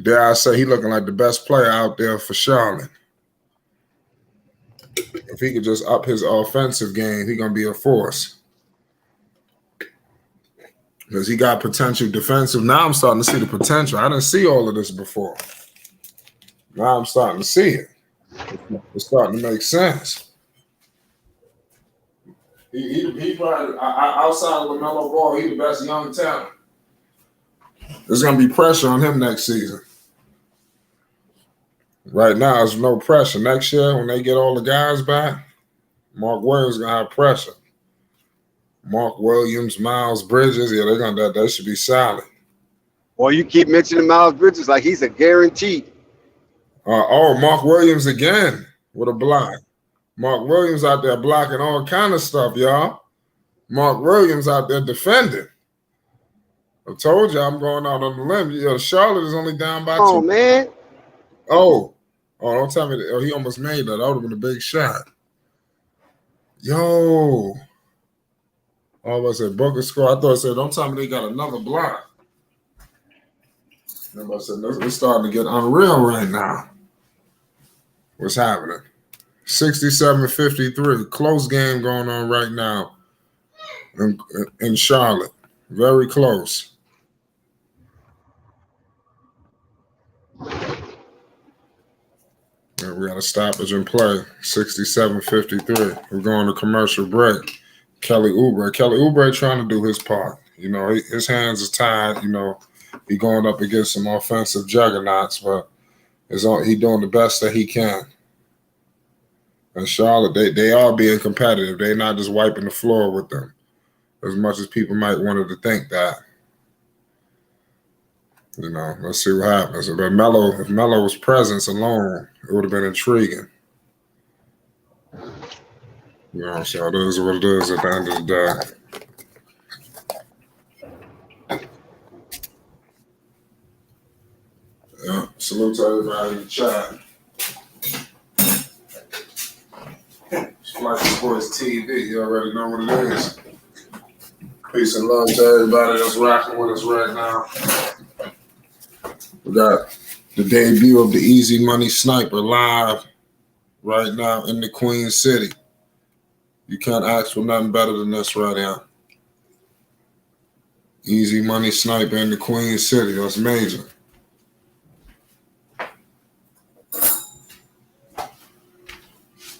[SPEAKER 2] Dare I say he looking like the best player out there for Charlotte. If he could just up his offensive game, he's going to be a force. Because he got potential defensive. Now I'm starting to see the potential. I didn't see all of this before. Now I'm starting to see it. It's starting to make sense. He probably, outside of LaMelo Ball, he's the best young talent. There's going to be pressure on him next season. Right now, there's no pressure. Next year, when they get all the guys back, Mark Williams is going to have pressure. Mark Williams, Miles Bridges, yeah, they're going to that should be solid.
[SPEAKER 4] Well, you keep mentioning Miles Bridges like he's a guarantee.
[SPEAKER 2] Mark Williams again with a block. Mark Williams out there blocking all kind of stuff, y'all. Mark Williams out there defending. I told you I'm going out on the limb. Charlotte is only down by 2.
[SPEAKER 4] Oh, man.
[SPEAKER 2] Oh, don't tell me that. Oh, he almost made that. That would have been a big shot. Yo. I said Booker score. I thought I said, don't tell me they got another block. I said, it's starting to get unreal right now. What's happening? 67-53. Close game going on right now in Charlotte. Very close. And we got a stoppage in play. 67-53. We're going to commercial break. Kelly Oubre trying to do his part. You know, his hands are tied. You know, he going up against some offensive juggernauts, but he doing the best that he can. And Charlotte, they are being competitive. They're not just wiping the floor with them, as much as people might wanted to think that. You know, let's see what happens. If Melo's presence alone, it would have been intriguing. You know, so it is what it is at the end of the day. Yeah, salute to everybody in the chat. It's Flight Sports TV. You already know what it is. Peace and love to everybody that's rocking with us right now. We got the debut of the Easy Money Sniper live right now in the Queen City. You can't ask for nothing better than this right here. Easy money sniper in the Queen City. That's major.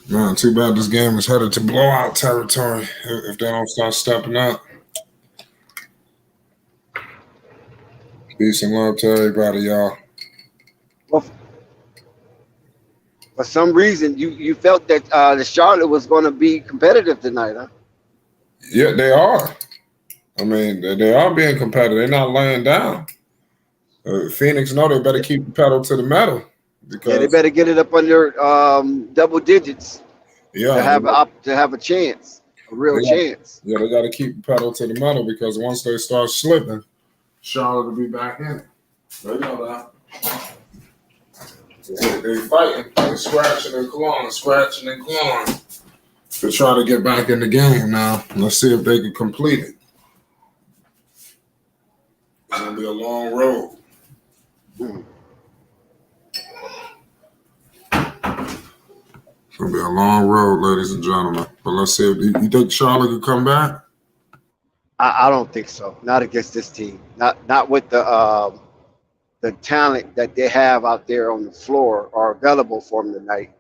[SPEAKER 2] Man, too bad this game is headed to blowout territory if they don't start stepping up. Peace and love to everybody, y'all.
[SPEAKER 4] Well, for some reason, you felt that the Charlotte was going to be competitive tonight, huh?
[SPEAKER 2] Yeah, they are. I mean, they are being competitive. They're not laying down. Phoenix know they better keep the pedal to the metal. Because,
[SPEAKER 4] yeah, they better get it up under double digits to have a chance, a real chance.
[SPEAKER 2] Yeah, they got to keep the pedal to the metal because once they start slipping, Charlotte will be back in it. They know that. They fighting, they scratching and clawing to try to get back in the game now. Let's see if they can complete it. It's going to be a long road. It's going to be a long road, ladies and gentlemen. But let's see if you think Charlotte could come back?
[SPEAKER 4] I don't think so. Not against this team. Not with the talent that they have out there on the floor or available for them tonight.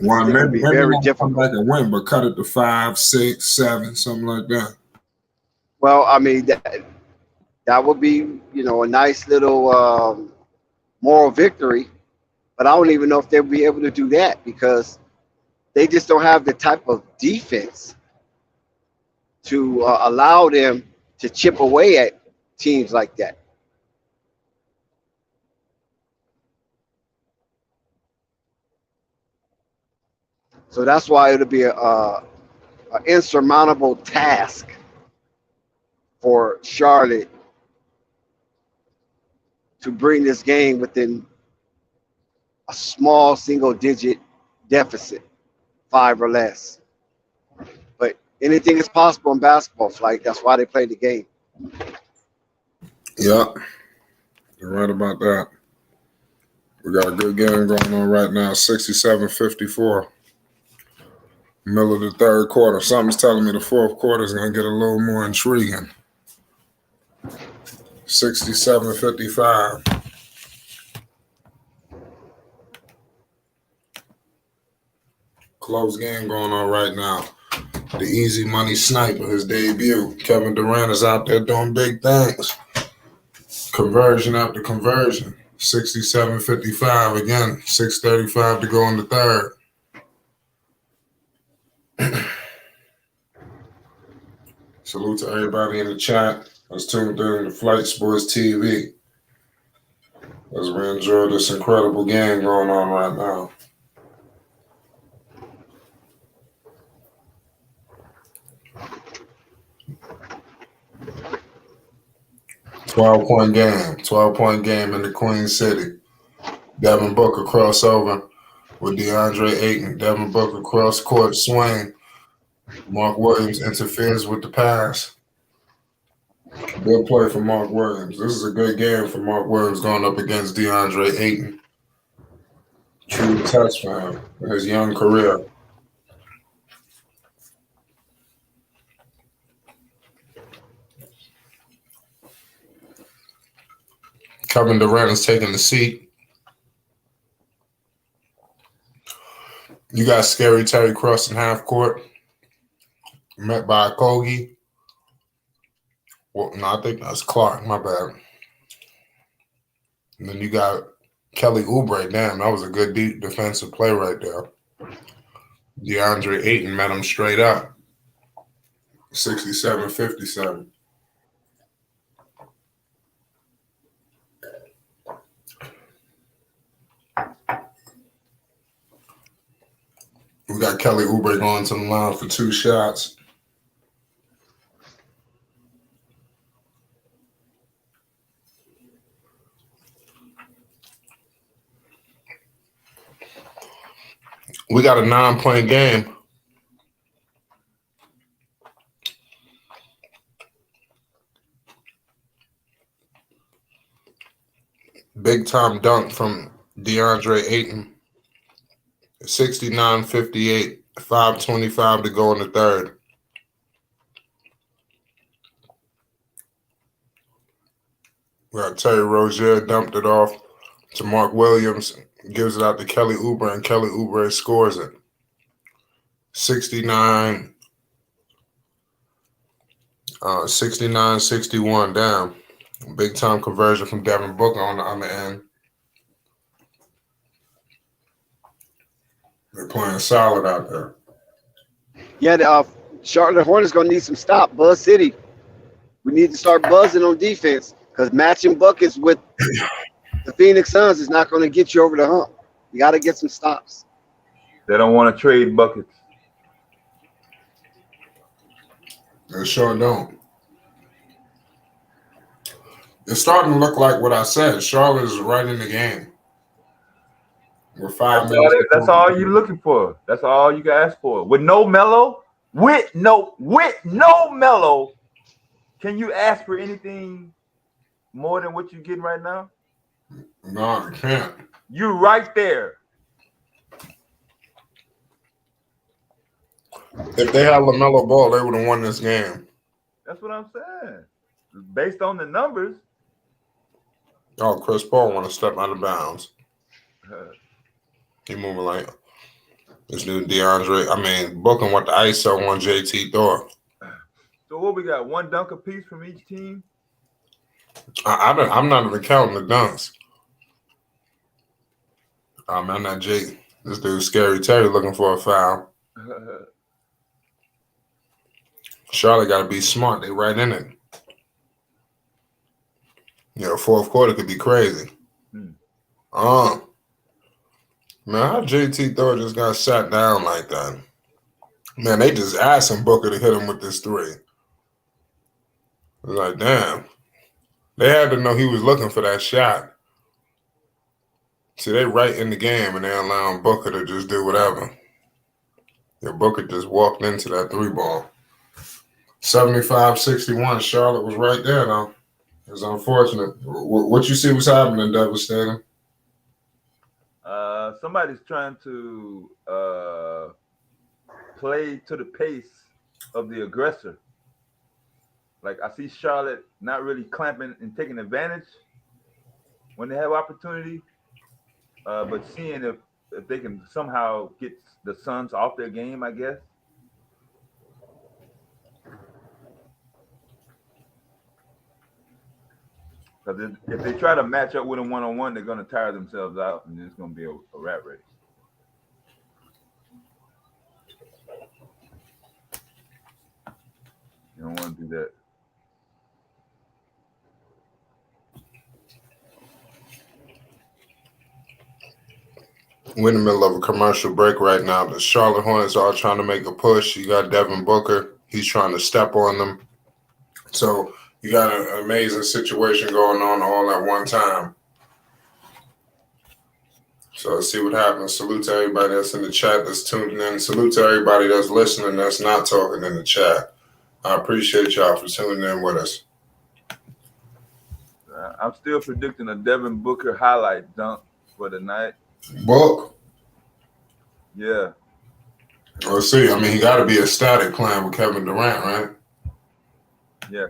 [SPEAKER 2] Well, maybe
[SPEAKER 4] very
[SPEAKER 2] not
[SPEAKER 4] difficult.
[SPEAKER 2] Come back and win, but cut it to 5, 6, 7, something like that.
[SPEAKER 4] Well, I mean that would be a nice little moral victory, but I don't even know if they'll be able to do that because they just don't have the type of defense to allow them to chip away at teams like that. So that's why it'll be an insurmountable task for Charlotte to bring this game within a small single-digit deficit, 5 or less. But anything is possible in basketball, Flight. That's why they play the game.
[SPEAKER 2] Yeah, you're right about that. We got a good game going on right now, 67-54. Middle of the third quarter. Something's telling me the fourth quarter is going to get a little more intriguing. 67-55. Close game going on right now. The easy money sniper, his debut. Kevin Durant is out there doing big things. Conversion after conversion. 67-55 again. 6:35 to go in the third. Salute to everybody in the chat that's tuned in to Flight Sports TV as we enjoy this incredible game going on right now. $12-point game in the Queen City. Devin Booker crossover with DeAndre Ayton. Devin Booker cross court swing. Mark Williams interferes with the pass. Good play for Mark Williams. This is a good game for Mark Williams going up against DeAndre Ayton. True test for him in his young career. Kevin Durant is taking the seat. You got Scary Terry crossing half court. Met by Kogi. Well, no, I think that's Clark. My bad. And then you got Kelly Oubre. Damn, that was a good deep defensive play right there. DeAndre Ayton met him straight up. 67-57. We got Kelly Oubre going to the line for 2 shots. We got a 9-point game. Big time dunk from DeAndre Ayton. 69-58, 5:25 to go in the third. We got Terry Rozier dumped it off to Mark Williams, gives it out to Kelly Oubre, and Kelly Oubre scores it. 69-61 down. Big time conversion from Devin Booker on the other end. They're playing solid out there.
[SPEAKER 4] Yeah, the Charlotte Hornets gonna need some stop. Buzz City. We need to start buzzing on defense because matching buckets with the Phoenix Suns is not going to get you over the hump. You got to get some stops.
[SPEAKER 5] They don't want to trade buckets.
[SPEAKER 2] They sure don't. It's starting to look like what I said. Charlotte is right in the game. We're 5 minutes.
[SPEAKER 5] That's all you're looking for. That's all you can ask for. With no Melo, with no Melo, can you ask for anything more than what you're getting right now?
[SPEAKER 2] No, I can't.
[SPEAKER 5] You're right there.
[SPEAKER 2] If they had LaMelo Ball, they would have won this game.
[SPEAKER 5] That's what I'm saying. Based on the numbers.
[SPEAKER 2] Oh, Chris Paul want to step out of bounds. He moving like this dude Booker went the ISO on JT Thor.
[SPEAKER 5] So what we got? One dunk apiece from each team?
[SPEAKER 2] I'm not even counting the dunks. I'm not Jake. This dude Scary Terry looking for a foul. Charlotte got to be smart. They right in it. Fourth quarter could be crazy. Man, how JT Thor just got sat down like that? Man, they just asking Booker to hit him with this three. Like, damn. They had to know he was looking for that shot. See, they right in the game and they allowing Booker to just do whatever. Booker just walked into that three ball. 75-61. Charlotte was right there, though. It was unfortunate. What you see was happening, devastating?
[SPEAKER 5] Somebody's trying to play to the pace of the aggressor. Like, I see Charlotte not really clamping and taking advantage when they have opportunity, but seeing if they can somehow get the Suns off their game, I guess. Because if they try to match up with them one-on-one, they're going to tire themselves out, and it's going to be a rat race. You don't want to do that.
[SPEAKER 2] We're in the middle of a commercial break right now. The Charlotte Hornets are trying to make a push. You got Devin Booker. He's trying to step on them. So you got an amazing situation going on all at one time. So let's see what happens. Salute to everybody that's in the chat that's tuning in. Salute to everybody that's listening that's not talking in the chat. I appreciate y'all for tuning in with us.
[SPEAKER 5] I'm still predicting a Devin Booker highlight dunk for the night.
[SPEAKER 2] Book.
[SPEAKER 5] Yeah.
[SPEAKER 2] Let's see. He got to be ecstatic playing with Kevin Durant, right?
[SPEAKER 5] Yeah.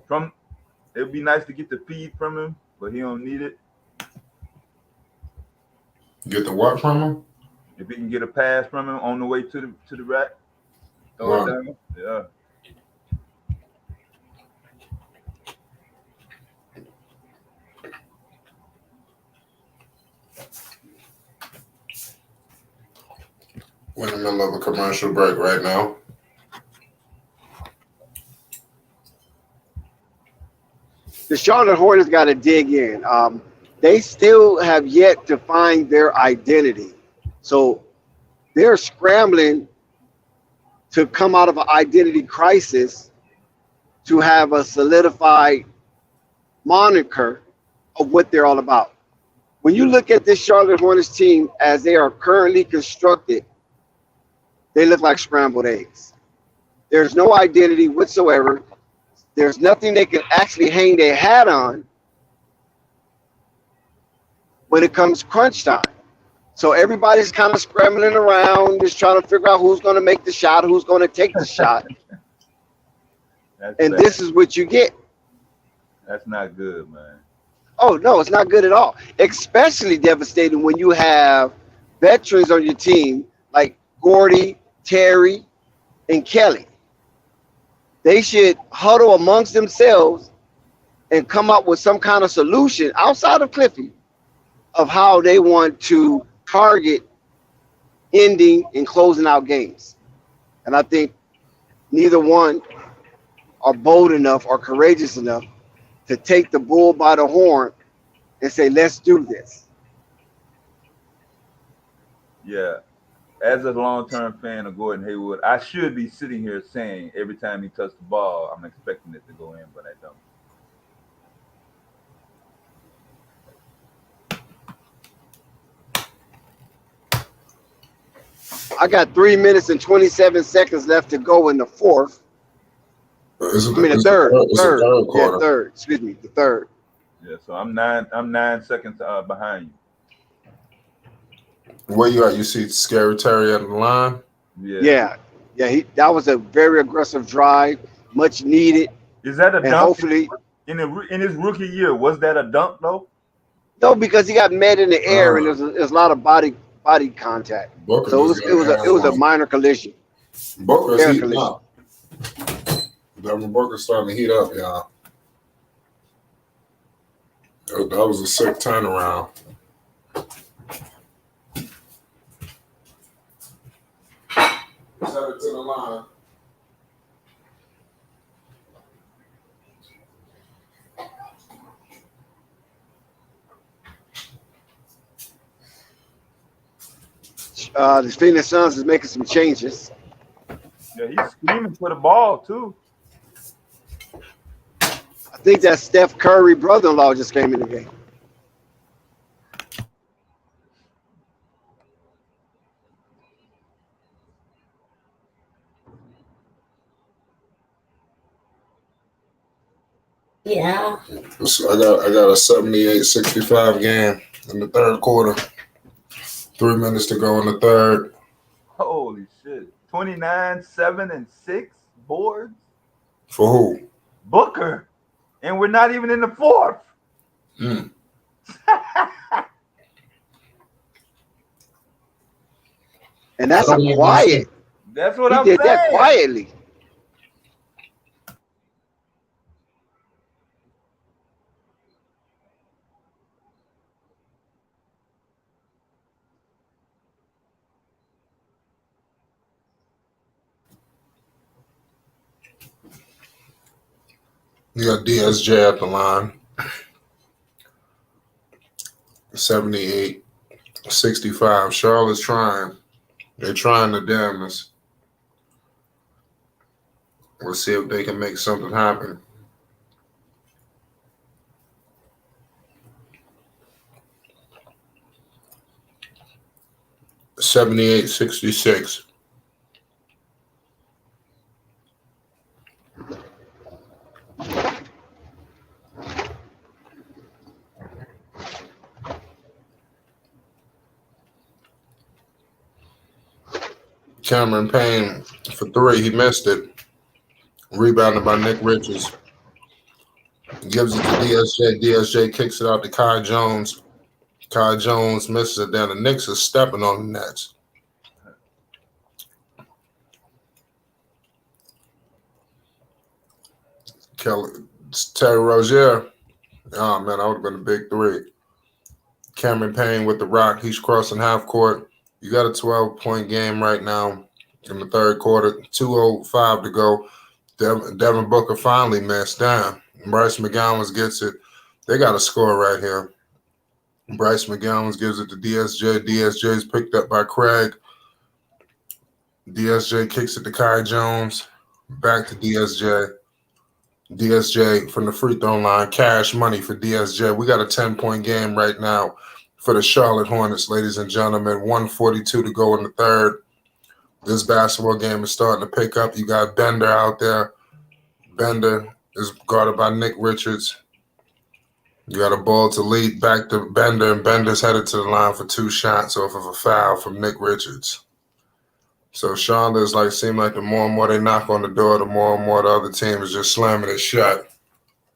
[SPEAKER 5] It would be nice to get the feed from him, but he don't need it.
[SPEAKER 2] Get the what from him?
[SPEAKER 5] If he can get a pass from him on the way to the rack, throw it down. Yeah.
[SPEAKER 2] We're in the middle of a commercial break right now.
[SPEAKER 4] The Charlotte Hornets got to dig in. They still have yet to find their identity. So they're scrambling to come out of an identity crisis to have a solidified moniker of what they're all about. When you look at this Charlotte Hornets team as they are currently constructed, they look like scrambled eggs. There's no identity whatsoever. There's nothing they can actually hang their hat on when it comes crunch time. So everybody's kind of scrambling around, just trying to figure out who's going to make the shot, who's going to take the shot. And
[SPEAKER 5] bad.
[SPEAKER 4] this is what you get.
[SPEAKER 5] That's not good, man.
[SPEAKER 4] Oh, no, it's not good at all. Especially devastating when you have veterans on your team like Gordy, Terry, and Kelly. They should huddle amongst themselves and come up with some kind of solution outside of Cliffy of how they want to target ending and closing out games. And I think neither one are bold enough or courageous enough to take the bull by the horn and say, let's do this.
[SPEAKER 5] Yeah. As a long-term fan of Gordon Hayward, I should be sitting here saying every time he touched the ball, I'm expecting it to go in, but I don't.
[SPEAKER 4] I got 3 minutes and 27 seconds left to go in the fourth. The third. Yeah, third. Excuse me, the third.
[SPEAKER 5] Yeah, so I'm 9 seconds behind you.
[SPEAKER 2] Where you at? You see Scary Terry at the line?
[SPEAKER 5] Yeah.
[SPEAKER 4] That was a very aggressive drive, much needed.
[SPEAKER 5] Is that a
[SPEAKER 4] And
[SPEAKER 5] dunk?
[SPEAKER 4] hopefully,
[SPEAKER 5] In his rookie year, was that a dunk though?
[SPEAKER 4] no, because he got met in the air and there's a lot of body contact.
[SPEAKER 2] Booker
[SPEAKER 4] So
[SPEAKER 2] just
[SPEAKER 4] it was a minor collision.
[SPEAKER 2] Booker's
[SPEAKER 4] Air
[SPEAKER 2] heating
[SPEAKER 4] collision.
[SPEAKER 2] up. Devin Booker's starting to heat up, y'all. That was a sick turnaround. Set it to the line.
[SPEAKER 4] The Phoenix Suns is making some changes.
[SPEAKER 5] Yeah, he's screaming for the ball too.
[SPEAKER 4] I think that Steph Curry brother-in-law just came in the game.
[SPEAKER 8] Yeah.
[SPEAKER 2] So I got a 78-65 game in the third quarter. 3 minutes to go in the third.
[SPEAKER 5] Holy shit. 29, 7, and 6 boards.
[SPEAKER 2] For who?
[SPEAKER 5] Booker. And we're not even in the fourth.
[SPEAKER 2] Mm.
[SPEAKER 4] And that's a quiet.
[SPEAKER 5] That's what
[SPEAKER 4] He
[SPEAKER 5] I'm
[SPEAKER 4] did
[SPEAKER 5] saying.
[SPEAKER 4] that quietly.
[SPEAKER 2] You got DSJ at the line. 78-65. Charlotte's trying. They're trying to damn us. We'll see if they can make something happen. $78-66. Cameron Payne for three. He missed it. Rebounded by Nick Richards. Gives it to DSJ. DSJ kicks it out to Kai Jones. Kai Jones misses it down. The Knicks are stepping on the nets. Terry Rozier. Oh, man, that would have been a big three. Cameron Payne with the rock. He's crossing half court. You got a 12-point game right now in the third quarter. 2:05 to go. Devin Booker finally messed down. Bryce McGowan gets it. They got a score right here. Bryce McGowan gives it to DSJ. DSJ is picked up by Craig. DSJ kicks it to Kai Jones. Back to DSJ. DSJ from the free throw line. Cash money for DSJ. We got a 10-point game right now for the Charlotte Hornets, ladies and gentlemen. 1:42 to go in the third. This basketball game is starting to pick up. You got Bender out there. Bender is guarded by Nick Richards. You got a ball to lead back to Bender, and Bender's headed to the line for 2 shots off of a foul from Nick Richards. So Charlotte's seem like the more and more they knock on the door, the more and more the other team is just slamming it shut.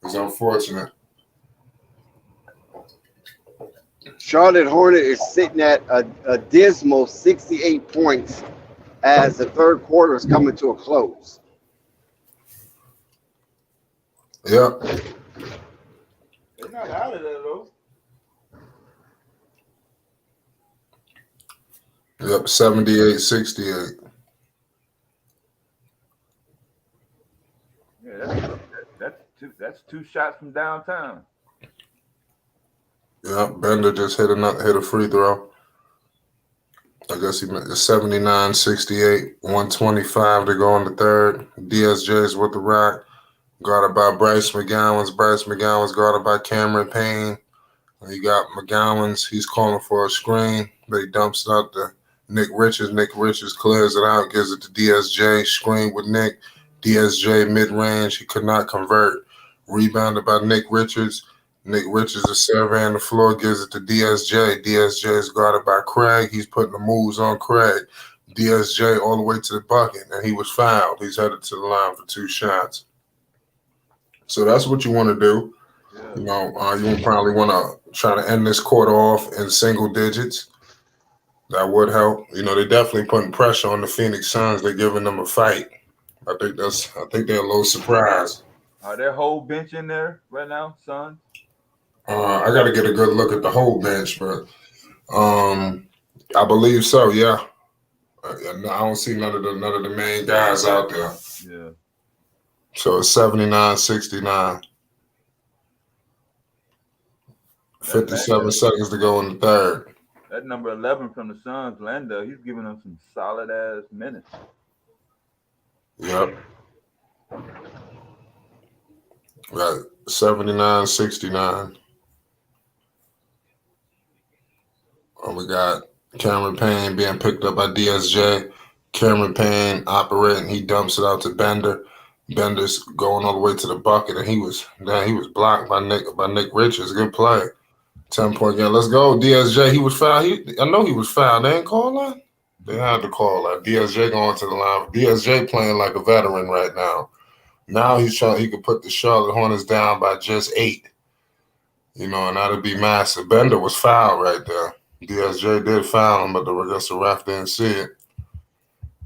[SPEAKER 2] It's unfortunate.
[SPEAKER 4] Charlotte Hornet is sitting at a dismal 68 points as the third quarter is coming to a close.
[SPEAKER 2] Yep.
[SPEAKER 5] They're not out of there, though.
[SPEAKER 2] Yep, 78-68.
[SPEAKER 5] Yeah, that's two shots from downtown.
[SPEAKER 2] Yep, Bender just hit a free throw. I guess he meant 79-68, 125 to go in the third. DSJ's with the rock. Guarded by Bryce McGowan's. Bryce McGowan's guarded by Cameron Payne. You got McGowan's. He's calling for a screen, but he dumps it out to Nick Richards. Nick Richards clears it out, gives it to DSJ. Screen with Nick. DSJ mid-range. He could not convert. Rebounded by Nick Richards. Nick Richards is surveying the floor, gives it to DSJ. DSJ is guarded by Craig. He's putting the moves on Craig. DSJ all the way to the bucket, and he was fouled. He's headed to the line for 2 shots. So that's what you want to do. Yeah. You probably want to try to end this quarter off in single digits. That would help. They're definitely putting pressure on the Phoenix Suns. They're giving them a fight. I think they're a little surprised.
[SPEAKER 5] Are their whole bench in there right now, Suns?
[SPEAKER 2] I got to get a good look at the whole bench, but I believe so. Yeah, I don't see none of the main guys out there.
[SPEAKER 5] Yeah.
[SPEAKER 2] So it's 79-69. 57 seconds to go in the third.
[SPEAKER 5] That number 11 from the Suns, Lando, he's giving them some solid ass minutes.
[SPEAKER 2] Yep. Right. 79-69. We got Cameron Payne being picked up by DSJ. Cameron Payne operating. He dumps it out to Bender. Bender's going all the way to the bucket, and he was blocked by Nick Richards. Good play. 10-point game. Let's go. DSJ. He was fouled. I know he was fouled. They didn't call that? They had to call that. DSJ going to the line. DSJ playing like a veteran right now. Now he could put the Charlotte Hornets down by just 8. And that'd be massive. Bender was fouled right there. DSJ did foul him, but I guess the ref didn't see it.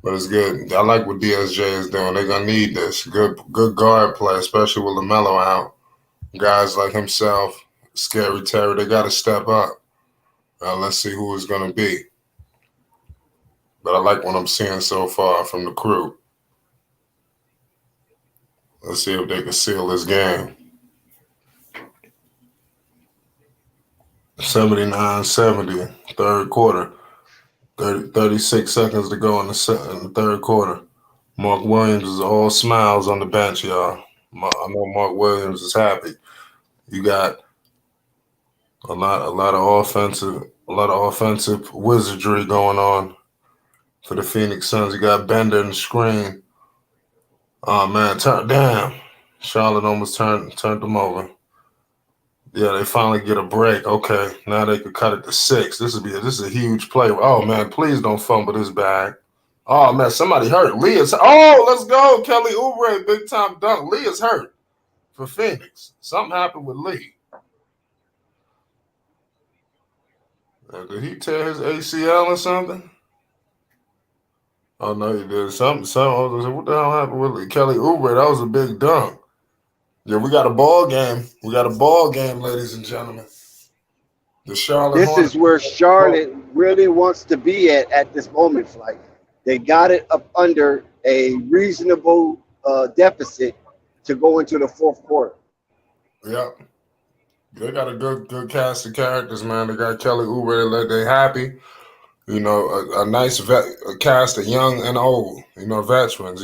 [SPEAKER 2] But it's good. I like what DSJ is doing. They're gonna need this. Good guard play, especially with LaMelo out. Guys like himself, Scary Terry, they gotta step up. Let's see who it's gonna be. But I like what I'm seeing so far from the crew. Let's see if they can seal this game. 79-70, third quarter. 36 seconds to go in the third quarter. Mark Williams is all smiles on the bench, y'all. I know Mark Williams is happy. You got a lot of offensive wizardry going on for the Phoenix Suns. You got Bender in the screen. Oh man, damn! Charlotte almost turned them over. Yeah, they finally get a break. Okay, now they could cut it to 6. This is a huge play. Oh man, please don't fumble this bag. Oh man, somebody hurt. Let's go, Kelly Oubre, big time dunk. Lee is hurt for Phoenix. Something happened with Lee. Did he tear his ACL or something? Oh no, he did something. What the hell happened with Lee? Kelly Oubre? That was a big dunk. Yeah, we got a ball game. Ladies and gentlemen. The Charlotte
[SPEAKER 4] This
[SPEAKER 2] Hornets.
[SPEAKER 4] is where Charlotte really wants to be at this moment, Flight. They got it up under a reasonable deficit to go into the fourth quarter.
[SPEAKER 2] Yep. They got a good cast of characters, man. They got Kelly Oubre. They happy. A nice cast of young and old, veterans,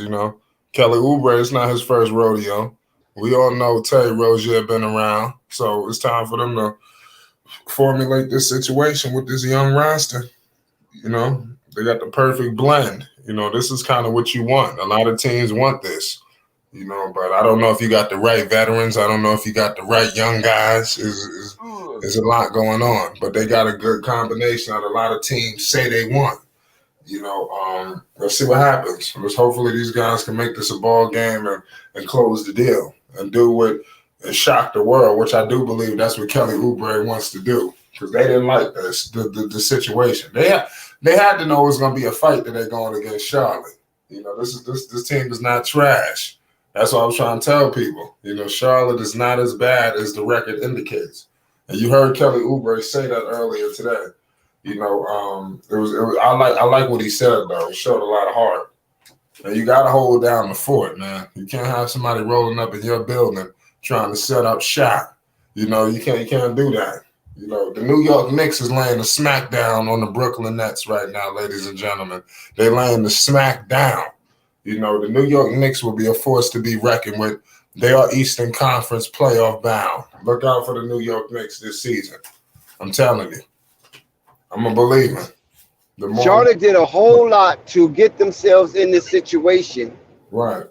[SPEAKER 2] Kelly Oubre, it's not his first rodeo. We all know Terry Rozier been around, so it's time for them to formulate this situation with this young roster. They got the perfect blend. This is kind of what you want. A lot of teams want this. You know, but I don't know if you got the right veterans. I don't know if you got the right young guys. There's a lot going on, but they got a good combination that a lot of teams say they want. You know, let's see what happens. Hopefully these guys can make this a ball game and close the deal and do what and shock the world, which I do believe that's what Kelly Oubre wants to do, because they didn't like this the situation. They had to know it was going to be a fight that they're going against Charlotte. You know, this team is not trash. That's what I was trying to tell people. You know, Charlotte is not as bad as the record indicates. And you heard Kelly Oubre say that earlier today. You know, I like what he said though. It showed a lot of heart. And you got to hold down the fort, man. You can't have somebody rolling up in your building trying to set up shop. You know, you can't do that. You know, the New York Knicks is laying the smackdown on the Brooklyn Nets right now, ladies and gentlemen. They're laying the smackdown. You know, the New York Knicks will be a force to be reckoned with. They are Eastern Conference playoff bound. Look out for the New York Knicks this season. I'm telling you. I'm a believer.
[SPEAKER 4] Charlotte did a whole lot to get themselves in this situation.
[SPEAKER 2] Right.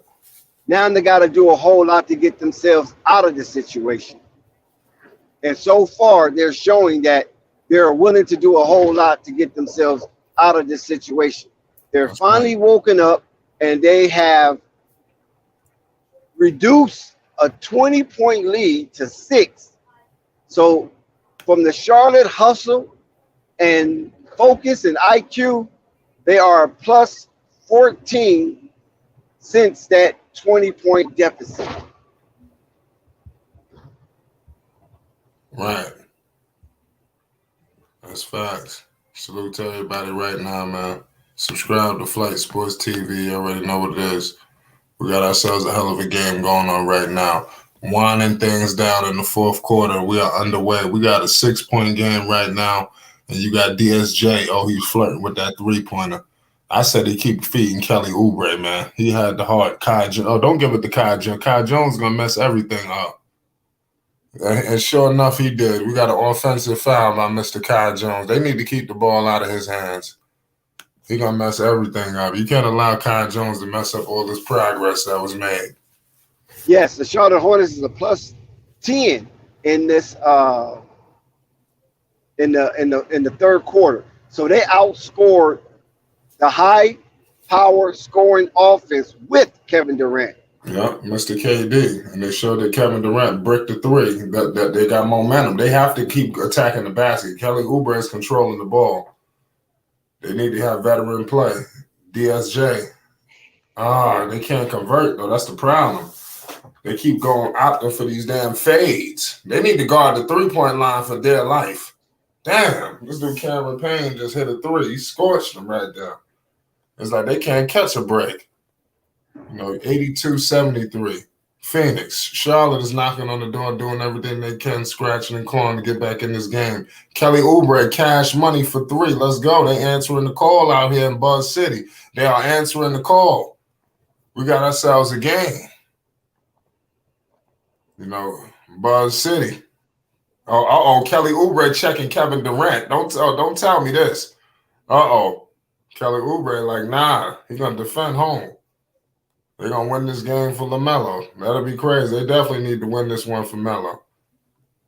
[SPEAKER 4] Now they got to do a whole lot to get themselves out of this situation. And so far, they're showing that they're willing to do a whole lot to get themselves out of this situation. They're finally woken up, and they have reduced a 20-point lead to 6. So from the Charlotte hustle and focus and IQ, they are plus 14 since that 20-point deficit.
[SPEAKER 2] Right. That's facts. Salute to everybody right now, man. Subscribe to Flight Sports TV. You already know what it is. We got ourselves a hell of a game going on right now. Winding things down in the fourth quarter. We are underway. We got a 6-point game right now. And you got DSJ. Oh, he's flirting with that 3-pointer. I said he keep feeding Kelly Oubre, man. He had the heart. Kai Jones. Oh, don't give it to Kai Jones. Kai Jones is going to mess everything up. And sure enough, he did. We got an offensive foul by Mr. Kai Jones. They need to keep the ball out of his hands. He's going to mess everything up. You can't allow Kai Jones to mess up all this progress that was made.
[SPEAKER 4] Yes, the Charlotte Hornets is a plus 10 in this in the third quarter. So they outscored the high power scoring offense with Kevin Durant.
[SPEAKER 2] Yeah, Mr. KD. And they showed that Kevin Durant bricked the 3, that they got momentum. They have to keep attacking the basket. Kelly Oubre is controlling the ball. They need to have veteran play. DSJ. They can't convert, though. That's the problem. They keep opting for these damn fades. They need to guard the 3-point line for their life. Damn, this dude Cameron Payne just hit a 3. He scorched them right there. It's like they can't catch a break. You know, 82-73. Phoenix. Charlotte is knocking on the door, doing everything they can, scratching and clawing to get back in this game. Kelly Oubre, cash money for 3. Let's go. They answering the call out here in Buzz City. They are answering the call. We got ourselves a game. You know, Buzz City. Kelly Oubre checking Kevin Durant. Don't tell me this. Kelly Oubre like, nah, he's going to defend home. They're going to win this game for LaMelo. That'll be crazy. They definitely need to win this one for Melo.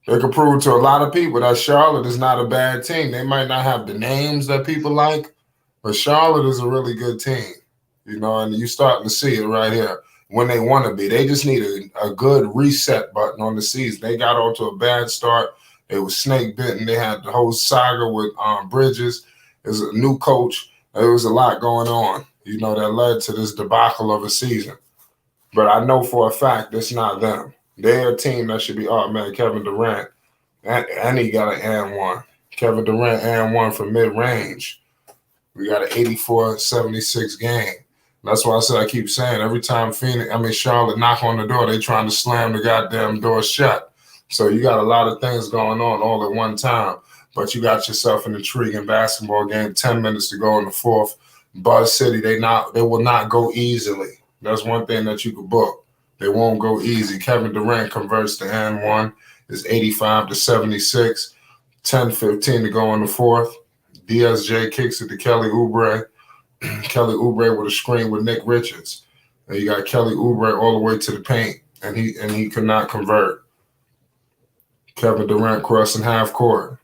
[SPEAKER 2] They could prove to a lot of people that Charlotte is not a bad team. They might not have the names that people like, but Charlotte is a really good team. You know, and you're starting to see it right here when they want to be. They just need a good reset button on the season. They got off to a bad start. They were snake bitten. They had the whole saga with Bridges. There's a new coach. There was a lot going on, you know, that led to this debacle of a season. But I know for a fact it's not them. They're a team that should be automatic. Kevin Durant, and he got an and 1. Kevin Durant and 1 from mid-range. We got an 84-76 game. That's why I said I keep saying every time Charlotte knock on the door, they trying to slam the goddamn door shut. So you got a lot of things going on all at one time. But you got yourself an intriguing basketball game. 10 minutes to go in the fourth. Buzz City, they will not go easily. That's one thing that you could book. They won't go easy. Kevin Durant converts to and 1. It's 85-76. 10-15 to go in the fourth. DSJ kicks it to Kelly Oubre. Kelly Oubre with a screen with Nick Richards. And you got Kelly Oubre all the way to the paint, and he could not convert. Kevin Durant crossing half court.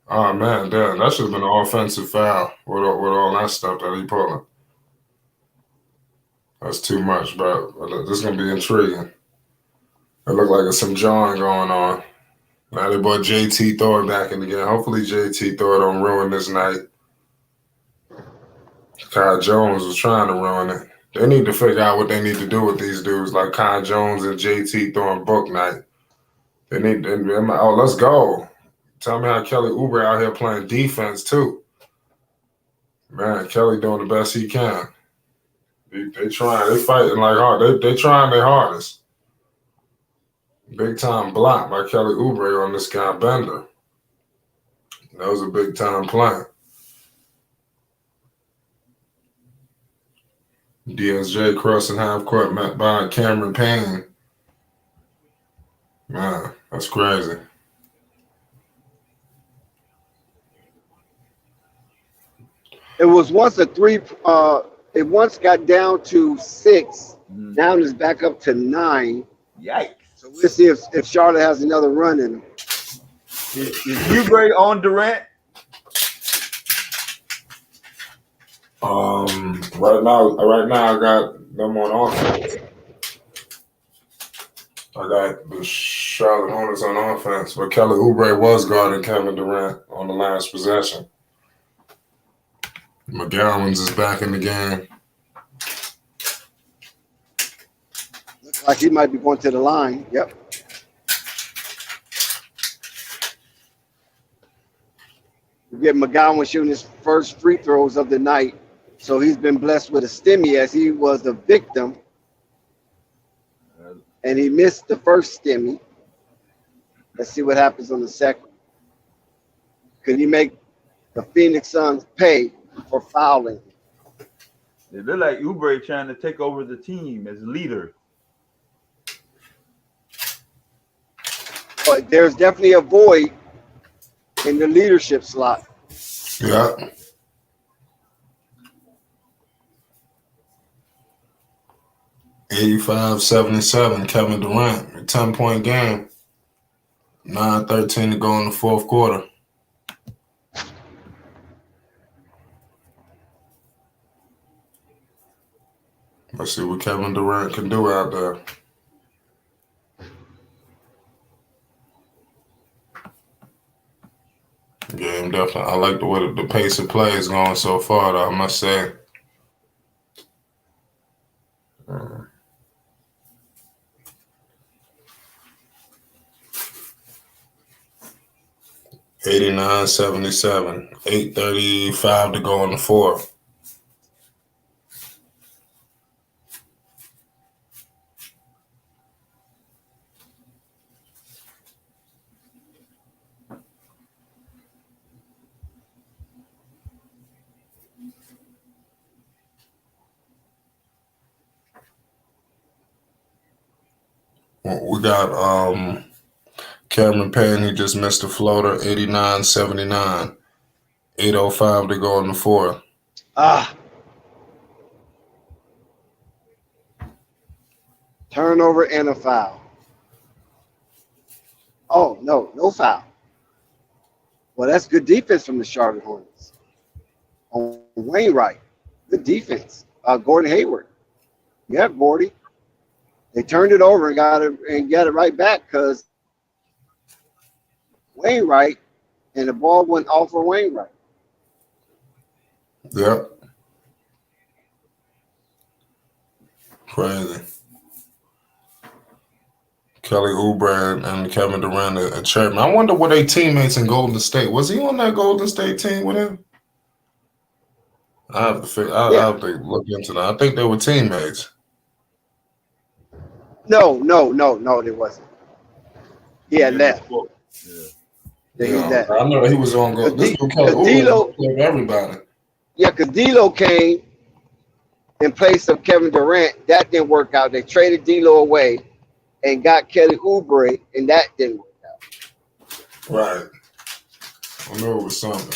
[SPEAKER 2] Oh man, damn, that should have been an offensive foul with all that stuff that he pulling. That's too much, bro. This is gonna be intriguing. It looked like there's some jawing going on. Now they brought JT Thor back in again. Hopefully JT Thor don't ruin this night. Kai Jones was trying to ruin it. They need to figure out what they need to do with these dudes like Kai Jones and JT Thor and Book Night. They need to, let's go. Tell me how Kelly Oubre out here playing defense too. Man, Kelly doing the best he can. They trying, they fighting like hard. They trying their hardest. Big time block by Kelly Oubre on this guy Bender. That was a big time play. DSJ crossing half court met by Cameron Payne. Man, that's crazy.
[SPEAKER 4] It was once a three. It once got down to 6. Now it's back up to 9.
[SPEAKER 5] Yikes!
[SPEAKER 4] So we'll see if Charlotte has another run in them.
[SPEAKER 5] Is Oubre on Durant?
[SPEAKER 2] Right now I got them on offense. I got the Charlotte Hornets on offense, but Kelly Oubre was guarding Kevin Durant on the last possession. McGowan's is back in the game.
[SPEAKER 4] Looks like he might be going to the line. Yep. We get McGowan shooting his first free throws of the night. So he's been blessed with a stimmy as he was a victim. And he missed the first stimmy. Let's see what happens on the second. Could he make the Phoenix Suns pay for fouling?
[SPEAKER 5] It looked like Oubre trying to take over the team as leader.
[SPEAKER 4] But there's definitely a void in the leadership slot.
[SPEAKER 2] Yeah. $85-77, Kevin Durant, a 10-point game. 9:13 to go in the fourth quarter. Let's see what Kevin Durant can do out there. Game definitely. I like the way the pace of play is going so far, though, I must say. 89-77, 8:35 to go in the fourth. We got Cameron Payne, he just missed a floater, 89-79. 8:05 to go in the fourth.
[SPEAKER 4] Turnover and a foul. Oh, no foul. Well, that's good defense from the Charlotte Hornets. On Wainwright, good defense. Gordon Hayward. Yeah, Gordy. They turned it over and got it right back because Wainwright, and the ball went off for Wainwright.
[SPEAKER 2] Yep. Crazy. Kelly Oubre and Kevin Durant at Chapman. I wonder were they teammates in Golden State. Was he on that Golden State team with him? I have to look into that. I think they were teammates.
[SPEAKER 4] No, they wasn't. He had left.
[SPEAKER 2] Yeah, I know he was on Golden. This dude Kelly Oubre played everybody.
[SPEAKER 4] Yeah, because D'Lo came in place of Kevin Durant. That didn't work out. They traded D'Lo away and got Kelly Oubre, and that didn't work out.
[SPEAKER 2] Right. I know it was something.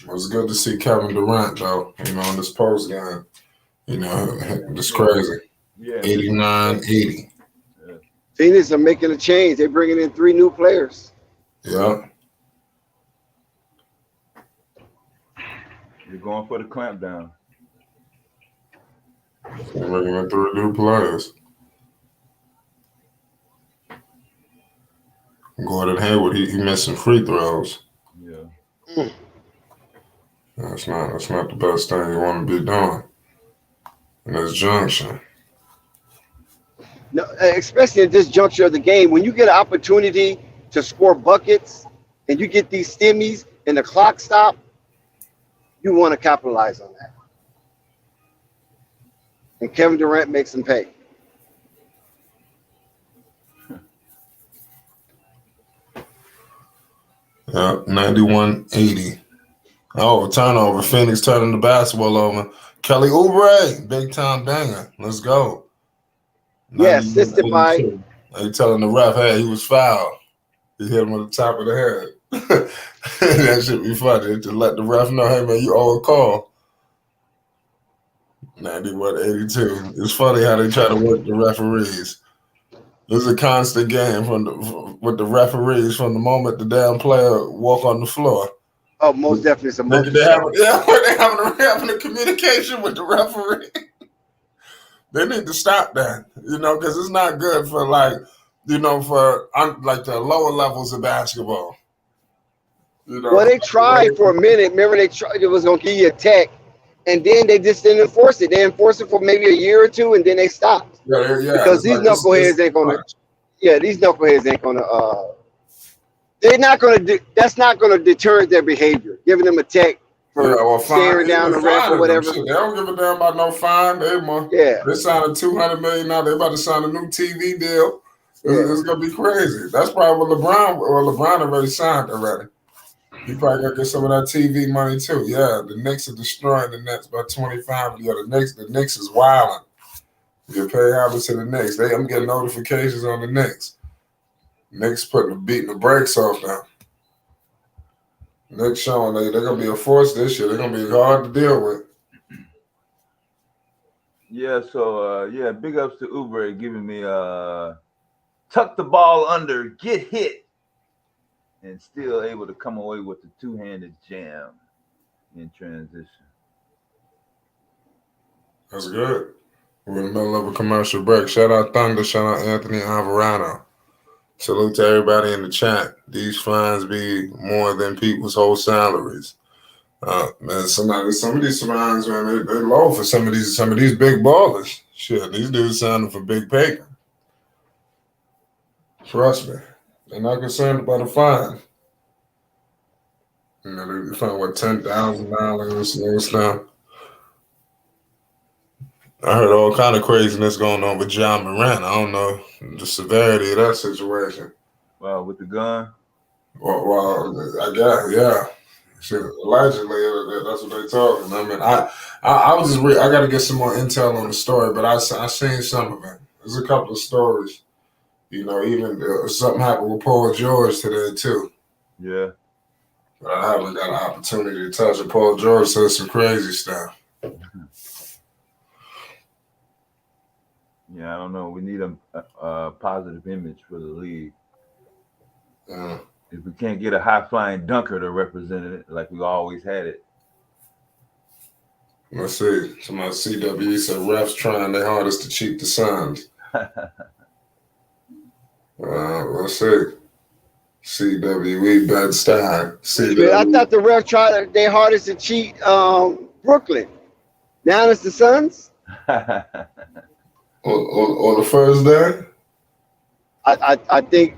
[SPEAKER 2] It was good to see Kevin Durant, though, you know, in this post game. You know, it's crazy.
[SPEAKER 5] Yeah.
[SPEAKER 2] 89-80.
[SPEAKER 5] Yeah.
[SPEAKER 4] Phoenix are making a change. They're bringing in 3 new players.
[SPEAKER 2] Yeah.
[SPEAKER 5] You're going for the clampdown.
[SPEAKER 2] They're bringing in 3 new players. Gordon Hayward, he missing free throws.
[SPEAKER 5] Yeah.
[SPEAKER 2] That's not the best thing you want to be doing in this junction.
[SPEAKER 4] No, especially at this juncture of the game, when you get an opportunity to score buckets and you get these stimmies and the clock stop, you want to capitalize on that. And Kevin Durant makes them pay.
[SPEAKER 2] Yeah, 91-80. Oh, turnover. Phoenix turning the basketball over. Kelly Oubre, big time banger. Let's go.
[SPEAKER 4] Yeah, assisted by.
[SPEAKER 2] They telling the ref, hey, he was fouled. He hit him on the top of the head. That should be funny to let the ref know, hey man, you owe a call. 91-82. It's funny how they try to work the referees. There's a constant game with the referees from the moment the damn player walk on the floor.
[SPEAKER 4] Oh, most definitely it's a
[SPEAKER 2] They're having a communication with the referee. They need to stop that, you know, because it's not good for the lower levels of basketball. You know?
[SPEAKER 4] Well, they tried for a minute. Remember, they tried. It was going to give you a tech, and then they just didn't enforce it. They enforced it for maybe a year or two, and then they stopped.
[SPEAKER 2] Yeah.
[SPEAKER 4] Because these knuckleheads ain't going to. Yeah, these knuckleheads ain't going to. They're not going to. That's not going to deter their behavior. Giving them a tech for staring down the ref or whatever.
[SPEAKER 2] They don't give a damn about no fine. They signed a $200 million now. They about to sign a new TV deal. It's gonna be crazy. That's probably what LeBron. Well, LeBron already signed already. He probably gonna get some of that TV money too. Yeah, the Knicks are destroying the Nets by 25. Yeah, the Knicks is wilding. You pay homage to the Knicks. I'm getting notifications on the Knicks. Knicks beating the brakes off now. Knicks showing they're gonna be a force this year. They're gonna be hard to deal with.
[SPEAKER 5] Yeah, so big ups to Oubre giving me tuck the ball under, get hit, and still able to come away with the two-handed jam in transition.
[SPEAKER 2] That's good. We're in the middle of a commercial break. Shout out Thunder. Shout out Anthony Alvarado. Salute to everybody in the chat. These fines be more than people's whole salaries. Man, some of these fines, man, they low for some of these big ballers. Shit, these dudes signing for big paper. Trust me, they're not concerned about a fine. You know, they find what $10,000 and stuff. I heard all kind of craziness going on with John Morant. I don't know the severity of that situation.
[SPEAKER 5] Well, with the gun?
[SPEAKER 2] Well, I guess, yeah. Shit, allegedly, that's what they talking. I mean, I was just I got to get some more intel on the story, but I seen some of it. There's a couple of stories. You know, even something happened with Paul George today too.
[SPEAKER 5] Yeah.
[SPEAKER 2] But I haven't got an opportunity to touch it. Paul George says some crazy stuff.
[SPEAKER 5] Yeah, I don't know. We need a positive image for the league.
[SPEAKER 2] Yeah.
[SPEAKER 5] If we can't get a high-flying dunker to represent it like we always had it.
[SPEAKER 2] Let's see. Somebody CWE said refs trying their hardest to cheat the Suns. Let's see. CWE Bed-Stuy.
[SPEAKER 4] CWE. I thought the refs tried their hardest to cheat Brooklyn. Now it's the Suns?
[SPEAKER 2] On the first day?
[SPEAKER 4] I think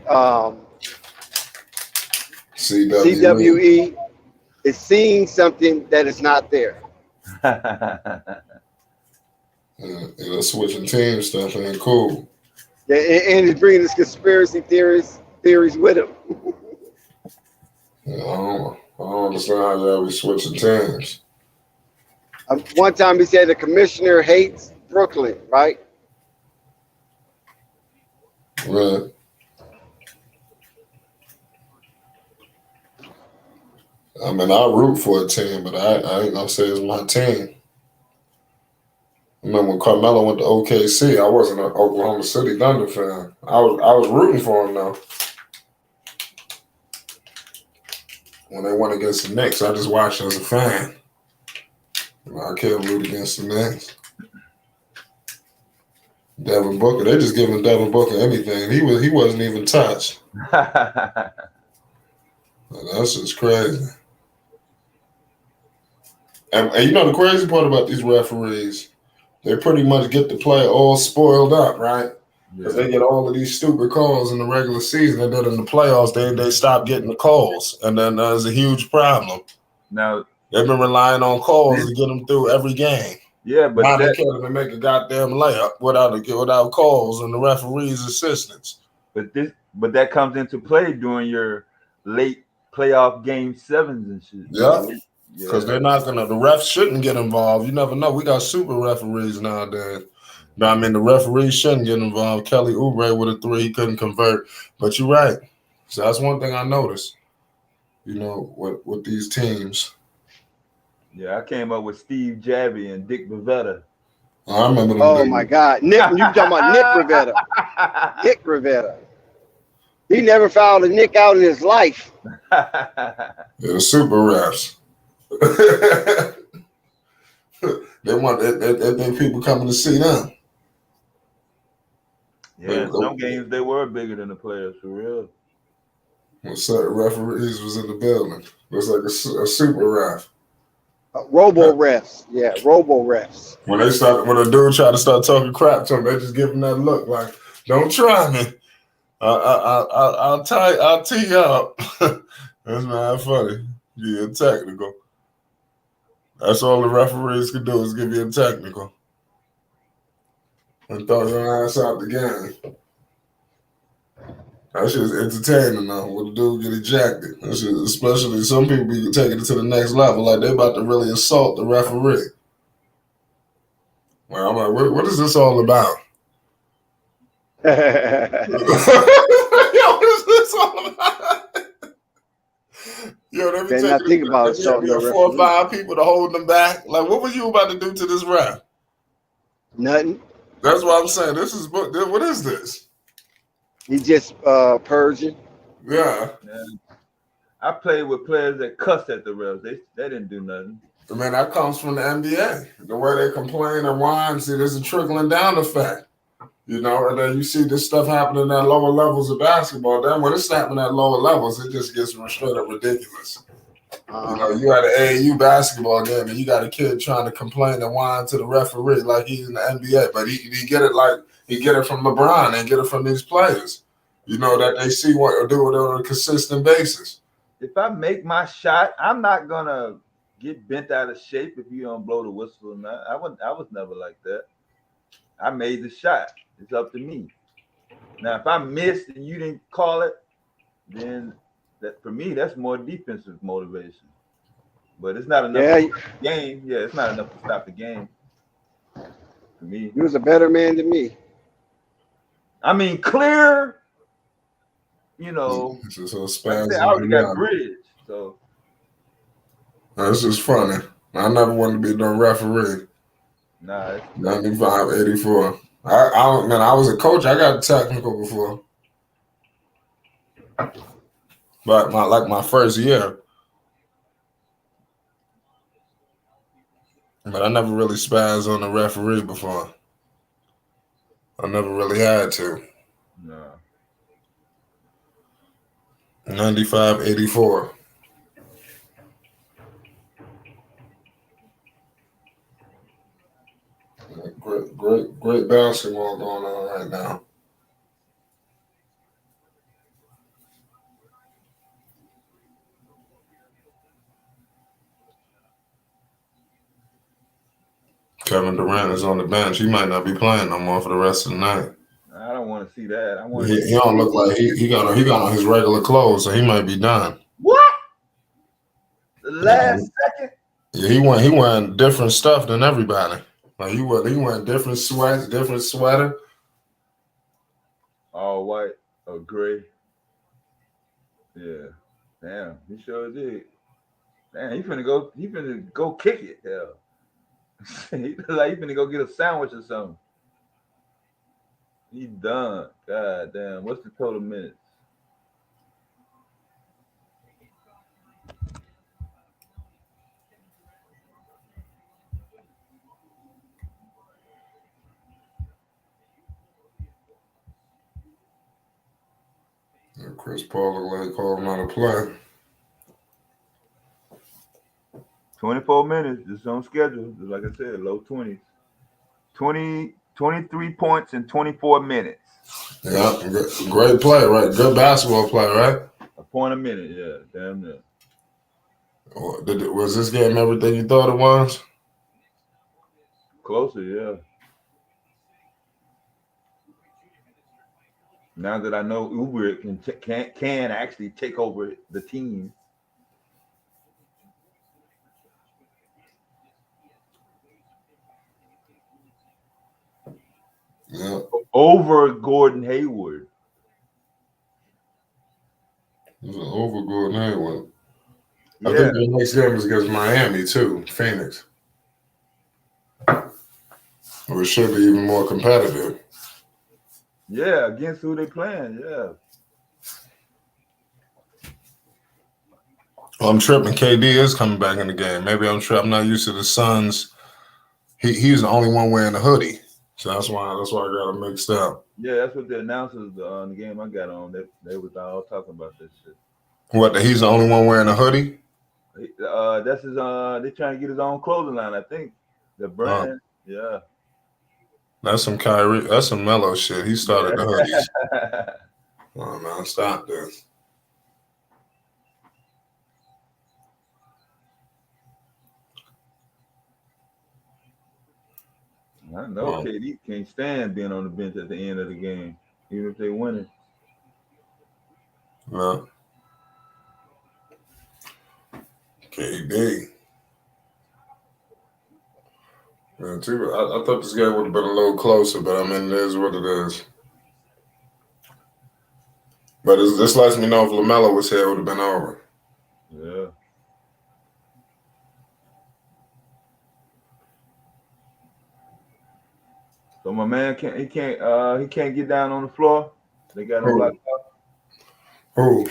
[SPEAKER 4] CWE is seeing something that is not there.
[SPEAKER 2] Yeah, switching team stuff ain't cool.
[SPEAKER 4] Yeah, and he's bringing his conspiracy theories with him.
[SPEAKER 2] Yeah, I don't understand how y'all be switching teams.
[SPEAKER 4] One time he said the commissioner hates Brooklyn, right?
[SPEAKER 2] Right. I mean, I root for a team, but I ain't gonna say it's my team. I remember when Carmelo went to OKC, I wasn't an Oklahoma City Thunder fan. I was rooting for him though. When they went against the Knicks, I just watched as a fan. I can't root against the Knicks. Devin Booker, they just giving Devin Booker anything. He wasn't even touched. That's just crazy. And you know the crazy part about these referees, they pretty much get the play all spoiled up, right? Because they get all of these stupid calls in the regular season, and then in the playoffs, they stop getting the calls, and then there's a huge problem.
[SPEAKER 5] Now
[SPEAKER 2] they've been relying on calls to get them through every game.
[SPEAKER 5] Yeah, but
[SPEAKER 2] now they can't even make a goddamn layup without calls and the referee's assistance.
[SPEAKER 5] But that comes into play during your late playoff game 7s and shit.
[SPEAKER 2] Yeah. Because they're not gonna. The refs shouldn't get involved. You never know. We got super referees nowadays. But I mean, the referees shouldn't get involved. Kelly Oubre with a 3, he couldn't convert. But you're right. So that's one thing I noticed. You know, with these teams.
[SPEAKER 5] Yeah, I came up with Steve Jabby and Dick Bavetta.
[SPEAKER 2] I remember them.
[SPEAKER 4] Oh my God, Nick! You talking about Nick Rivetta? Nick Rivetta. He never fouled a Nick out in his life.
[SPEAKER 2] Yeah, super refs. They think people coming to see them.
[SPEAKER 5] Yeah, some games they were bigger than the players for real.
[SPEAKER 2] When certain referees was in the building, it was like a super ref.
[SPEAKER 4] Robo refs, yeah, robo refs.
[SPEAKER 2] When a dude tried to start talking crap to him, they just give him that look like, "Don't try me. I'll tee you up." That's not funny. Yeah, technical. That's all the referees can do is give you a technical and throw your ass out the game. That shit's entertaining though. When the dude get ejected, that shit, especially some people be taking it to the next level, like they about to really assault the referee. Well, I'm like, what is this all about? Yo, what is this all about? Yo, they be taking about 4 or 5 people to hold them back. Like, what were you about to do to this ref?
[SPEAKER 4] Nothing.
[SPEAKER 2] That's what I'm saying. What is this?
[SPEAKER 4] He just Persian.
[SPEAKER 2] Yeah.
[SPEAKER 5] I played with players that cussed at the refs. They didn't do nothing.
[SPEAKER 2] Man, that comes from the NBA. The way they complain and whine, see, there's a trickling down effect. You know, and then you see this stuff happening at lower levels of basketball. Then when it's happening at lower levels, it just gets straight up ridiculous. You know, you had an AAU basketball game and you got a kid trying to complain and whine to the referee like he's in the NBA, but he get it from LeBron and get it from these players. You know, that they see what or do it on a consistent basis.
[SPEAKER 5] If I make my shot, I'm not gonna get bent out of shape if you don't blow the whistle or not. I was never like that. I made the shot. It's up to me. Now, if I missed and you didn't call it, then that for me that's more defensive motivation. But it's not enough to stop the game. Yeah, it's not enough to stop the game. For me,
[SPEAKER 4] he was a better man than me.
[SPEAKER 5] I mean, clear. You know, I already got bridge. So
[SPEAKER 2] that's just funny. I never wanted to be no referee.
[SPEAKER 5] Nah,
[SPEAKER 2] 95, 84. I was a coach. I got technical before, but my first year. But I never really spazzed on the referee before. I never really had to.
[SPEAKER 5] No.
[SPEAKER 2] 95, 84. Great basketball going on right now. Kevin Durant is on the bench. He might not be playing no more for the rest of the night.
[SPEAKER 5] I don't want to see that.
[SPEAKER 2] He don't look like he got on his regular clothes, so he might be done.
[SPEAKER 5] What? The last second?
[SPEAKER 2] Yeah, he wearing different stuff than everybody. Like he wearing different sweats, different sweater.
[SPEAKER 5] All white or gray. Yeah. Damn, he sure did. Man, he finna go kick it. Hell. He look like he finna go get a sandwich or something. He done. God damn. What's the total minutes?
[SPEAKER 2] Chris Paul look like he called him out of play.
[SPEAKER 5] 24 minutes, just on schedule. Just like I said, low 20s. 23 points in 24 minutes.
[SPEAKER 2] Yeah, great play, right? Good basketball play, right?
[SPEAKER 5] A point a minute, yeah. Damn near.
[SPEAKER 2] Was this game everything you thought it was?
[SPEAKER 5] Closer, yeah. Now that I know Uber can actually take over the team.
[SPEAKER 2] Yeah.
[SPEAKER 5] Over Gordon Hayward.
[SPEAKER 2] Over Gordon Hayward.
[SPEAKER 5] Yeah.
[SPEAKER 2] I think the next game is against Miami too, Phoenix. Or it should be even more competitive.
[SPEAKER 5] Yeah, against who they playing, yeah.
[SPEAKER 2] I'm tripping. KD is coming back in the game. Maybe I'm tripping. I'm not used to the Suns. He's the only one wearing the hoodie. So that's why I got it mixed up.
[SPEAKER 5] Yeah, that's what the announcers on the game I got on. They was all talking about this shit.
[SPEAKER 2] What? He's the only one wearing a hoodie?
[SPEAKER 5] That's his. They trying to get his own clothing line. I think the brand. Yeah.
[SPEAKER 2] That's some Kyrie. That's some Melo shit. He started the hoodies. Oh man, stop this.
[SPEAKER 5] I know KD can't stand being on the bench at the end of the game, even if they win it.
[SPEAKER 2] No. KD. Man, too. I thought this game would have been a little closer, but I mean, it is what it is. But this lets me know if LaMelo was here, it would have been over.
[SPEAKER 5] Yeah. So my man can't get down on the floor. They got him locked up.
[SPEAKER 2] Who?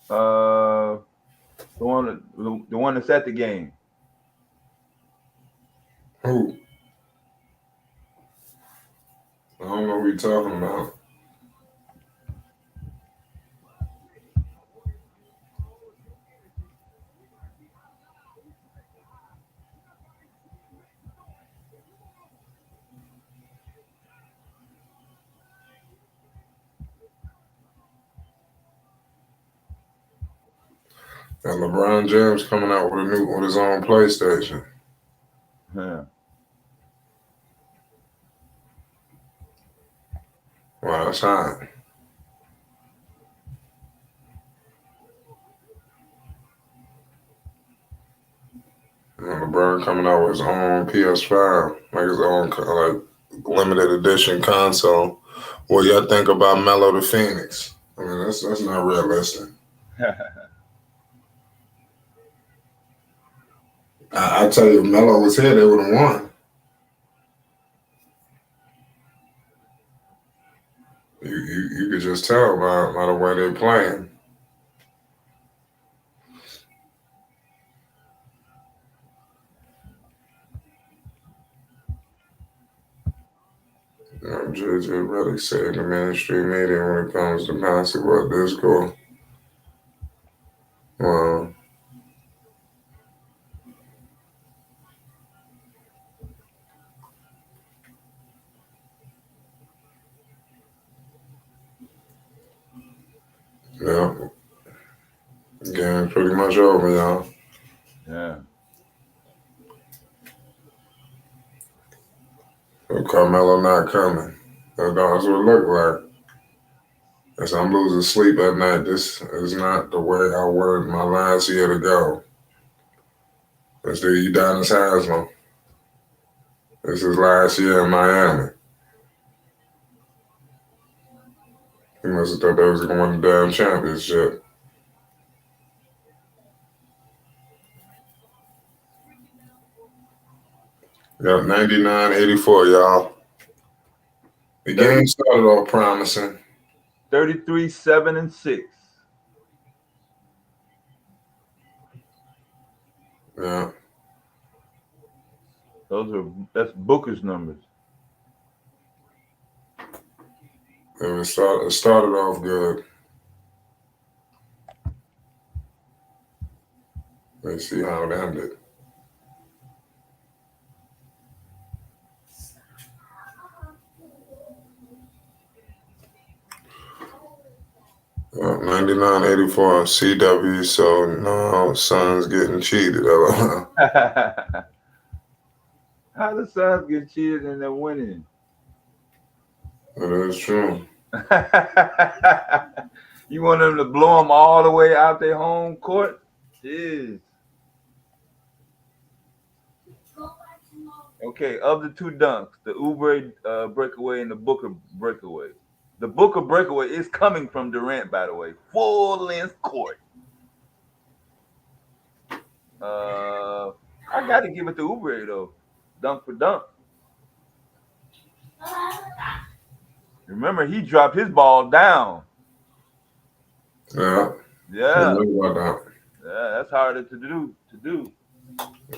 [SPEAKER 5] The one that's at the game.
[SPEAKER 2] Who? I don't know what you're talking about. And LeBron James coming out with his own PlayStation.
[SPEAKER 5] Yeah.
[SPEAKER 2] Wow, that's hot. And LeBron coming out with his own PS5, like his own like limited edition console. What y'all think about Melo to Phoenix? I mean, that's not realistic. I tell you, if Melo was here, they would have won. You could just tell by the way they're playing. JJ really said in the mainstream media when it comes to basketball discourse. Well, yeah. Game's pretty much over, y'all.
[SPEAKER 5] Yeah.
[SPEAKER 2] So Carmelo not coming. That's what it look like. As I'm losing sleep at night, this is not the way I worked my last year to go. Let's do Udonis Haslam. This is last year in Miami. He must have thought they was going to win the damn championship. Yep, 99-84, y'all. The game started off promising.
[SPEAKER 5] 33-7-6.
[SPEAKER 2] Yeah.
[SPEAKER 5] That's Booker's numbers.
[SPEAKER 2] And it started off good. Let's see how it ended. Yeah, 99-84 CW, so no, Suns getting cheated.
[SPEAKER 5] How the Suns get cheated and they're winning?
[SPEAKER 2] That is true.
[SPEAKER 5] You want them to blow them all the way out their home court? Jeez. Okay, of the two dunks, the Oubre breakaway and the Booker breakaway. The Booker breakaway is coming from Durant, by the way. Full length court. I got to give it to Oubre, though. Dunk for dunk. Remember, he dropped his ball down.
[SPEAKER 2] Yeah.
[SPEAKER 5] Yeah.
[SPEAKER 2] Yeah,
[SPEAKER 5] that's harder to do.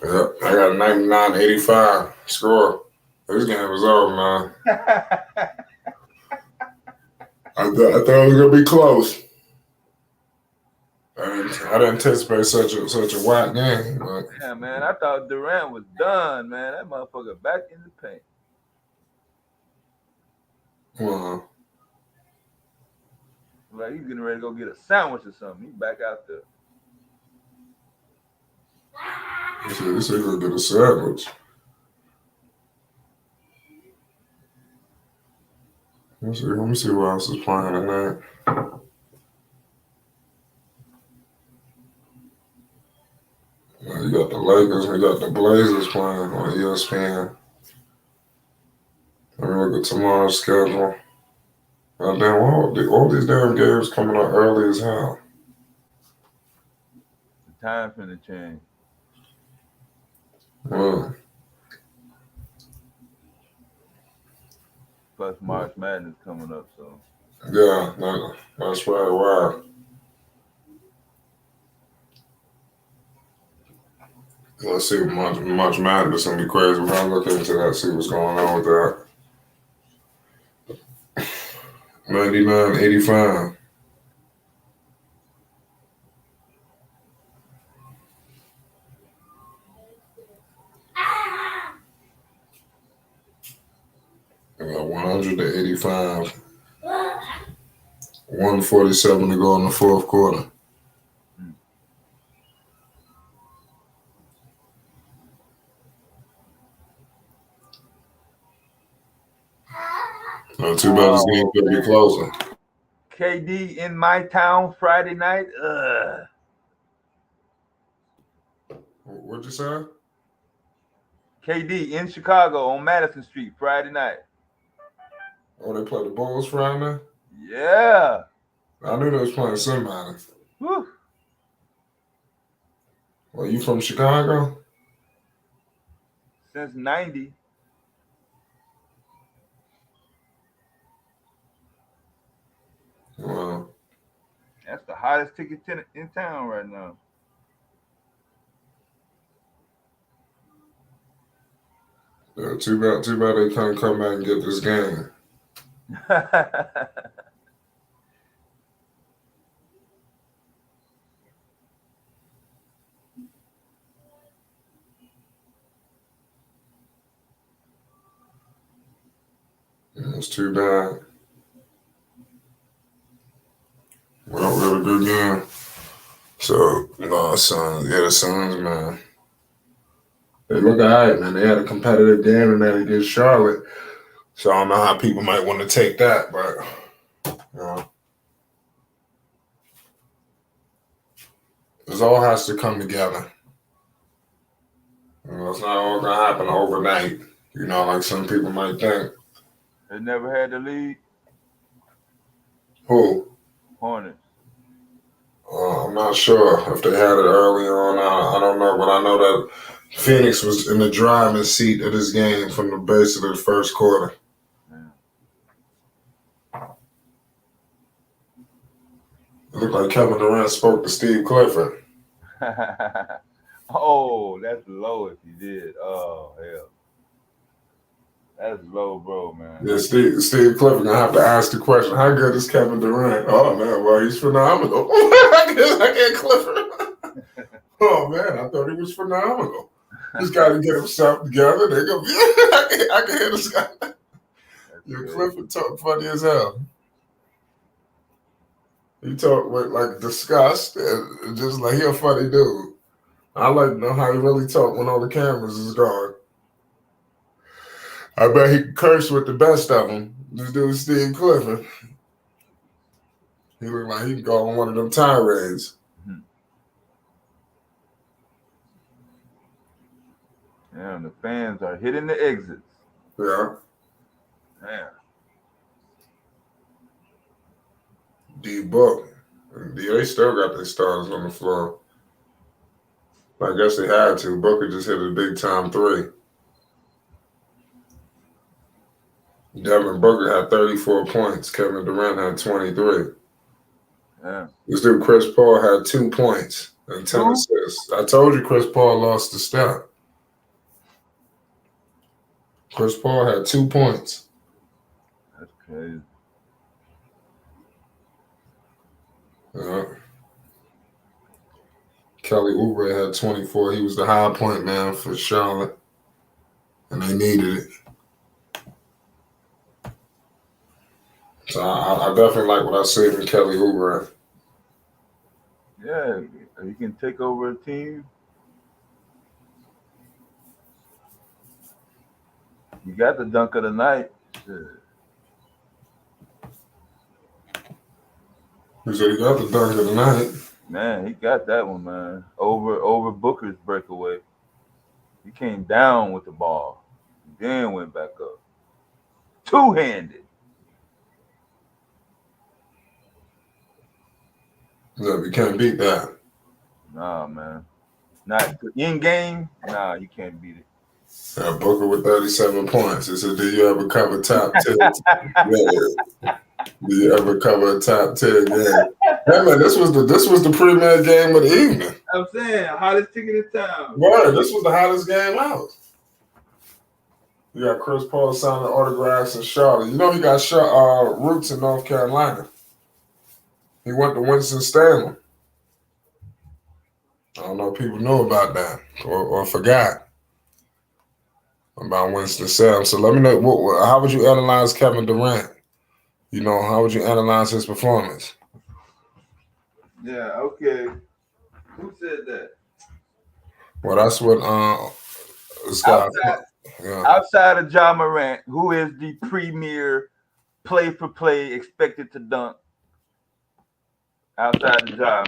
[SPEAKER 2] Yeah, I got a 99-85 score. This game was over, man. I thought it was gonna be close. I didn't anticipate such a whack game. But.
[SPEAKER 5] Yeah, man, I thought Durant was done, man. That motherfucker back in the paint.
[SPEAKER 2] Well,
[SPEAKER 5] like he's getting ready to go get a sandwich or something. He's back out there.
[SPEAKER 2] This is gonna get a sandwich. Let me see who else is playing tonight. You got the Lakers, we got the Blazers playing on ESPN. Let me look at tomorrow's schedule. Damn, all these damn games coming out early as hell.
[SPEAKER 5] The time finna change.
[SPEAKER 2] Well.
[SPEAKER 5] Plus March Madness coming up, so.
[SPEAKER 2] Yeah, that's right. Wow. Let's see, March Madness gonna be crazy. We're gonna look into that, see what's going on with that. 99-85. We got 100-85. 147 to go in the fourth quarter. Not too bad. This game could be closer.
[SPEAKER 5] KD in my town Friday night.
[SPEAKER 2] What'd you say?
[SPEAKER 5] KD in Chicago on Madison Street Friday night.
[SPEAKER 2] Oh, they play the Bulls Friday night?
[SPEAKER 5] Yeah.
[SPEAKER 2] I knew they was playing somebody.
[SPEAKER 5] Whew.
[SPEAKER 2] Well, you from Chicago?
[SPEAKER 5] Since 90.
[SPEAKER 2] Wow.
[SPEAKER 5] That's the hottest ticket in town right now.
[SPEAKER 2] Yeah, too bad they can't come back and get this game. It's too bad. Well, we had a good game. So, the Suns, man. They look all right, man. They had a competitive game tonight against Charlotte. So I don't know how people might want to take that, but, you know. This all has to come together. You know, it's not all going to happen overnight, you know, like some people might think.
[SPEAKER 5] They never had the lead.
[SPEAKER 2] Who?
[SPEAKER 5] Hornets.
[SPEAKER 2] I'm not sure if they had it early on. I don't know, but I know that Phoenix was in the driving seat of this game from the base of the first quarter. It looked like Kevin Durant spoke to Steve Clifford.
[SPEAKER 5] Oh, that's low if he did. Oh, hell. That's low, bro, man.
[SPEAKER 2] Yeah, Steve Clifford gonna have to ask the question, how good is Kevin Durant? Oh, man, well, he's phenomenal. I can't Clifford. Oh, man, I thought he was phenomenal. He's got to get himself together. I can hear this guy. Your Clifford talk funny as hell. He talk with like disgust and just like he a funny dude. I like to know how he really talk when all the cameras is gone. I bet he can curse with the best of them. This dude Steve Clifford. He look like he can go on one of them tirades.
[SPEAKER 5] Yeah, the fans are hitting the exits.
[SPEAKER 2] Yeah.
[SPEAKER 5] Man.
[SPEAKER 2] D-Book. They still got their starters on the floor. I guess they had to. Booker just hit a big-time three. Devin Booker had 34 points. Kevin Durant had 23.
[SPEAKER 5] Yeah.
[SPEAKER 2] This dude Chris Paul had 2 points and 10 assists. I told you Chris Paul lost the step. Chris Paul had 2 points.
[SPEAKER 5] That's crazy.
[SPEAKER 2] Yeah. Kelly Oubre had 24. He was the high point man for Charlotte, and they needed it. So I definitely like what I see from Kelly Oubre.
[SPEAKER 5] Yeah, he can take over a team. You got the dunk of the night.
[SPEAKER 2] He said he got the dunk of the night.
[SPEAKER 5] Man, he got that one, man. Over Booker's breakaway. He came down with the ball, then went back up. Two-handed.
[SPEAKER 2] Yeah, we can't beat that.
[SPEAKER 5] Nah, man. Not in game. Nah, you can't beat it.
[SPEAKER 2] Yeah, Booker with 37 points. He said, "Do you ever cover top 10? Yeah. Do you ever cover a top 10 game?" Yeah, man, this was the premier game of the evening.
[SPEAKER 5] I'm saying, hottest ticket in town.
[SPEAKER 2] Word, this was the hottest game out. You got Chris Paul signing autographs in Charlotte. You know he got roots in North Carolina. He went to Winston-Salem. I don't know if people know about that or forgot about Winston-Salem. So let me know, how would you analyze Kevin Durant? You know, how would you analyze his performance?
[SPEAKER 5] Yeah, okay. Who said that?
[SPEAKER 2] Well, that's what Scott.
[SPEAKER 5] Outside of Ja Morant, who is the premier play-for-play expected to dunk? Outside of Ja.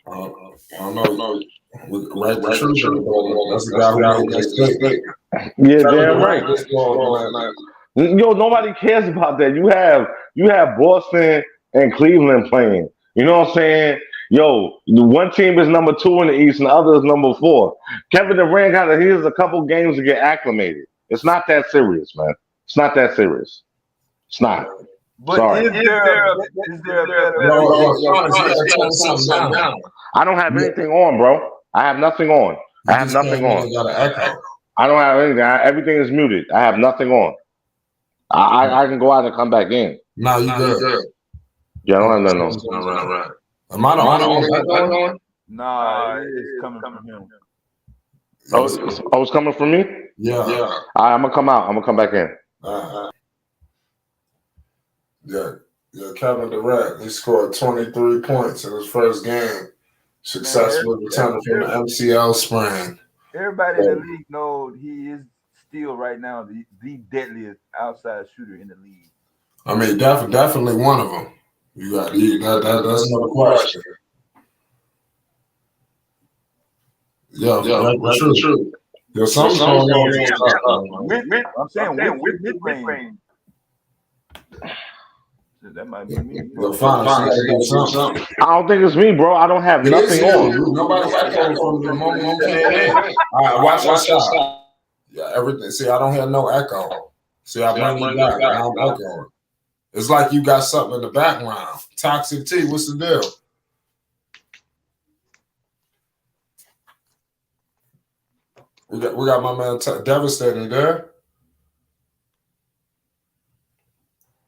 [SPEAKER 2] I don't know. Right, that's the guy who made that statement.
[SPEAKER 8] Yeah, damn right. Yo, nobody cares about that. You have Boston and Cleveland playing. You know what I'm saying? Yo, the one team is number 2 in the East and the other is number 4. Kevin Durant here's a couple games to get acclimated. It's not that serious, man. It's not that serious. It's not.
[SPEAKER 5] But
[SPEAKER 8] sorry.
[SPEAKER 5] Is there a better?
[SPEAKER 8] I don't have anything on, bro. I have nothing on. I have nothing on. I don't have anything. Everything is muted. I have nothing on. I can go out and come back in.
[SPEAKER 2] No, you good.
[SPEAKER 8] Yeah, I don't have nothing on.
[SPEAKER 2] Right. Am I the only one?
[SPEAKER 5] Nah, it's coming from him.
[SPEAKER 8] Oh, it's coming from me?
[SPEAKER 2] Yeah.
[SPEAKER 8] All right, I'm gonna come out. I'm gonna come back in.
[SPEAKER 2] Yeah, Kevin Durant, he scored 23 points in his first game, successfully returning from the MCL sprain.
[SPEAKER 5] Everybody in the league knows he is still right now the deadliest outside shooter in the league.
[SPEAKER 2] I mean, definitely one of them. You got that's no question. That's true. There's something going on.
[SPEAKER 5] I'm saying with mid-range. Shit, that might be me.
[SPEAKER 2] Yo, fine. You gotta do something.
[SPEAKER 8] I don't think it's me, bro. I don't have
[SPEAKER 2] It is
[SPEAKER 8] nothing on.
[SPEAKER 2] you. Nobody echoing from the moment you came in. All right, watch your shot. Yeah, everything. See, I don't hear no echo. See, I bring you back. Now I'm echoing. It's like you got something in the background. Toxic T, what's the deal? We got my man Devastating there.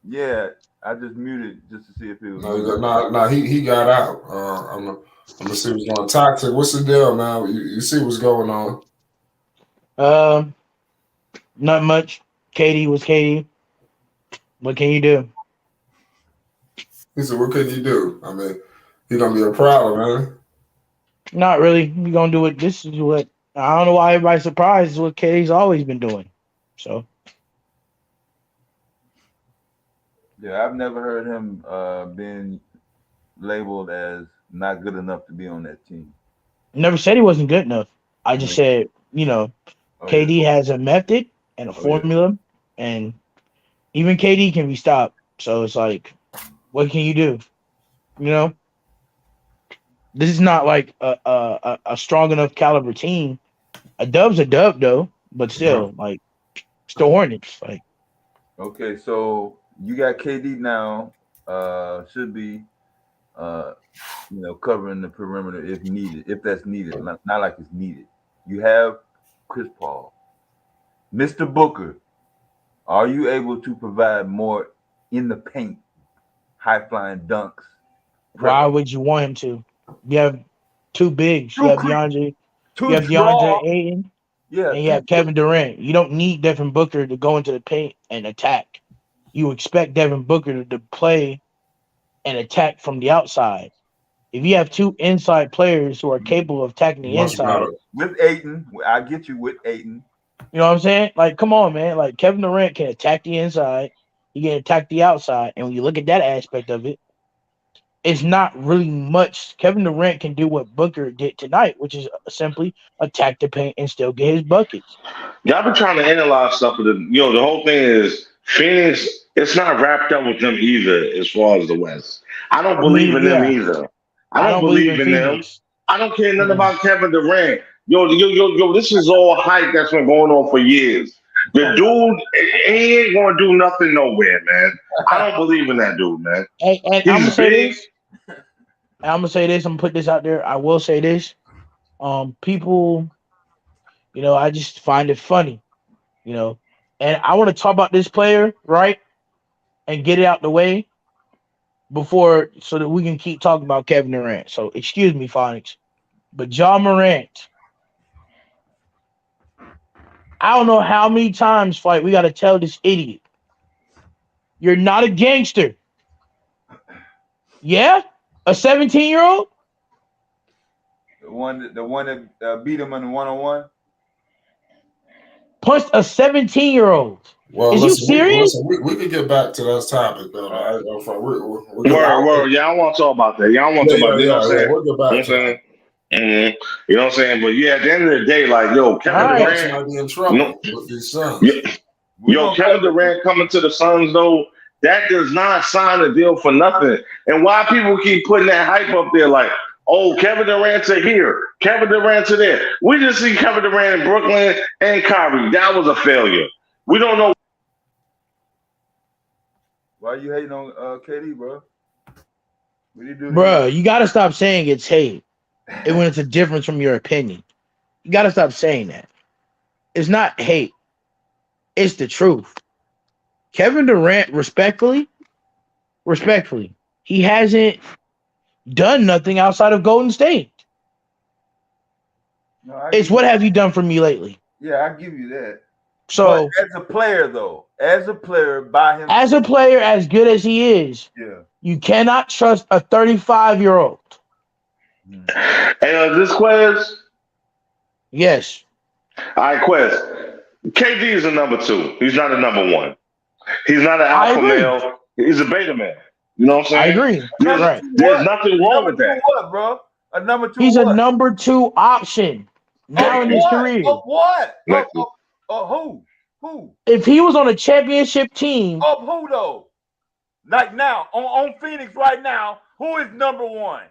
[SPEAKER 5] Yeah, I just muted just to see if it was.
[SPEAKER 2] No, he got out. I'm gonna see what's going on. Toxic, what's the deal, man? You see what's going on?
[SPEAKER 9] Not much. Katie was Katie. What can you do?
[SPEAKER 2] He said, "What can you do?" I mean, he's gonna be a problem, man.
[SPEAKER 9] Not really. You're gonna do it. This is what I don't know why everybody's surprised. Is what Katie's always been doing. So
[SPEAKER 5] Yeah, I've never heard him being labeled as not good enough to be on that team.
[SPEAKER 9] never said he wasn't good enough. I just said, KD has a method and a formula, and even KD can be stopped. So it's like, what can you do? This is not like a strong enough caliber team. A dub's a dub though, but still, like, it's the Hornets. Like,
[SPEAKER 5] okay, so you got KD now. Should be, covering the perimeter if needed, if that's needed. Not like it's needed. You have Chris Paul, Mr. Booker. Are you able to provide more in the paint, high flying dunks?
[SPEAKER 9] why would you want him to? You have two bigs. You have DeAndre. You have DeAndre Ayton.
[SPEAKER 5] Yeah,
[SPEAKER 9] and you have Kevin Durant. You don't need Devin Booker to go into the paint and attack. You expect Devin Booker to play and attack from the outside. If you have two inside players who are capable of attacking the inside.
[SPEAKER 5] With Ayton, I get you with Ayton.
[SPEAKER 9] You know what I'm saying? Like, come on, man. Like, Kevin Durant can attack the inside. He can attack the outside. And when you look at that aspect of it, it's not really much. Kevin Durant can do what Booker did tonight, which is simply attack the paint and still get his buckets.
[SPEAKER 8] Y'all been trying to analyze stuff, but the whole thing is Phoenix. It's not wrapped up with them either, as far as the West. I don't believe in them either. I don't believe in them. I don't care nothing about Kevin Durant. Yo, this is all hype that's been going on for years. The dude, he ain't gonna do nothing nowhere, man. I don't believe in that dude, man.
[SPEAKER 9] And I'm gonna say this. I'm gonna put this out there. I will say this. People, I just find it funny, and I want to talk about this player, right? And get it out the way so that we can keep talking about Kevin Durant. So excuse me, Phonics, but Ja Morant. I don't know how many times, we got to tell this idiot, you're not a gangster. Yeah? A 17-year-old?
[SPEAKER 5] The one that beat him in the 1-on-1?
[SPEAKER 9] Punched a 17-year-old.
[SPEAKER 2] Well,
[SPEAKER 9] Is you serious?
[SPEAKER 2] We can get back to that topic, though.
[SPEAKER 8] Word. Yeah, I want to talk about that. Yeah, I want to talk about that. You know what I'm saying?
[SPEAKER 2] We'll get back to that.
[SPEAKER 8] Mm-hmm. You know what I'm saying? But yeah, at the end of the day, like, Kevin Durant
[SPEAKER 2] might be in trouble with these Suns.
[SPEAKER 8] Kevin Durant coming to the Suns, though, that does not sign a deal for nothing. And why people keep putting that hype up there, like, oh, Kevin Durant to here, Kevin Durant to there. We just see Kevin Durant in Brooklyn and Kyrie. That was a failure. We don't know.
[SPEAKER 5] Why are you hating on KD, bro? What do you do?
[SPEAKER 9] Bro, you got to stop saying it's hate. And when it's a difference from your opinion. You got to stop saying that. It's not hate. It's the truth. Kevin Durant, respectfully, he hasn't done nothing outside of Golden State.
[SPEAKER 5] No,
[SPEAKER 9] it's what have you done for me lately?
[SPEAKER 5] Yeah, I give you that.
[SPEAKER 9] So
[SPEAKER 5] but as a player, though, by himself.
[SPEAKER 9] As a player, as good as he is, you cannot trust a 35-year-old.
[SPEAKER 8] And this Quez?
[SPEAKER 9] Yes.
[SPEAKER 8] All right, Quez. KD is a number 2. He's not a number 1. He's not an alpha male. He's a beta man. You know what I'm saying?
[SPEAKER 9] I agree.
[SPEAKER 8] There's nothing wrong with that.
[SPEAKER 5] What, bro? A number 2.
[SPEAKER 9] He's a number 2 option now in his career.
[SPEAKER 5] What? Who?
[SPEAKER 9] If he was on a championship team.
[SPEAKER 5] Who though? Like now, on Phoenix right now, who is number one?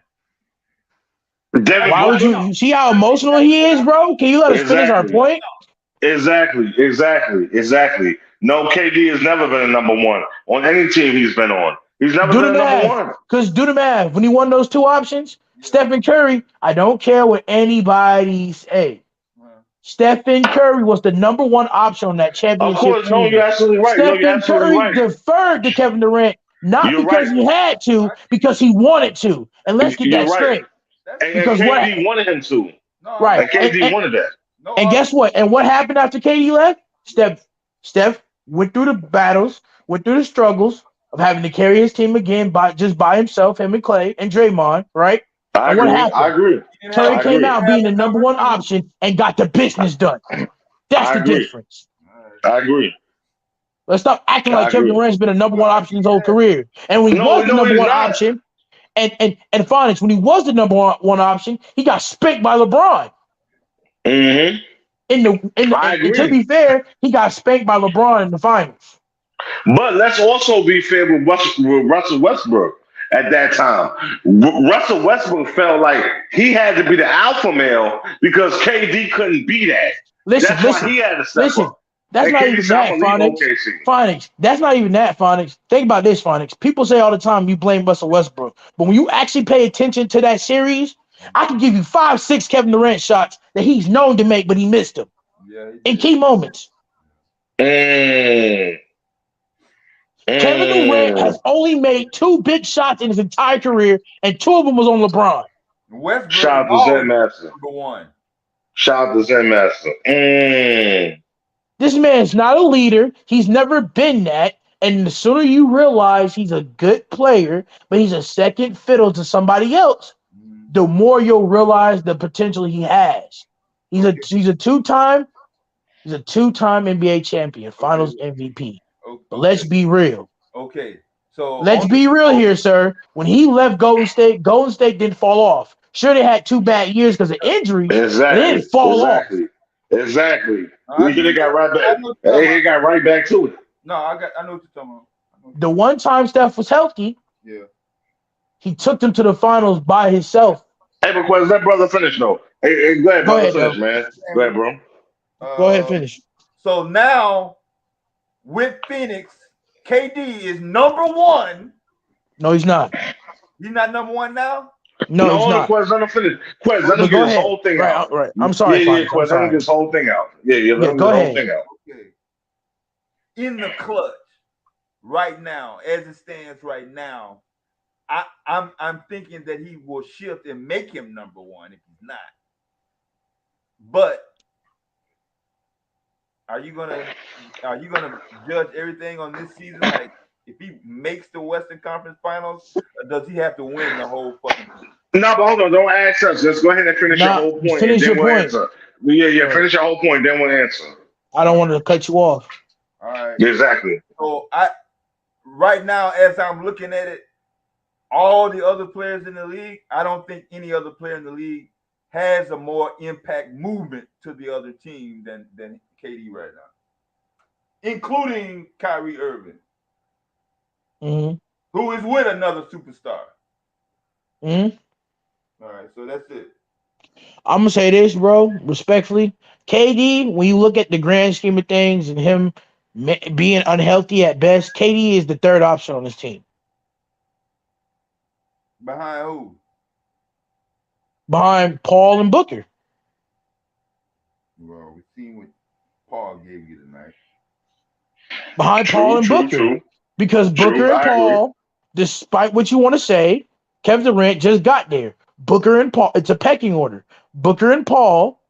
[SPEAKER 8] Devin
[SPEAKER 9] Why would
[SPEAKER 8] Booker.
[SPEAKER 9] you see how emotional he is, bro? Can you let us finish our
[SPEAKER 8] Exactly.
[SPEAKER 9] point?
[SPEAKER 8] Exactly. No, KD has never been a number one on any team he's been on. He's never
[SPEAKER 9] Do
[SPEAKER 8] been
[SPEAKER 9] the
[SPEAKER 8] a number
[SPEAKER 9] math.
[SPEAKER 8] one.
[SPEAKER 9] Because do the math. When he won those two options, Stephen Curry, I don't care what anybody say. Stephen Curry was the number one option on that
[SPEAKER 8] Of
[SPEAKER 9] championship
[SPEAKER 8] course, no,
[SPEAKER 9] team.
[SPEAKER 8] you're absolutely right. No, you're
[SPEAKER 9] Stephen
[SPEAKER 8] absolutely
[SPEAKER 9] Curry
[SPEAKER 8] right.
[SPEAKER 9] deferred to Kevin Durant, not
[SPEAKER 8] You're
[SPEAKER 9] because
[SPEAKER 8] right.
[SPEAKER 9] he had to, because he wanted to. And let's get
[SPEAKER 8] You're
[SPEAKER 9] that
[SPEAKER 8] right.
[SPEAKER 9] straight.
[SPEAKER 8] And
[SPEAKER 9] Because what
[SPEAKER 8] KD wanted him to.
[SPEAKER 9] right.
[SPEAKER 8] And KD wanted that.
[SPEAKER 9] And guess what? And what happened after KD left? Steph went through the battles, went through the struggles of having to carry his team again by himself, him and Clay and Draymond, right?
[SPEAKER 8] I
[SPEAKER 9] And what
[SPEAKER 8] agree.
[SPEAKER 9] happened?
[SPEAKER 8] I agree.
[SPEAKER 9] Curry
[SPEAKER 8] I
[SPEAKER 9] came
[SPEAKER 8] agree.
[SPEAKER 9] out being the number one option and got the business done. That's
[SPEAKER 8] I
[SPEAKER 9] the
[SPEAKER 8] agree.
[SPEAKER 9] difference.
[SPEAKER 8] I agree.
[SPEAKER 9] Let's stop acting
[SPEAKER 8] I
[SPEAKER 9] like Kevin
[SPEAKER 8] agree.
[SPEAKER 9] Durant's been a number one option his whole career. And when he
[SPEAKER 8] No,
[SPEAKER 9] was the
[SPEAKER 8] no,
[SPEAKER 9] number
[SPEAKER 8] he's
[SPEAKER 9] one
[SPEAKER 8] not.
[SPEAKER 9] option, and Phonics, when he was the number one option, he got spanked by LeBron.
[SPEAKER 8] Mm-hmm.
[SPEAKER 9] And to be fair, he got spanked by LeBron in the finals.
[SPEAKER 8] But let's also be fair with Russell Westbrook at that time. Russell Westbrook felt like he had to be the alpha male because KD couldn't be that. That's why he had to step up.
[SPEAKER 9] That's
[SPEAKER 8] And
[SPEAKER 9] not
[SPEAKER 8] KD
[SPEAKER 9] even
[SPEAKER 8] said,
[SPEAKER 9] that,
[SPEAKER 8] "I'm gonna leave
[SPEAKER 9] Phonics.
[SPEAKER 8] OKC."
[SPEAKER 9] Phonics. That's not even that, Phonics. Think about this, Phonics. People say all the time you blame Russell Westbrook. But when you actually pay attention to that series, I can give you 5-6 Kevin Durant shots that he's known to make, but he missed them. In key moments. Kevin Durant has only made 2 big shots in his entire career, and 2 of them was on LeBron.
[SPEAKER 5] Westbrook
[SPEAKER 8] Shout out to Zen Master.
[SPEAKER 5] number one.
[SPEAKER 8] Shout out to Zen Master.
[SPEAKER 9] This man's not a leader. He's never been that. And the sooner you realize he's a good player, but he's a second fiddle to somebody else, the more you'll realize the potential he has. He's a two-time NBA champion, Finals MVP. But let's be real.
[SPEAKER 5] Okay, so
[SPEAKER 9] Let's be real here, sir. When he left Golden State didn't fall off. Sure, they had 2 bad years because of injuries.
[SPEAKER 8] Exactly.
[SPEAKER 9] But it didn't fall off.
[SPEAKER 8] Exactly. He got right back. He got right back to it.
[SPEAKER 5] No, I know what you're talking about.
[SPEAKER 9] The one time Steph was healthy, he took them to the finals by himself.
[SPEAKER 8] Hey, but Quez, let brother finish though. Hey, go ahead, brother, finish, man. Go ahead, bro.
[SPEAKER 9] Go ahead, finish.
[SPEAKER 5] So now with Phoenix, KD is number one.
[SPEAKER 9] No, he's not.
[SPEAKER 5] He's not number one now?
[SPEAKER 9] No, he's not.
[SPEAKER 8] Quez, let him finish. Quez, let him get his whole thing out.
[SPEAKER 9] Right. I'm sorry.
[SPEAKER 8] Yeah, Quez, let him get his whole thing out. Yeah, let him get his whole thing out.
[SPEAKER 5] Okay. In the clutch, right now, as it stands right now, I'm thinking that he will shift and make him number one if he's not. But are you gonna judge everything on this season? Like if he makes the Western Conference Finals, or does he have to win the whole fucking thing?
[SPEAKER 8] No, but hold on, don't answer us. Just go ahead and finish your whole point.
[SPEAKER 9] Finish your point.
[SPEAKER 8] Answer. Yeah, finish your whole point, then we'll answer.
[SPEAKER 9] I don't want to cut you off.
[SPEAKER 5] All right.
[SPEAKER 8] Exactly.
[SPEAKER 5] So right now, as I'm looking at it, all the other players in the league, I don't think any other player in the league has a more impact movement to the other team than KD right now, including Kyrie Irving, who is with another superstar. All right, so that's it.
[SPEAKER 9] I'm gonna say this, bro, respectfully. KD, when you look at the grand scheme of things and him being unhealthy at best, KD is the 3rd option on this team.
[SPEAKER 5] Behind who?
[SPEAKER 9] Behind Paul and Booker.
[SPEAKER 5] Well, we've seen what Paul gave you tonight.
[SPEAKER 9] Behind Paul and Booker. Because Booker and Paul, despite what you want to say, Kevin Durant just got there. Booker and Paul, it's a pecking order. Booker and Paul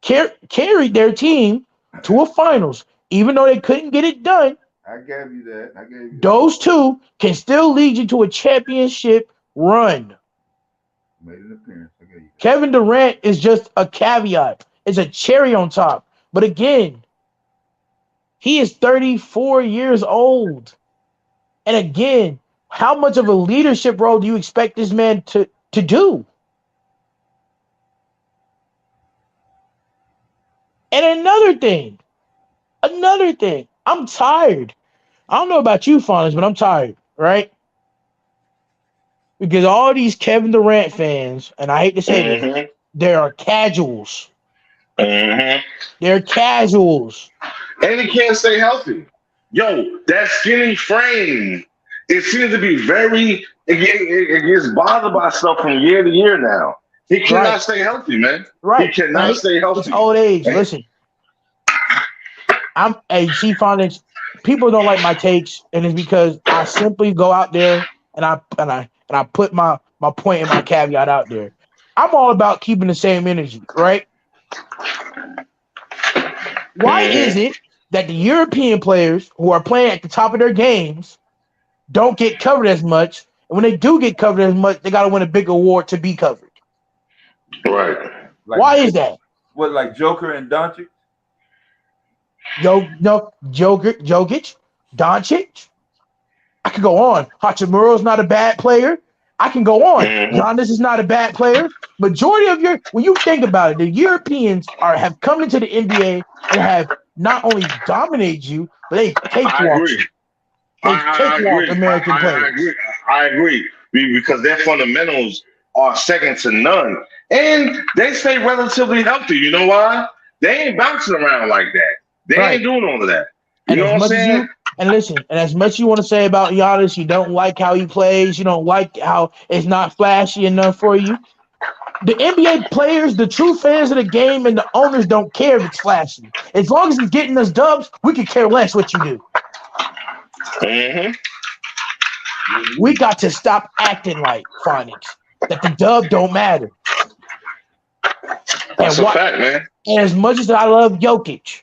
[SPEAKER 9] carried their team to a finals, even though they couldn't get it done.
[SPEAKER 5] I gave you that.
[SPEAKER 9] Those 2 can still lead you to a championship run.
[SPEAKER 5] Made an appearance. I gave you that.
[SPEAKER 9] Kevin Durant is just a caveat. It's a cherry on top. But again, he is 34 years old. And again, how much of a leadership role do you expect this man to do? And another thing, I'm tired. I don't know about you, Fonz, but I'm tired, right? Because all these Kevin Durant fans, and I hate to say this,
[SPEAKER 8] Mm-hmm.
[SPEAKER 9] they are casuals.
[SPEAKER 8] Mm-hmm.
[SPEAKER 9] They're casuals.
[SPEAKER 8] And he can't stay healthy. Yo, that skinny frame, it seems to be it gets bothered by stuff from year to year now. He cannot stay healthy, man.
[SPEAKER 9] Right.
[SPEAKER 8] He cannot stay healthy.
[SPEAKER 9] It's old age. Listen, see, Fonz, people don't like my takes, and it's because I simply go out there and I put my point and my caveat out there. I'm all about keeping the same energy, right? Why is it that the European players who are playing at the top of their games don't get covered as much? And when they do get covered as much, they got to win a big award to be covered.
[SPEAKER 8] Right.
[SPEAKER 5] Like,
[SPEAKER 9] why is that?
[SPEAKER 5] What, like Joker and Doncic?
[SPEAKER 9] Jokic, Doncic. I could go on. Hachimuro's not a bad player. I can go on. Giannis is not a bad player. Majority of when you think about it, the Europeans have come into the NBA and have not only dominated you, but they cakewalked you. They cakewalked American players.
[SPEAKER 8] I agree. Because their fundamentals are second to none. And they stay relatively healthy. You know why? They ain't bouncing around like that. They ain't doing all of that. You know what I'm saying?
[SPEAKER 9] And listen, and as much as you want to say about Giannis, you don't like how he plays, you don't like how it's not flashy enough for you. The NBA players, the true fans of the game, and the owners don't care if it's flashy. As long as it's getting us dubs, we could care less what you do.
[SPEAKER 8] Mm-hmm.
[SPEAKER 9] We got to stop acting like Phonics, that the dub don't matter.
[SPEAKER 8] That's a fact, man.
[SPEAKER 9] And as much as I love Jokic,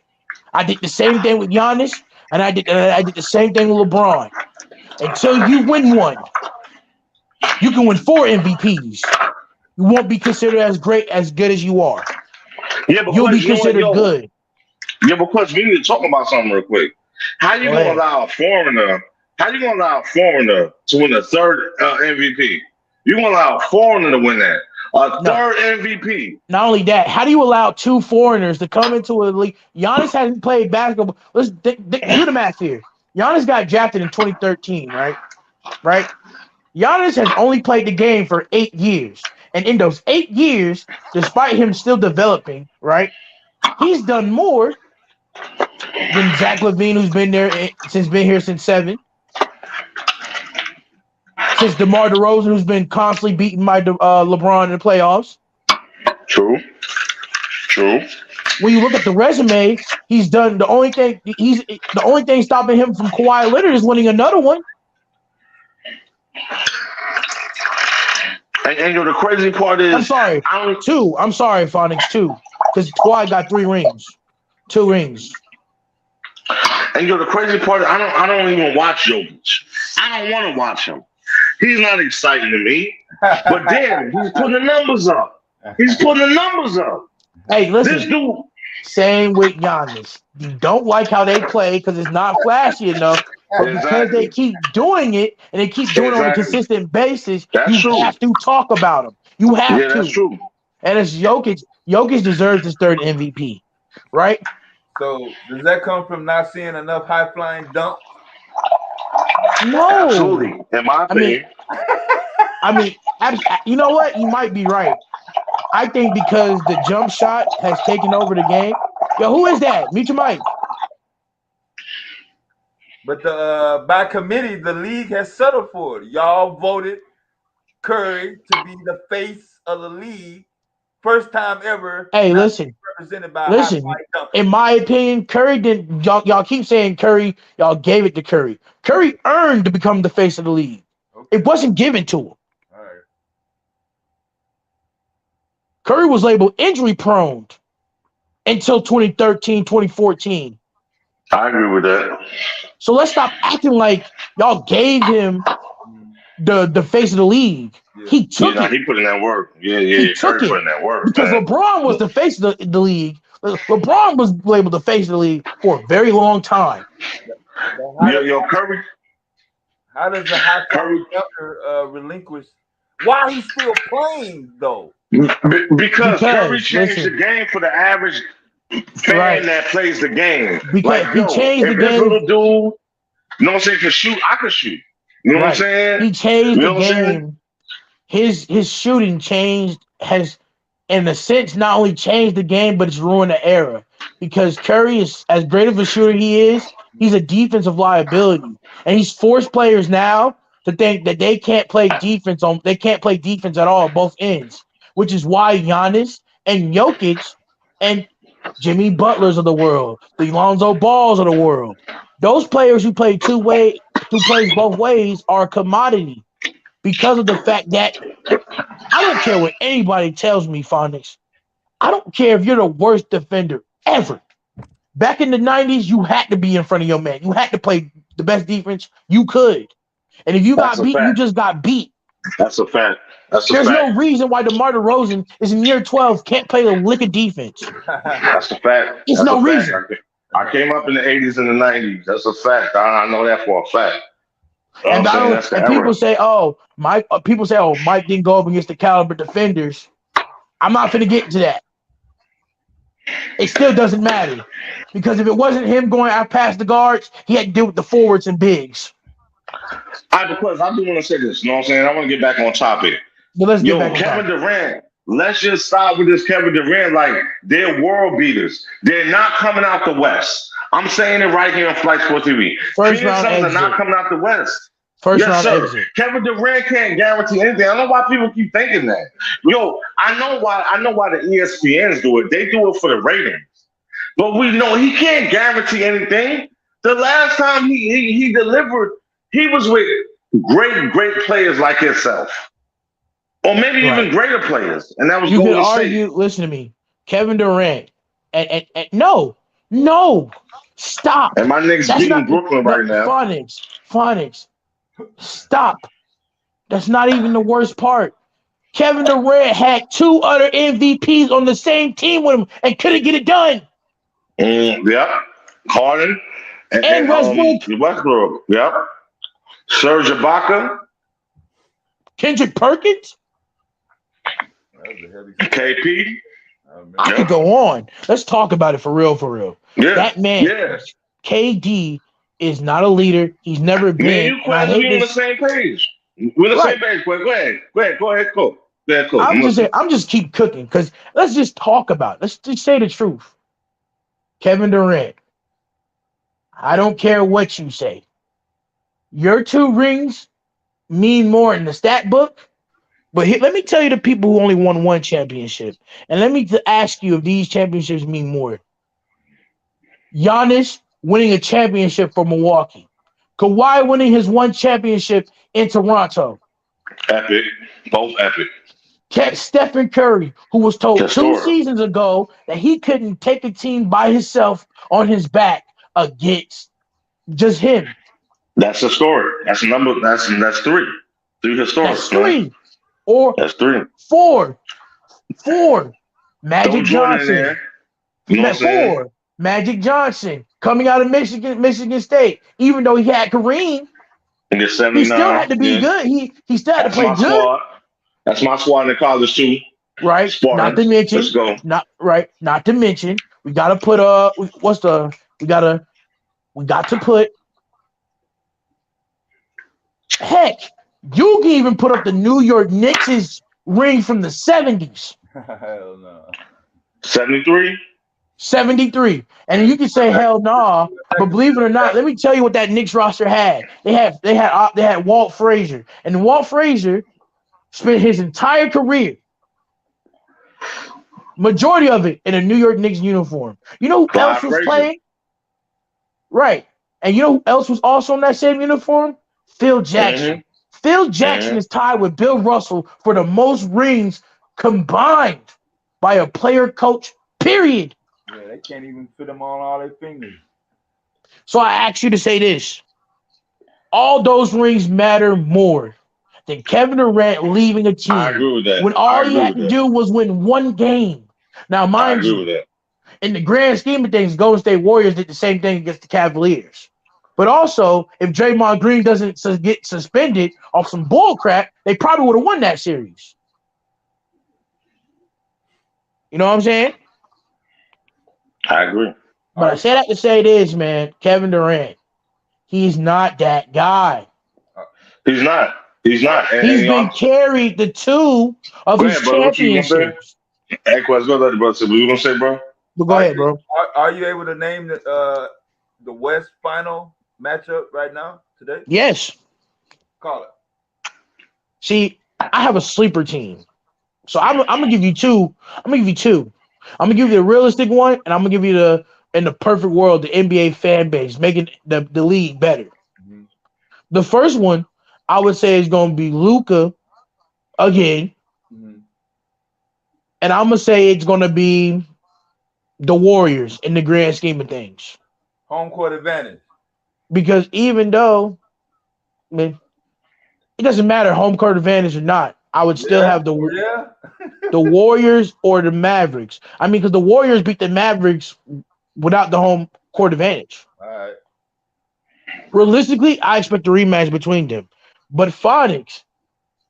[SPEAKER 9] I did the same thing with Giannis, and I did the same thing with LeBron. Until you win one, you can win 4 MVPs. You won't be considered as good as you are.
[SPEAKER 8] Yeah, but
[SPEAKER 9] you'll be considered good.
[SPEAKER 8] Yeah, because we need to talk about something real quick. How you gonna allow a foreigner? How you gonna allow a foreigner to win a third MVP? You gonna allow a foreigner to win that? Third MVP.
[SPEAKER 9] Not only that, how do you allow 2 foreigners to come into a league? Giannis hasn't played basketball. Let's do the math here. Giannis got drafted in 2013, right? Right? Giannis has only played the game for 8 years. And in those 8 years, despite him still developing, right, he's done more than Zach LaVine, who's been here since 7. Since DeMar DeRozan, who's been constantly beaten by LeBron in the playoffs.
[SPEAKER 8] True.
[SPEAKER 9] When you look at the resume, he's done the only thing stopping him from Kawhi Leonard is winning another one.
[SPEAKER 8] And the crazy part is,
[SPEAKER 9] I'm sorry, 2. I'm sorry, Phonics, 2, because Kawhi got 3 rings, 2 rings.
[SPEAKER 8] And the crazy part is, I don't even watch Jokic. I don't want to watch him. He's not exciting to me. But damn, he's putting the numbers up.
[SPEAKER 9] Hey, listen.
[SPEAKER 8] This dude.
[SPEAKER 9] Same with Giannis. You don't like how they play because it's not flashy enough. But because they keep doing it and they keep doing it on a consistent basis, have to talk about them. You have to.
[SPEAKER 8] That's true.
[SPEAKER 9] And it's Jokic. Jokic deserves his 3rd MVP, right?
[SPEAKER 5] So does that come from not seeing enough high-flying dunks?
[SPEAKER 9] No.
[SPEAKER 8] Absolutely. In my opinion.
[SPEAKER 9] You know what? You might be right. I think because the jump shot has taken over the game. Yo, who is that? Mute your mic.
[SPEAKER 5] But by committee, the league has settled for it. Y'all voted Curry to be the face of the league. First time ever.
[SPEAKER 9] Hey, listen.
[SPEAKER 5] Represented by
[SPEAKER 9] in my opinion, Curry didn't. Y'all keep saying Curry. Y'all gave it to Curry. Curry earned to become the face of the league. Okay. It wasn't given to him.
[SPEAKER 5] All right.
[SPEAKER 9] Curry was labeled injury prone until 2013, 2014.
[SPEAKER 8] I agree with that.
[SPEAKER 9] So let's stop acting like y'all gave him the face of the league. Yeah. He took it.
[SPEAKER 8] He put in that work. Yeah.
[SPEAKER 9] He took it.
[SPEAKER 8] Put in that work.
[SPEAKER 9] Because LeBron was the face of the league. LeBron was labeled the face of the league for a very long time.
[SPEAKER 8] Curry.
[SPEAKER 5] How does the high Curry relinquish? Why he's still playing though?
[SPEAKER 8] Because Curry changed the game for the average fan that plays the game.
[SPEAKER 9] Because he changed the game.
[SPEAKER 8] This little dude You know what I'm saying? Can shoot. I can shoot. You know what I'm
[SPEAKER 9] Right.
[SPEAKER 8] saying?
[SPEAKER 9] He changed
[SPEAKER 8] You
[SPEAKER 9] the
[SPEAKER 8] know what I'm saying?
[SPEAKER 9] game. His shooting has in a sense not only changed the game, but it's ruined the era. Because Curry is as great of a shooter he is, he's a defensive liability. And he's forced players now to think that they can't play defense at all both ends, which is why Giannis and Jokic and Jimmy Butlers of the world, the Lonzo Balls of the world, those players who plays both ways are a commodity because of the fact that I don't care what anybody tells me, Phonics. I don't care if you're the worst defender ever. Back in the 90s, you had to be in front of your man. You had to play the best defense you could. And if you
[SPEAKER 8] That's
[SPEAKER 9] got
[SPEAKER 8] a
[SPEAKER 9] beat, you
[SPEAKER 8] fact.
[SPEAKER 9] just got beat.
[SPEAKER 8] That's a fact. That's a
[SPEAKER 9] There's
[SPEAKER 8] fact.
[SPEAKER 9] no reason why DeMar DeRozan is in year 12, can't play a lick of defense.
[SPEAKER 8] That's a fact.
[SPEAKER 9] There's
[SPEAKER 8] That's
[SPEAKER 9] no
[SPEAKER 8] a
[SPEAKER 9] reason.
[SPEAKER 8] fact. I came up in the 80s and the 90s. That's a fact. I know that for a fact.
[SPEAKER 9] And
[SPEAKER 8] That's the era.
[SPEAKER 9] people say, Mike didn't go up against the caliber defenders. I'm not finna get into that. It still doesn't matter. Because if it wasn't him going out past the guards, he had to deal with the forwards and bigs.
[SPEAKER 8] Because I do want to say this. You know what I'm saying? I want to get back on topic.
[SPEAKER 9] But let's get back on
[SPEAKER 8] Kevin
[SPEAKER 9] topic.
[SPEAKER 8] Durant. Let's just stop with this Kevin Durant. Like, they're world beaters. They're not coming out the West. I'm saying it right here on Flight Sports TV.
[SPEAKER 9] First
[SPEAKER 8] Phoenix
[SPEAKER 9] round
[SPEAKER 8] Suns are
[SPEAKER 9] exit.
[SPEAKER 8] not coming out the West.
[SPEAKER 9] First
[SPEAKER 8] Yes,
[SPEAKER 9] round
[SPEAKER 8] sir.
[SPEAKER 9] exit.
[SPEAKER 8] Kevin Durant can't guarantee anything. I don't know why people keep thinking that. I know why the ESPNs do it. They do it for the ratings. But we know he can't guarantee anything. The last time he delivered, he was with great players like himself. Or maybe even greater players. And that was
[SPEAKER 9] You could
[SPEAKER 8] Golden
[SPEAKER 9] argue,
[SPEAKER 8] State.
[SPEAKER 9] listen to me, Kevin Durant. And no, stop.
[SPEAKER 8] And my Knicks
[SPEAKER 9] That's
[SPEAKER 8] beating
[SPEAKER 9] not
[SPEAKER 8] Brooklyn right now.
[SPEAKER 9] Phonics. Stop. That's not even the worst part. Kevin Durant had 2 other MVPs on the same team with him and couldn't get it done.
[SPEAKER 8] Yeah. Harden
[SPEAKER 9] And Westbrook.
[SPEAKER 8] Westbrook. Yep. Serge Ibaka.
[SPEAKER 9] Kendrick Perkins.
[SPEAKER 8] KP.
[SPEAKER 9] I could go on. Let's talk about it for real.
[SPEAKER 8] Yeah.
[SPEAKER 9] That man, KD, is not a leader. He's never been.
[SPEAKER 8] Man, you claim we're on the same page. We're on the same page. Go ahead, cool.
[SPEAKER 9] I'm just keep cooking because let's just talk about it. Let's just say the truth. Kevin Durant, I don't care what you say. Your 2 rings mean more in the stat book. But let me tell you the people who only won 1 championship. And let me ask you if these championships mean more. Giannis winning a championship for Milwaukee. Kawhi winning his 1 championship in Toronto.
[SPEAKER 8] Epic. Both epic.
[SPEAKER 9] Stephen Curry, who was told
[SPEAKER 8] Historic.
[SPEAKER 9] 2 seasons ago that he couldn't take a team by himself on his back against just him.
[SPEAKER 8] That's a story. That's 3. 3 historic.
[SPEAKER 9] That's 3. Or
[SPEAKER 8] that's 3.
[SPEAKER 9] 4. Magic Johnson.
[SPEAKER 8] You know what I'm saying?
[SPEAKER 9] 4. Magic Johnson coming out of Michigan State. Even though he had Kareem,
[SPEAKER 8] he still
[SPEAKER 9] had to be good. He still had to play good.
[SPEAKER 8] Squad. That's my squad in college too.
[SPEAKER 9] Right.
[SPEAKER 8] Spartan.
[SPEAKER 9] Not to mention.
[SPEAKER 8] Let's go.
[SPEAKER 9] Not to mention. We gotta put we got to put. Heck, you can even put up the New York Knicks' ring from the 70s.
[SPEAKER 5] Hell no.
[SPEAKER 8] 73?
[SPEAKER 9] 73. And you can say hell nah, but believe it or not, let me tell you what that Knicks roster had. They had Walt Frazier. And Walt Frazier spent his entire career, majority of it, in a New York Knicks uniform. You know who else was playing? Right. And you know who else was also in that same uniform? Phil Jackson.
[SPEAKER 8] Mm-hmm.
[SPEAKER 9] Phil Jackson is tied with Bill Russell for the most rings combined by a player coach, period.
[SPEAKER 5] Yeah, they can't even fit them on all their fingers.
[SPEAKER 9] So I ask you to say this. All those rings matter more than Kevin Durant leaving a team.
[SPEAKER 8] I agree with that.
[SPEAKER 9] When all he had to do was win 1 game. Now, mind you, in the grand scheme of things, Golden State Warriors did the same thing against the Cavaliers. But also, if Draymond Green doesn't get suspended off some bull crap, they probably would have won that series. You know what I'm saying?
[SPEAKER 8] I agree.
[SPEAKER 9] But I say that to say this, man. Kevin Durant, He's not that guy.
[SPEAKER 8] He's not. He's not.
[SPEAKER 9] He's been carried the two of his championships.
[SPEAKER 8] Hey, Quest, go ahead, brother. What you gonna say, bro?
[SPEAKER 9] But go ahead, bro.
[SPEAKER 5] Are you able to name the West final matchup right now today?
[SPEAKER 9] Yes.
[SPEAKER 5] Call it.
[SPEAKER 9] See, I have a sleeper team, so I'm gonna give you two. I'm gonna give you two. I'm gonna give you the realistic one, and I'm gonna give you the in the perfect world, the NBA fan base, making the league better.
[SPEAKER 5] Mm-hmm.
[SPEAKER 9] The first one, I would say, is gonna be Luka again.
[SPEAKER 5] Mm-hmm.
[SPEAKER 9] And I'm gonna say it's gonna be the Warriors in the grand scheme of things.
[SPEAKER 5] Home court advantage.
[SPEAKER 9] Because even though, I mean, it doesn't matter home court advantage or not, I would still have the Warriors or the Mavericks. I mean, because the Warriors beat the Mavericks without the home court advantage.
[SPEAKER 5] All right.
[SPEAKER 9] Realistically, I expect a rematch between them. But Phonics,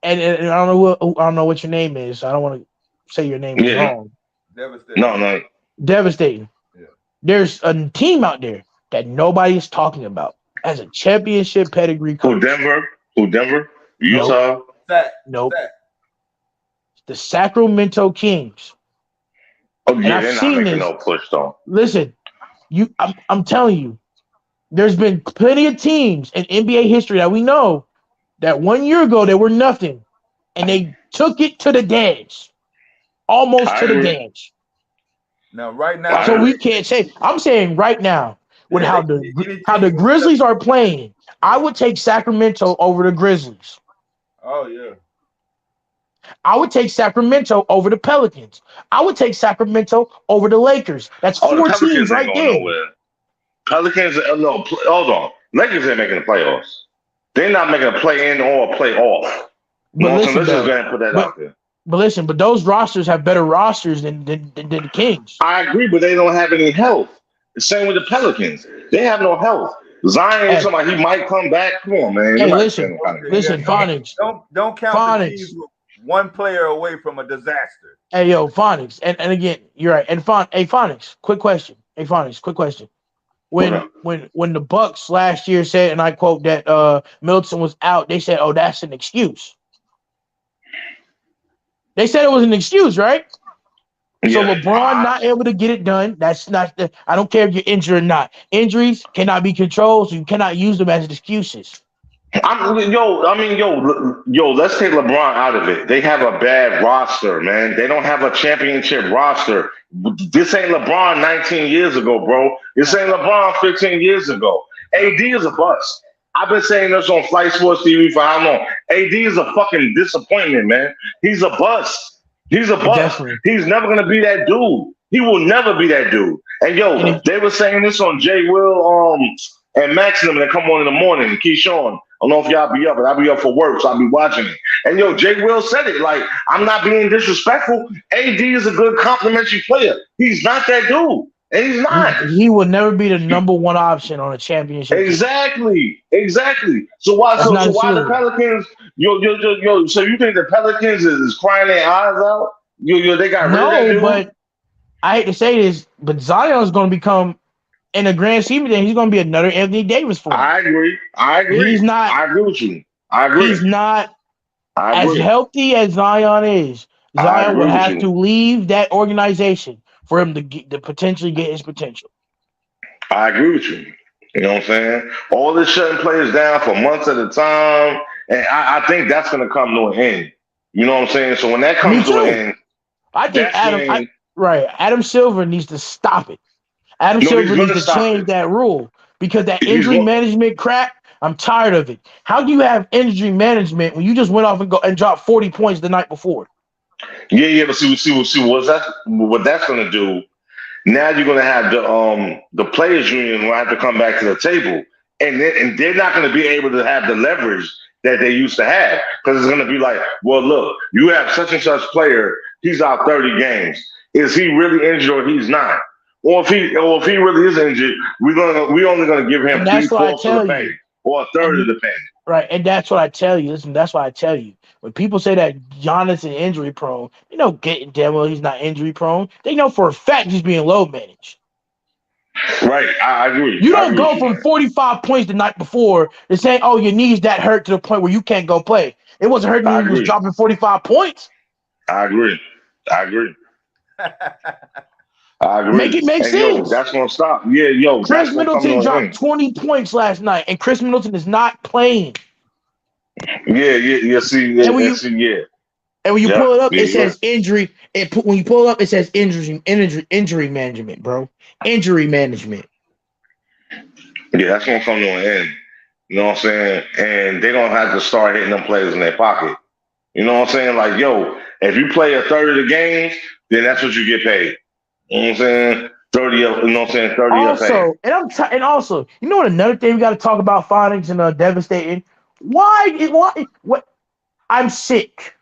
[SPEAKER 9] and I don't know what your name is. So I don't want to say your name is wrong.
[SPEAKER 5] Devastating.
[SPEAKER 8] No.
[SPEAKER 9] Devastating.
[SPEAKER 5] Yeah.
[SPEAKER 9] There's a team out there that nobody is talking about as a championship pedigree coach.
[SPEAKER 8] Who Denver? Utah?
[SPEAKER 9] Nope. The Sacramento Kings.
[SPEAKER 8] Oh yeah,
[SPEAKER 9] and
[SPEAKER 8] they're not making no push though.
[SPEAKER 9] Listen, I'm telling you, there's been plenty of teams in NBA history that we know that 1 year ago they were nothing, and they took it to the dance, almost to the dance.
[SPEAKER 5] Now, right now,
[SPEAKER 9] so we can't say. I'm saying right now, with how the Grizzlies are playing, I would take Sacramento over the Grizzlies.
[SPEAKER 5] Oh yeah.
[SPEAKER 9] I would take Sacramento over the Pelicans. I would take Sacramento over the Lakers. That's four teams right there.
[SPEAKER 8] Nowhere. Pelicans, no, hold on. Lakers ain't making the playoffs. They're not making a play-in or a play-off. Let's just go ahead and put that out there.
[SPEAKER 9] But listen, those rosters have better rosters than the Kings.
[SPEAKER 8] I agree, but they don't have any health. The same with the Pelicans. They have no health. Zion, somebody, he might come back. Come on, man.
[SPEAKER 9] Hey, listen, Phonics.
[SPEAKER 5] Don't count the teams with one player away from a disaster.
[SPEAKER 9] Hey, yo, Phonics. And again, you're right. And Phonics, quick question. When the Bucks last year said, and I quote, that Middleton was out, they said, "Oh, that's an excuse." They said it was an excuse, right? Yeah. So LeBron not able to get it done. That's not I don't care if you're injured or not. Injuries cannot be controlled, so you cannot use them as excuses.
[SPEAKER 8] Let's take LeBron out of it. They have a bad roster, man. They don't have a championship roster. This ain't LeBron 19 years ago, bro. This ain't LeBron 15 years ago. AD is a bust. I've been saying this on Flight Sports TV for how long? AD is a fucking disappointment, man. He's a bust. He's a bust. Definitely. He's never going to be that dude. He will never be that dude. And they were saying this on Jay Will and Maximum that come on in the morning. Keyshawn. I don't know if y'all be up, but I'll be up for work, so I'll be watching it. And Jay Will said it. Like, I'm not being disrespectful. AD is a good complimentary player. He's not that dude. And he's not.
[SPEAKER 9] He will never be the number one option on a championship.
[SPEAKER 8] Exactly. So why the Pelicans? So you think the Pelicans is crying their eyes out? They got rid of that dude?
[SPEAKER 9] But I hate to say this, but Zion is going to become, in the grand scheme of things, he's going to be another Anthony Davis for him.
[SPEAKER 8] I agree.
[SPEAKER 9] He's not.
[SPEAKER 8] I agree with you. I agree.
[SPEAKER 9] He's not as healthy as Zion is. Zion will have to leave that organization for him to potentially get his potential.
[SPEAKER 8] I agree with you. You know what I'm saying? All this shutting players down for months at a time, and I think that's going to come to an end. You know what I'm saying? So when that comes to an end,
[SPEAKER 9] I think Adam Silver needs to stop it. Adam Silver needs to change that rule because that injury management crap, I'm tired of it. How do you have injury management when you just went off and dropped 40 points the night before?
[SPEAKER 8] Yeah, but see what that's going to do. Now you're going to have the players union will have to come back to the table, and they're not going to be able to have the leverage that they used to have because it's going to be like, well, look, you have such and such player, he's out 30 games. Is he really injured or he's not? Or if he really is injured, we're only going to give him 3/4 of the pay or a third of the pay.
[SPEAKER 9] Right, and that's what I tell you. Listen, that's what I tell you. When people say that Giannis is injury prone, they know getting damn well he's not injury prone. They know for a fact he's being load managed.
[SPEAKER 8] Right, I agree.
[SPEAKER 9] You
[SPEAKER 8] I
[SPEAKER 9] don't
[SPEAKER 8] agree
[SPEAKER 9] go
[SPEAKER 8] with
[SPEAKER 9] from
[SPEAKER 8] you,
[SPEAKER 9] 45 points the night before to say, "Oh, your knees that hurt to the point where you can't go play." It wasn't hurting
[SPEAKER 8] man.
[SPEAKER 9] when you was dropping 45 points.
[SPEAKER 8] I agree. I agree. I agree.
[SPEAKER 9] Make it make
[SPEAKER 8] And yo,
[SPEAKER 9] sense.
[SPEAKER 8] that's gonna stop. Yeah, yo,
[SPEAKER 9] Chris
[SPEAKER 8] that's gonna come
[SPEAKER 9] Middleton
[SPEAKER 8] to an
[SPEAKER 9] dropped
[SPEAKER 8] end.
[SPEAKER 9] 20 points last night, and Chris Middleton is not playing.
[SPEAKER 8] Yeah. See,
[SPEAKER 9] And when you
[SPEAKER 8] yeah.
[SPEAKER 9] and when you
[SPEAKER 8] Yeah,
[SPEAKER 9] pull it up, it
[SPEAKER 8] yeah.
[SPEAKER 9] says injury. When you pull it up, it says injury management, bro. Injury management.
[SPEAKER 8] Yeah, that's gonna come to an end. You know what I'm saying? And they're gonna have to start hitting them players in their pocket. You know what I'm saying? Like, yo, if you play a third of the games, then that's what you get paid. You know what I'm saying? 30 of, you know what I'm saying? 30 of pay.
[SPEAKER 9] Also, and also, you know what? Another thing we got to talk about, Phonics and devastating. What? I'm sick,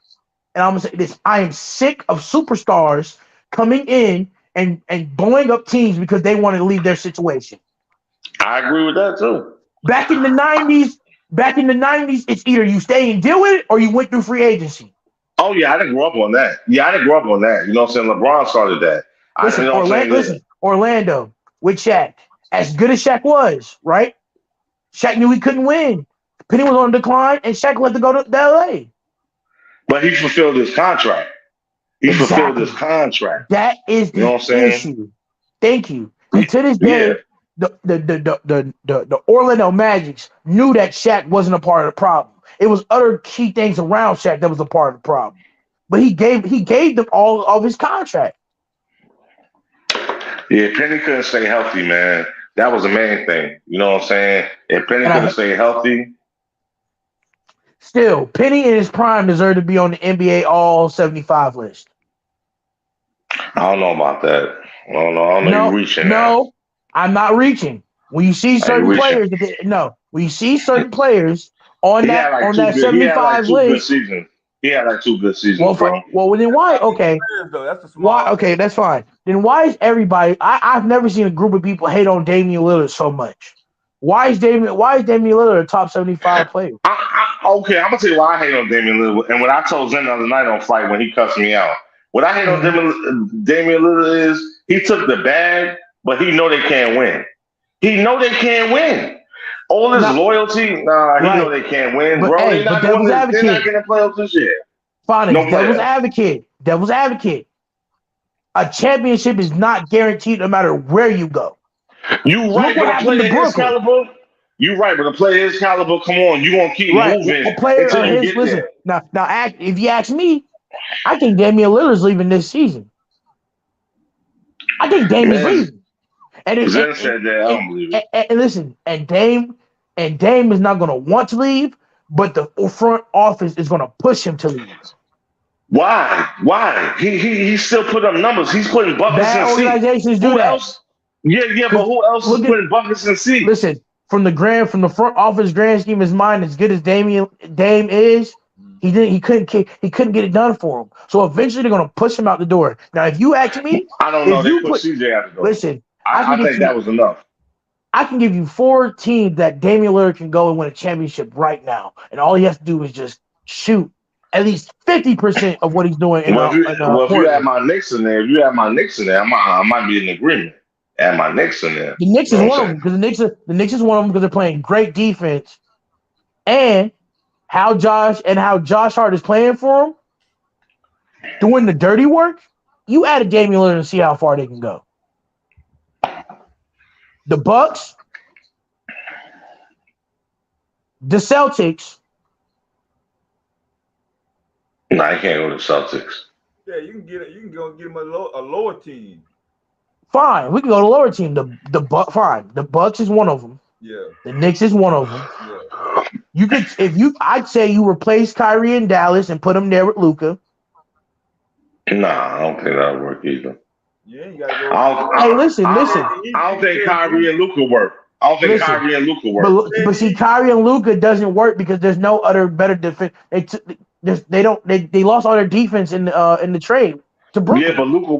[SPEAKER 9] and I'm gonna say this: I am sick of superstars coming in and blowing up teams because they want to leave their situation.
[SPEAKER 8] I agree with that too.
[SPEAKER 9] Back in the 90s, it's either you stay and deal with it or you went through free agency.
[SPEAKER 8] Oh yeah, I didn't grow up on that. Yeah, I didn't grow up on that. You know what I'm saying? LeBron started that.
[SPEAKER 9] Listen,
[SPEAKER 8] You know what I'm saying?
[SPEAKER 9] Orlando with Shaq. As good as Shaq was, right? Shaq knew he couldn't win. Penny was on decline, and Shaq let to go to LA.
[SPEAKER 8] But he fulfilled his contract. He fulfilled his contract.
[SPEAKER 9] That is
[SPEAKER 8] You know
[SPEAKER 9] the
[SPEAKER 8] what I'm saying?
[SPEAKER 9] issue. Thank you. And to this day, the Orlando Magics knew that Shaq wasn't a part of the problem. It was other key things around Shaq that was a part of the problem. But he gave them all of his contract.
[SPEAKER 8] Yeah, Penny couldn't stay healthy, man. That was the main thing. You know what I'm saying? If Penny couldn't stay healthy.
[SPEAKER 9] Still, Penny in his prime deserved to be on the NBA All 75 list.
[SPEAKER 8] I don't know about that. I don't know. You're reaching
[SPEAKER 9] No, I'm not reaching. When you see certain players, when you see certain players on that 75 list.
[SPEAKER 8] He had like 2 good seasons, bro.
[SPEAKER 9] Well, then why? Okay. Why? Okay, that's fine. Then why is everybody? I've never seen a group of people hate on Damian Lillard so much. Why is Damian Lillard a top 75 player?
[SPEAKER 8] Okay, I'm gonna tell you why I hate on Damian Lillard. And what I told Zen the other night on Flight when he cussed me out, what I hate on Damian Lillard is he took the bag, but he know they can't win. He know they can't win. All his loyalty, he know they can't win, bro. They're not going to the playoffs this year.
[SPEAKER 9] Fine, devil's advocate. A championship is not guaranteed no matter where you go.
[SPEAKER 8] You right, but a player his caliber. You right, but a player his caliber, come on, you gonna keep moving.
[SPEAKER 9] A player of his, listen. Now, if you ask me, I think Damian Lillard's leaving this season. I think Damian's leaving.
[SPEAKER 8] Zen said that. I don't believe it.
[SPEAKER 9] And listen, and Dame is not going to want to leave, but the front office is going to push him to leave.
[SPEAKER 8] Why? He still put up numbers. He's putting buckets in seats.
[SPEAKER 9] Organizations do that.
[SPEAKER 8] Else? Yeah, but who else is putting buckets in seats?
[SPEAKER 9] Listen, from the front office grand scheme of his mind, as good as Dame is, he couldn't get it done for him. So eventually they're going to push him out the door. Now, if you ask me,
[SPEAKER 8] I don't know. They put CJ out the door.
[SPEAKER 9] Listen,
[SPEAKER 8] I think that was enough.
[SPEAKER 9] I can give you 4 teams that Damian Lillard can go and win a championship right now, and all he has to do is just shoot at least 50% of what he's doing.
[SPEAKER 8] If you add my Knicks in there, I might be in agreement. Add my Knicks in there.
[SPEAKER 9] The Knicks is one of them because the Knicks is one of them because they're playing great defense, and how Josh Hart is playing for him, doing the dirty work. You add a Damian Lillard and see how far they can go. The Bucks, the Celtics.
[SPEAKER 8] No, I can't go to the Celtics.
[SPEAKER 5] Yeah, you can get it. You can go get him a lower team.
[SPEAKER 9] Fine, we can go to lower team. Fine. The Bucks is one of them.
[SPEAKER 5] Yeah.
[SPEAKER 9] The Knicks is one of them.
[SPEAKER 5] Yeah.
[SPEAKER 9] You could, I'd say you replace Kyrie in Dallas and put him there with Luka.
[SPEAKER 8] Nah, I don't think that would work either.
[SPEAKER 5] Yeah, you gotta go.
[SPEAKER 9] Listen.
[SPEAKER 8] I don't think Kyrie and Luka work.
[SPEAKER 9] But see, Kyrie and Luka doesn't work because there's no other better defense. They lost all their defense in the trade to Brooklyn.
[SPEAKER 8] Yeah, but Luka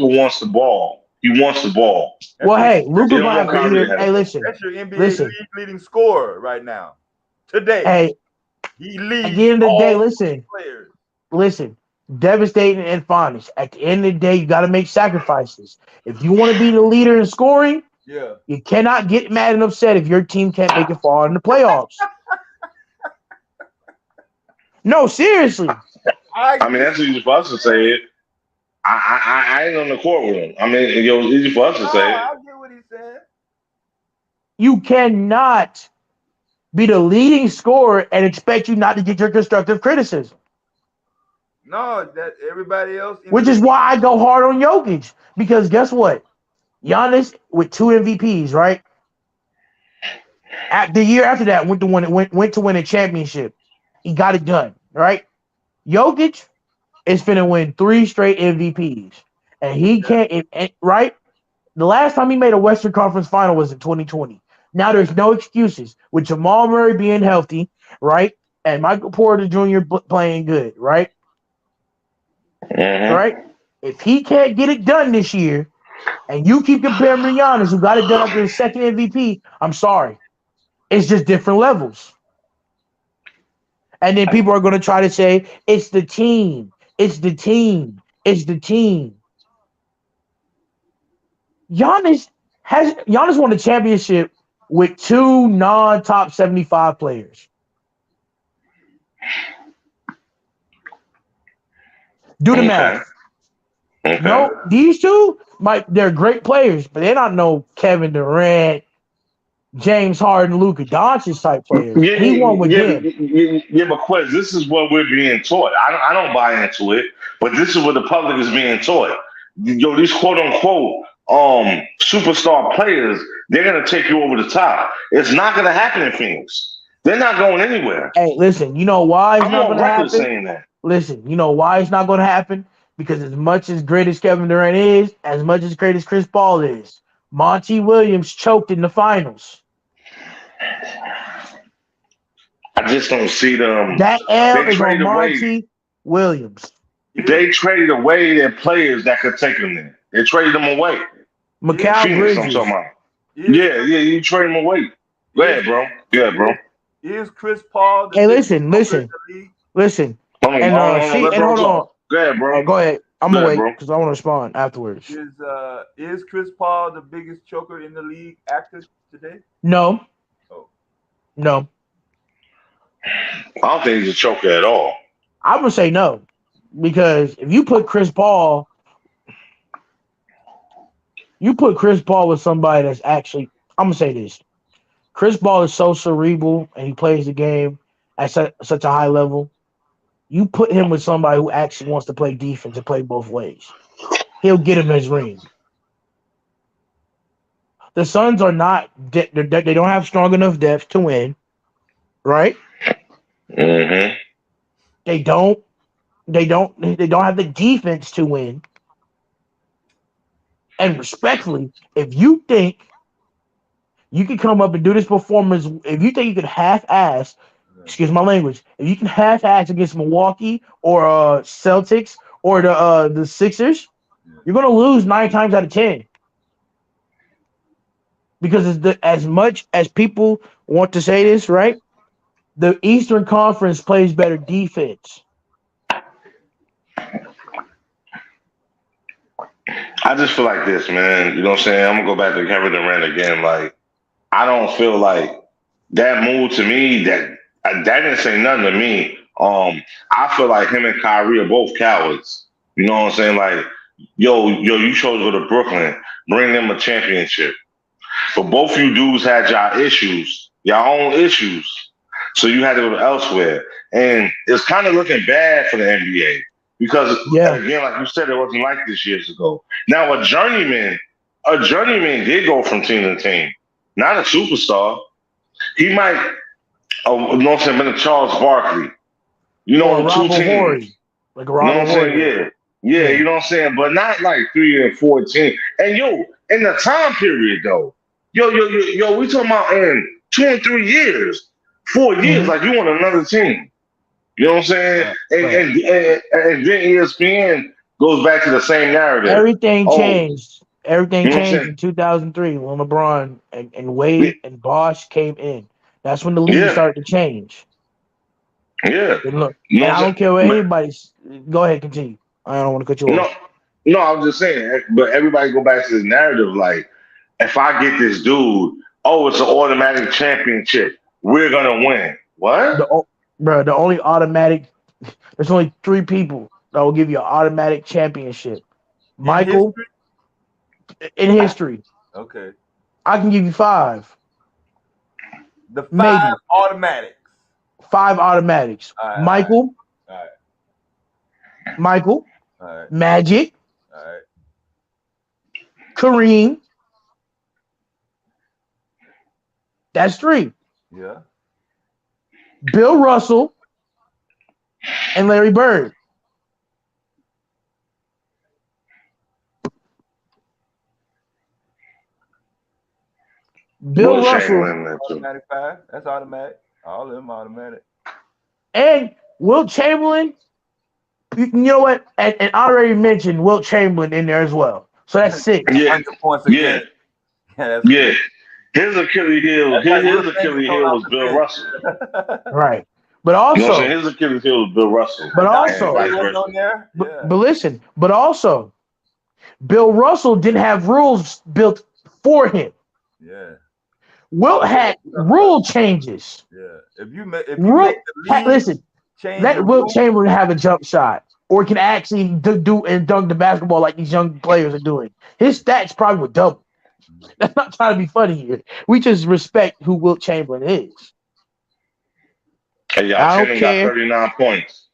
[SPEAKER 8] wants the ball. He wants the ball.
[SPEAKER 9] Well, hey, Luka might have listen.
[SPEAKER 5] That's your NBA leading scorer right now. Today.
[SPEAKER 9] Hey,
[SPEAKER 5] he leads.
[SPEAKER 9] at the end of the day, listen. devastating and honest. At the end of the day, you got to make sacrifices. If you want to be the leader in scoring,
[SPEAKER 5] Yeah.
[SPEAKER 9] you cannot get mad and upset if your team can't make it far in the playoffs. No, seriously.
[SPEAKER 8] I mean, that's easy for us to say it. I ain't on the court with him. I mean, it's easy for us to say it.
[SPEAKER 5] I get what he said.
[SPEAKER 9] You cannot be the leading scorer and expect you not to get your constructive criticism.
[SPEAKER 5] No, that everybody else.
[SPEAKER 9] Which is why I go hard on Jokic. Because guess what? Giannis with 2 MVPs, right? The year after that went to win a championship. He got it done, right? Jokic is finna win 3 straight MVPs. And he can't, right? The last time he made a Western Conference final was in 2020. Now there's no excuses. With Jamal Murray being healthy, right? And Michael Porter Jr. playing good, right?
[SPEAKER 8] Mm-hmm.
[SPEAKER 9] Right? If he can't get it done this year, and you keep comparing to Giannis, who got it done after his second MVP, I'm sorry. It's just different levels. And then people are going to try to say, it's the team. It's the team. It's the team. Giannis won the championship with 2 non-top 75 players. Do the math.
[SPEAKER 8] Okay.
[SPEAKER 9] No, these two, they're great players, but they're not no Kevin Durant, James Harden, Luka Doncic type players. He won with them.
[SPEAKER 8] Yeah, but Quez, this is what we're being taught. I don't buy into it, but this is what the public is being taught. These quote unquote superstar players, they're gonna take you over the top. It's not gonna happen in Phoenix. They're not going anywhere.
[SPEAKER 9] Hey, listen, you know why it's not
[SPEAKER 8] on
[SPEAKER 9] gonna happen?
[SPEAKER 8] saying that.
[SPEAKER 9] Listen, you know why it's not gonna happen? Because as much as great as Kevin Durant is, as much as great as Chris Paul is, Monty Williams choked in the finals.
[SPEAKER 8] I just don't see them.
[SPEAKER 9] That L is on Monty Williams.
[SPEAKER 8] They traded away their players that could take them there. They traded them away.
[SPEAKER 9] Mikal Bridges.
[SPEAKER 8] Yeah, you trade them away. Go ahead, bro. Yeah, bro.
[SPEAKER 5] Is Chris Paul?
[SPEAKER 9] Hey, listen.
[SPEAKER 8] Hold on. Go ahead, bro.
[SPEAKER 9] Go ahead. I'm gonna wait because I want to respond afterwards.
[SPEAKER 5] Is Chris Paul the biggest choker in the league active today?
[SPEAKER 9] No.
[SPEAKER 5] Oh.
[SPEAKER 9] No.
[SPEAKER 8] I don't think he's a choker at all.
[SPEAKER 9] I would say no. Because if you put Chris Paul with somebody that's actually, I'm gonna say this. Chris Paul is so cerebral and he plays the game at such a high level. You put him with somebody who actually wants to play defense and play both ways. He'll get him his ring. The Suns are not, they don't have strong enough depth to win, right?
[SPEAKER 8] Mm-hmm.
[SPEAKER 9] They don't have the defense to win. And respectfully, if you think you can come up and do this performance, if you think you can half-ass, excuse my language, if you can half-ass against Milwaukee or Celtics or the Sixers, you're going to lose 9 times out of 10. Because as much as people want to say this, right? The Eastern Conference plays better defense.
[SPEAKER 8] I just feel like this, man. You know what I'm saying? I'm going to go back to Kevin Durant again. Like, I don't feel like that move to me, that didn't say nothing to me. I feel like him and Kyrie are both cowards. You know what I'm saying? Like, yo, you chose to go to Brooklyn, bring them a championship. But both you dudes had your own issues. So you had to go elsewhere. And it's kind of looking bad for the NBA. Because, again, like you said, it wasn't like this years ago. Now, a journeyman did go from team to team. Not a superstar. He might, been a Charles Barkley. You know, 2 teams.
[SPEAKER 9] Like a Robert
[SPEAKER 8] Horry. Yeah, you know what I'm saying? But not like 3 and 14. And, in the time period, though, we talking about in 2 and 3 years, 4 years, like you want another team. You know what I'm saying? And then ESPN goes back to the same narrative.
[SPEAKER 9] Everything changed. Everything changed in 2003 when LeBron and Wade and Bosh came in. That's when the league started to change.
[SPEAKER 8] Yeah.
[SPEAKER 9] And look,
[SPEAKER 8] You know
[SPEAKER 9] and
[SPEAKER 8] what
[SPEAKER 9] I
[SPEAKER 8] I'm
[SPEAKER 9] don't care what
[SPEAKER 8] saying?
[SPEAKER 9] anybody's. Go ahead, continue. I don't want to cut you
[SPEAKER 8] No,
[SPEAKER 9] off.
[SPEAKER 8] no, I was just saying, but everybody go back to this narrative like, if I get this dude, oh, it's an automatic championship. We're gonna win. What?
[SPEAKER 9] Bro, the only automatic. There's only 3 people that will give you an automatic championship.
[SPEAKER 5] In
[SPEAKER 9] Michael
[SPEAKER 5] history?
[SPEAKER 9] in history.
[SPEAKER 5] Okay.
[SPEAKER 9] I can give you 5,
[SPEAKER 5] The 5
[SPEAKER 9] maybe
[SPEAKER 5] automatics.
[SPEAKER 9] 5 automatics.
[SPEAKER 5] All right,
[SPEAKER 9] Michael,
[SPEAKER 5] all right,
[SPEAKER 9] Michael,
[SPEAKER 5] all right,
[SPEAKER 9] Magic,
[SPEAKER 5] all right.
[SPEAKER 9] Kareem. That's 3.
[SPEAKER 5] Yeah.
[SPEAKER 9] Bill Russell and Larry Bird. Bill
[SPEAKER 8] Will
[SPEAKER 9] Russell
[SPEAKER 8] Chamberlain there too.
[SPEAKER 5] Automatic 5. That's automatic. All of them automatic.
[SPEAKER 9] and Wilt Chamberlain. You know what? And I already mentioned Wilt Chamberlain in there as well. So that's 6.
[SPEAKER 8] Yeah,
[SPEAKER 5] 100 points a
[SPEAKER 8] yeah,
[SPEAKER 5] game. Yeah, that's
[SPEAKER 8] yeah. His Achilles heel,
[SPEAKER 5] That's like
[SPEAKER 8] his
[SPEAKER 5] Will
[SPEAKER 8] Achilles
[SPEAKER 5] Chamberlain
[SPEAKER 8] heel
[SPEAKER 5] off
[SPEAKER 8] was
[SPEAKER 5] the
[SPEAKER 8] Bill
[SPEAKER 5] bench.
[SPEAKER 8] Russell.
[SPEAKER 9] Right. But
[SPEAKER 8] You know what I'm
[SPEAKER 9] also,
[SPEAKER 8] saying? His Achilles heel was Bill Russell.
[SPEAKER 9] but
[SPEAKER 5] Dr.
[SPEAKER 8] And
[SPEAKER 9] also,
[SPEAKER 5] J
[SPEAKER 8] vice
[SPEAKER 5] wasn't
[SPEAKER 8] versa.
[SPEAKER 5] on there. Yeah.
[SPEAKER 9] but listen, but also, Bill Russell didn't have rules built for him.
[SPEAKER 5] Yeah.
[SPEAKER 9] Wilt had rule changes.
[SPEAKER 5] Yeah. If you make the league
[SPEAKER 9] Listen,
[SPEAKER 5] change
[SPEAKER 9] let
[SPEAKER 5] the
[SPEAKER 9] Wilt
[SPEAKER 5] rules,
[SPEAKER 9] Chamberlain have a jump shot, or can actually do and dunk the basketball like these young players are doing. His stats probably would double. That's not trying to be funny here. We just respect who Wilt Chamberlain is.
[SPEAKER 8] Hey, y'all,
[SPEAKER 9] I don't
[SPEAKER 8] Tatum got
[SPEAKER 9] care.
[SPEAKER 8] 39 points.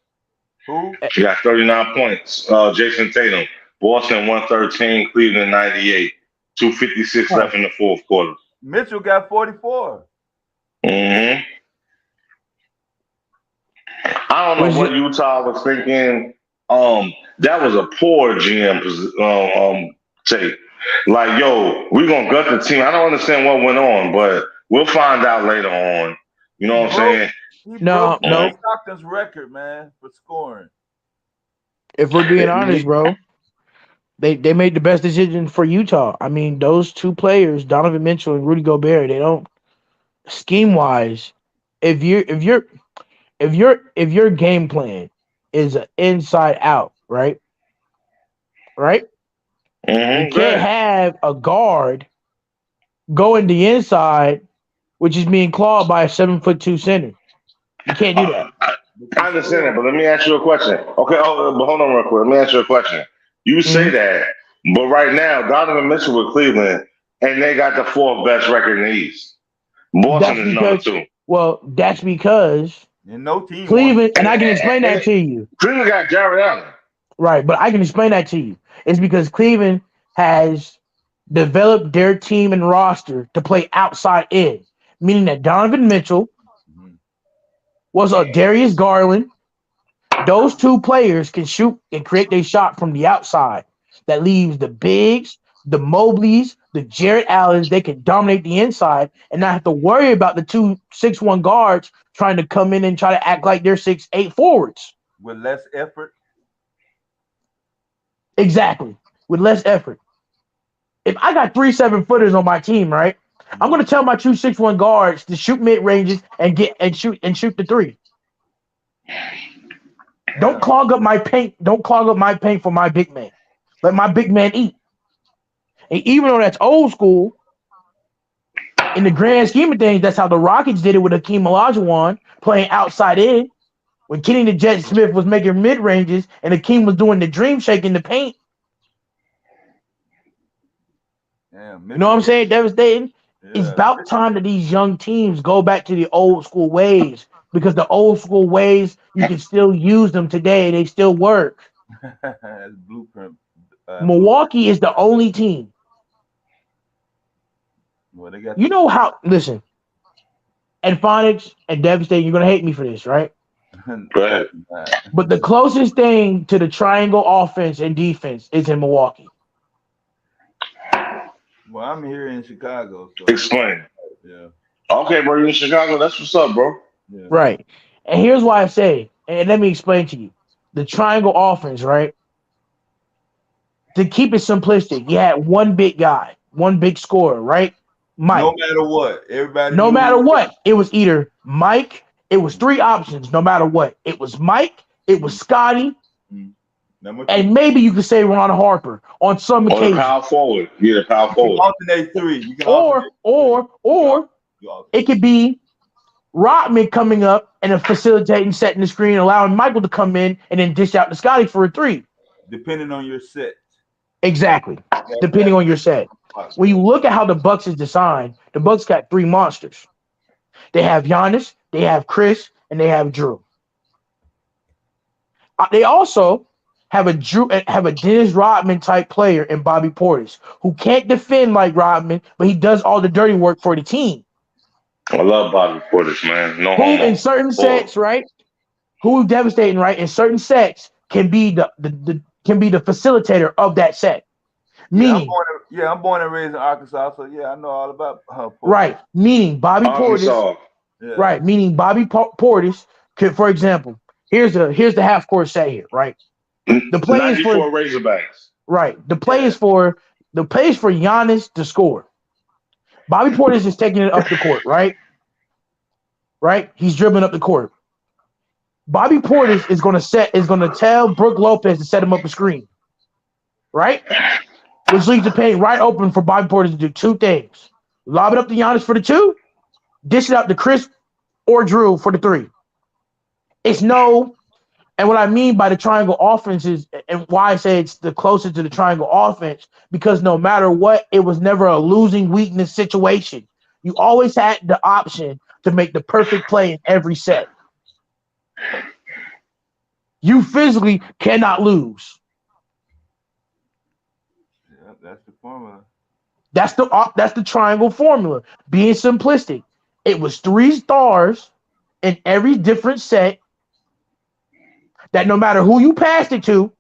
[SPEAKER 5] who?
[SPEAKER 8] He got 39 points. Jason Tatum. Boston 113, Cleveland 98. 2:56 left in the fourth quarter.
[SPEAKER 5] Mitchell got 44.
[SPEAKER 8] Mm-hmm. I don't know what Utah was thinking. That was a poor GM take. Like, yo, we're gonna gut the team. I don't understand what went on, but we'll find out later on. You know what I'm saying?
[SPEAKER 5] He
[SPEAKER 9] No,
[SPEAKER 5] broke
[SPEAKER 9] no.
[SPEAKER 5] Stockton's record, man, for scoring.
[SPEAKER 9] If we're being honest, bro, they made the best decision for Utah. I mean, those 2 players, Donovan Mitchell and Rudy Gobert, they don't scheme wise. If your game plan is an inside out, right? Right?
[SPEAKER 8] Mm-hmm.
[SPEAKER 9] You can't have a guard going the inside, which is being clawed by a 7'2" center. You can't do that.
[SPEAKER 8] I understand that, but let me ask you a question. Okay, but hold on real quick. Let me ask you a question. You say that, but right now, Donovan Mitchell with Cleveland, and they got the 4th best record in the East. Boston is number 2.
[SPEAKER 9] Well, that's because
[SPEAKER 5] and no team
[SPEAKER 9] Cleveland, and I can explain that to you.
[SPEAKER 8] Cleveland got Jared Allen.
[SPEAKER 9] Right, but I can explain that to you. It's because Cleveland has developed their team and roster to play outside in, meaning that Donovan Mitchell was a Darius Garland. Those 2 players can shoot and create their shot from the outside. That leaves the bigs, the Mobleys, the Jared Allens. They can dominate the inside and not have to worry about the 2 6'1" guards trying to come in and try to act like they're 6'8" forwards.
[SPEAKER 5] with less effort.
[SPEAKER 9] Exactly, with less effort. If I got 3 7-footers on my team, right, I'm going to tell my 2 6'1" guards to shoot mid ranges and shoot the 3. Don't clog up my paint. Don't clog up my paint for my big man. Let my big man eat. And even though that's old school, in the grand scheme of things, that's how the Rockets did it with Hakeem Olajuwon playing outside in. When Kenny the Jet Smith was making mid ranges and Hakeem was doing the dream shake in the paint.
[SPEAKER 5] Yeah,
[SPEAKER 9] You know what I'm saying? Devastating.
[SPEAKER 5] Yeah.
[SPEAKER 9] It's about time that these young teams go back to the old school ways, because the old school ways, you can still use them today. They still work.
[SPEAKER 5] That's blueprint.
[SPEAKER 9] Milwaukee is the only team.
[SPEAKER 5] Well, they got
[SPEAKER 9] You know how, listen, and Phonics and Devastating, you're going to hate me for this, right?
[SPEAKER 8] Go ahead.
[SPEAKER 9] But the closest thing to the triangle offense and defense is in Milwaukee.
[SPEAKER 5] Well, I'm here in Chicago. So.
[SPEAKER 8] Explain.
[SPEAKER 5] Yeah.
[SPEAKER 8] Okay, bro, you in Chicago? That's what's up, bro.
[SPEAKER 5] Yeah.
[SPEAKER 9] Right. And here's why I say, and let me explain to you. The triangle offense, right? To keep it simplistic, you had one big guy, one big scorer, right? Mike.
[SPEAKER 5] No matter what, everybody.
[SPEAKER 9] No matter what, it was either Mike, It was 3 options, no matter what. It was Mike, it was Scotty, and maybe you could say Ron Harper on some
[SPEAKER 8] Or the
[SPEAKER 9] occasions.
[SPEAKER 8] power forward. Yeah, the power forward.
[SPEAKER 5] Alternate 3. You can alternate
[SPEAKER 9] Or it could be Rodman coming up and facilitating, setting the screen, allowing Michael to come in and then dish out to Scotty for a 3.
[SPEAKER 5] Depending on your set.
[SPEAKER 9] Exactly. Depending on your set. When you look at how the Bucks is designed, the Bucks got 3 monsters. They have Giannis, they have Chris, and they have Drew. They also have a Dennis Rodman type player in Bobby Portis, who can't defend like Rodman, but he does all the dirty work for the team.
[SPEAKER 8] I love Bobby Portis, man. No
[SPEAKER 9] Who
[SPEAKER 8] homo.
[SPEAKER 9] in certain sets, right? Who devastating, right? In certain sets can be the facilitator of that set. Meaning,
[SPEAKER 5] I'm born and raised in Arkansas, so I know all about Portis.
[SPEAKER 9] Right. Meaning Bobby Portis. Right. Meaning Bobby Portis could, for example, here's the half court set here, right? The play is for
[SPEAKER 8] Razorbacks.
[SPEAKER 9] Right. The play is for Giannis to score. Bobby Portis is taking it up the court, right? Right? He's dribbling up the court. Bobby Portis is gonna tell Brook Lopez to set him up a screen. Right? Which leaves the paint right open for Bobby Portis to do 2 things. Lob it up to Giannis for the 2, dish it out to Chris or Drew for the 3. And what I mean by the triangle offense is, and why I say it's the closest to the triangle offense, because no matter what, it was never a losing weakness situation. You always had the option to make the perfect play in every set. You physically cannot lose.
[SPEAKER 5] Yeah, that's the formula.
[SPEAKER 9] That's the triangle formula. Being simplistic, it was 3 stars in every different set. That no matter who you passed it to,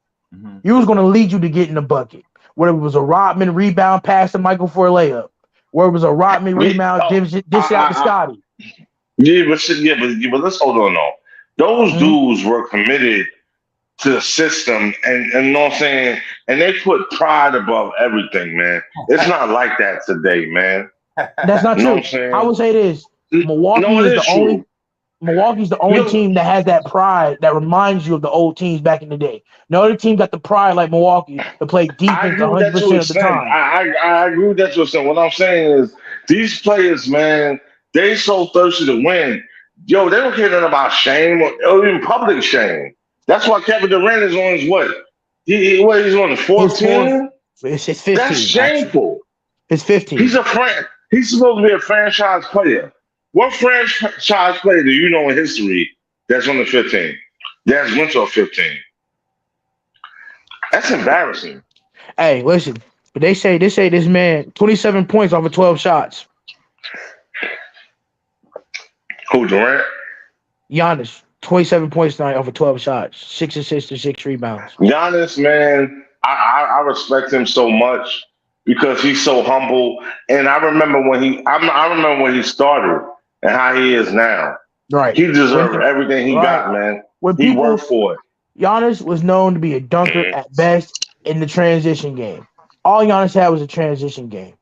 [SPEAKER 9] you was going to lead you to get in the bucket. Whether it was a Rodman rebound pass to Michael for a layup, whether it was a Rodman rebound dish out to Scotty.
[SPEAKER 8] But let's hold on though. Those dudes were committed to the system, and you know what I'm saying? And they put pride above everything, man. It's not like that today, man.
[SPEAKER 9] That's not true. I would say this: Milwaukee's the only team that has that pride that reminds you of the old teams back in the day. No other team got the pride like Milwaukee to play defense 100% of the time.
[SPEAKER 8] I agree with that to a extent. What I'm saying is these players, man, they so thirsty to win. Yo, they don't care nothing about shame or even public shame. That's why Kevin Durant is on his what? He's on his 14?
[SPEAKER 9] It's 15.
[SPEAKER 8] That's shameful.
[SPEAKER 9] It's 15.
[SPEAKER 8] He's supposed to be a franchise player. What franchise player do you know in history that's on the 15? That's went to a 15. That's embarrassing.
[SPEAKER 9] Hey, listen. But they say this man 27 points off of 12 shots.
[SPEAKER 8] Who, Durant?
[SPEAKER 9] Giannis, 27 points tonight off of 12 shots, 6 assists and 6 rebounds.
[SPEAKER 8] Giannis, man, I respect him so much because he's so humble. And I remember when he started and how he is now.
[SPEAKER 9] Right.
[SPEAKER 8] He deserved everything he got, man. He worked for it.
[SPEAKER 9] Giannis was known to be a dunker at best in the transition game. All Giannis had was a transition game.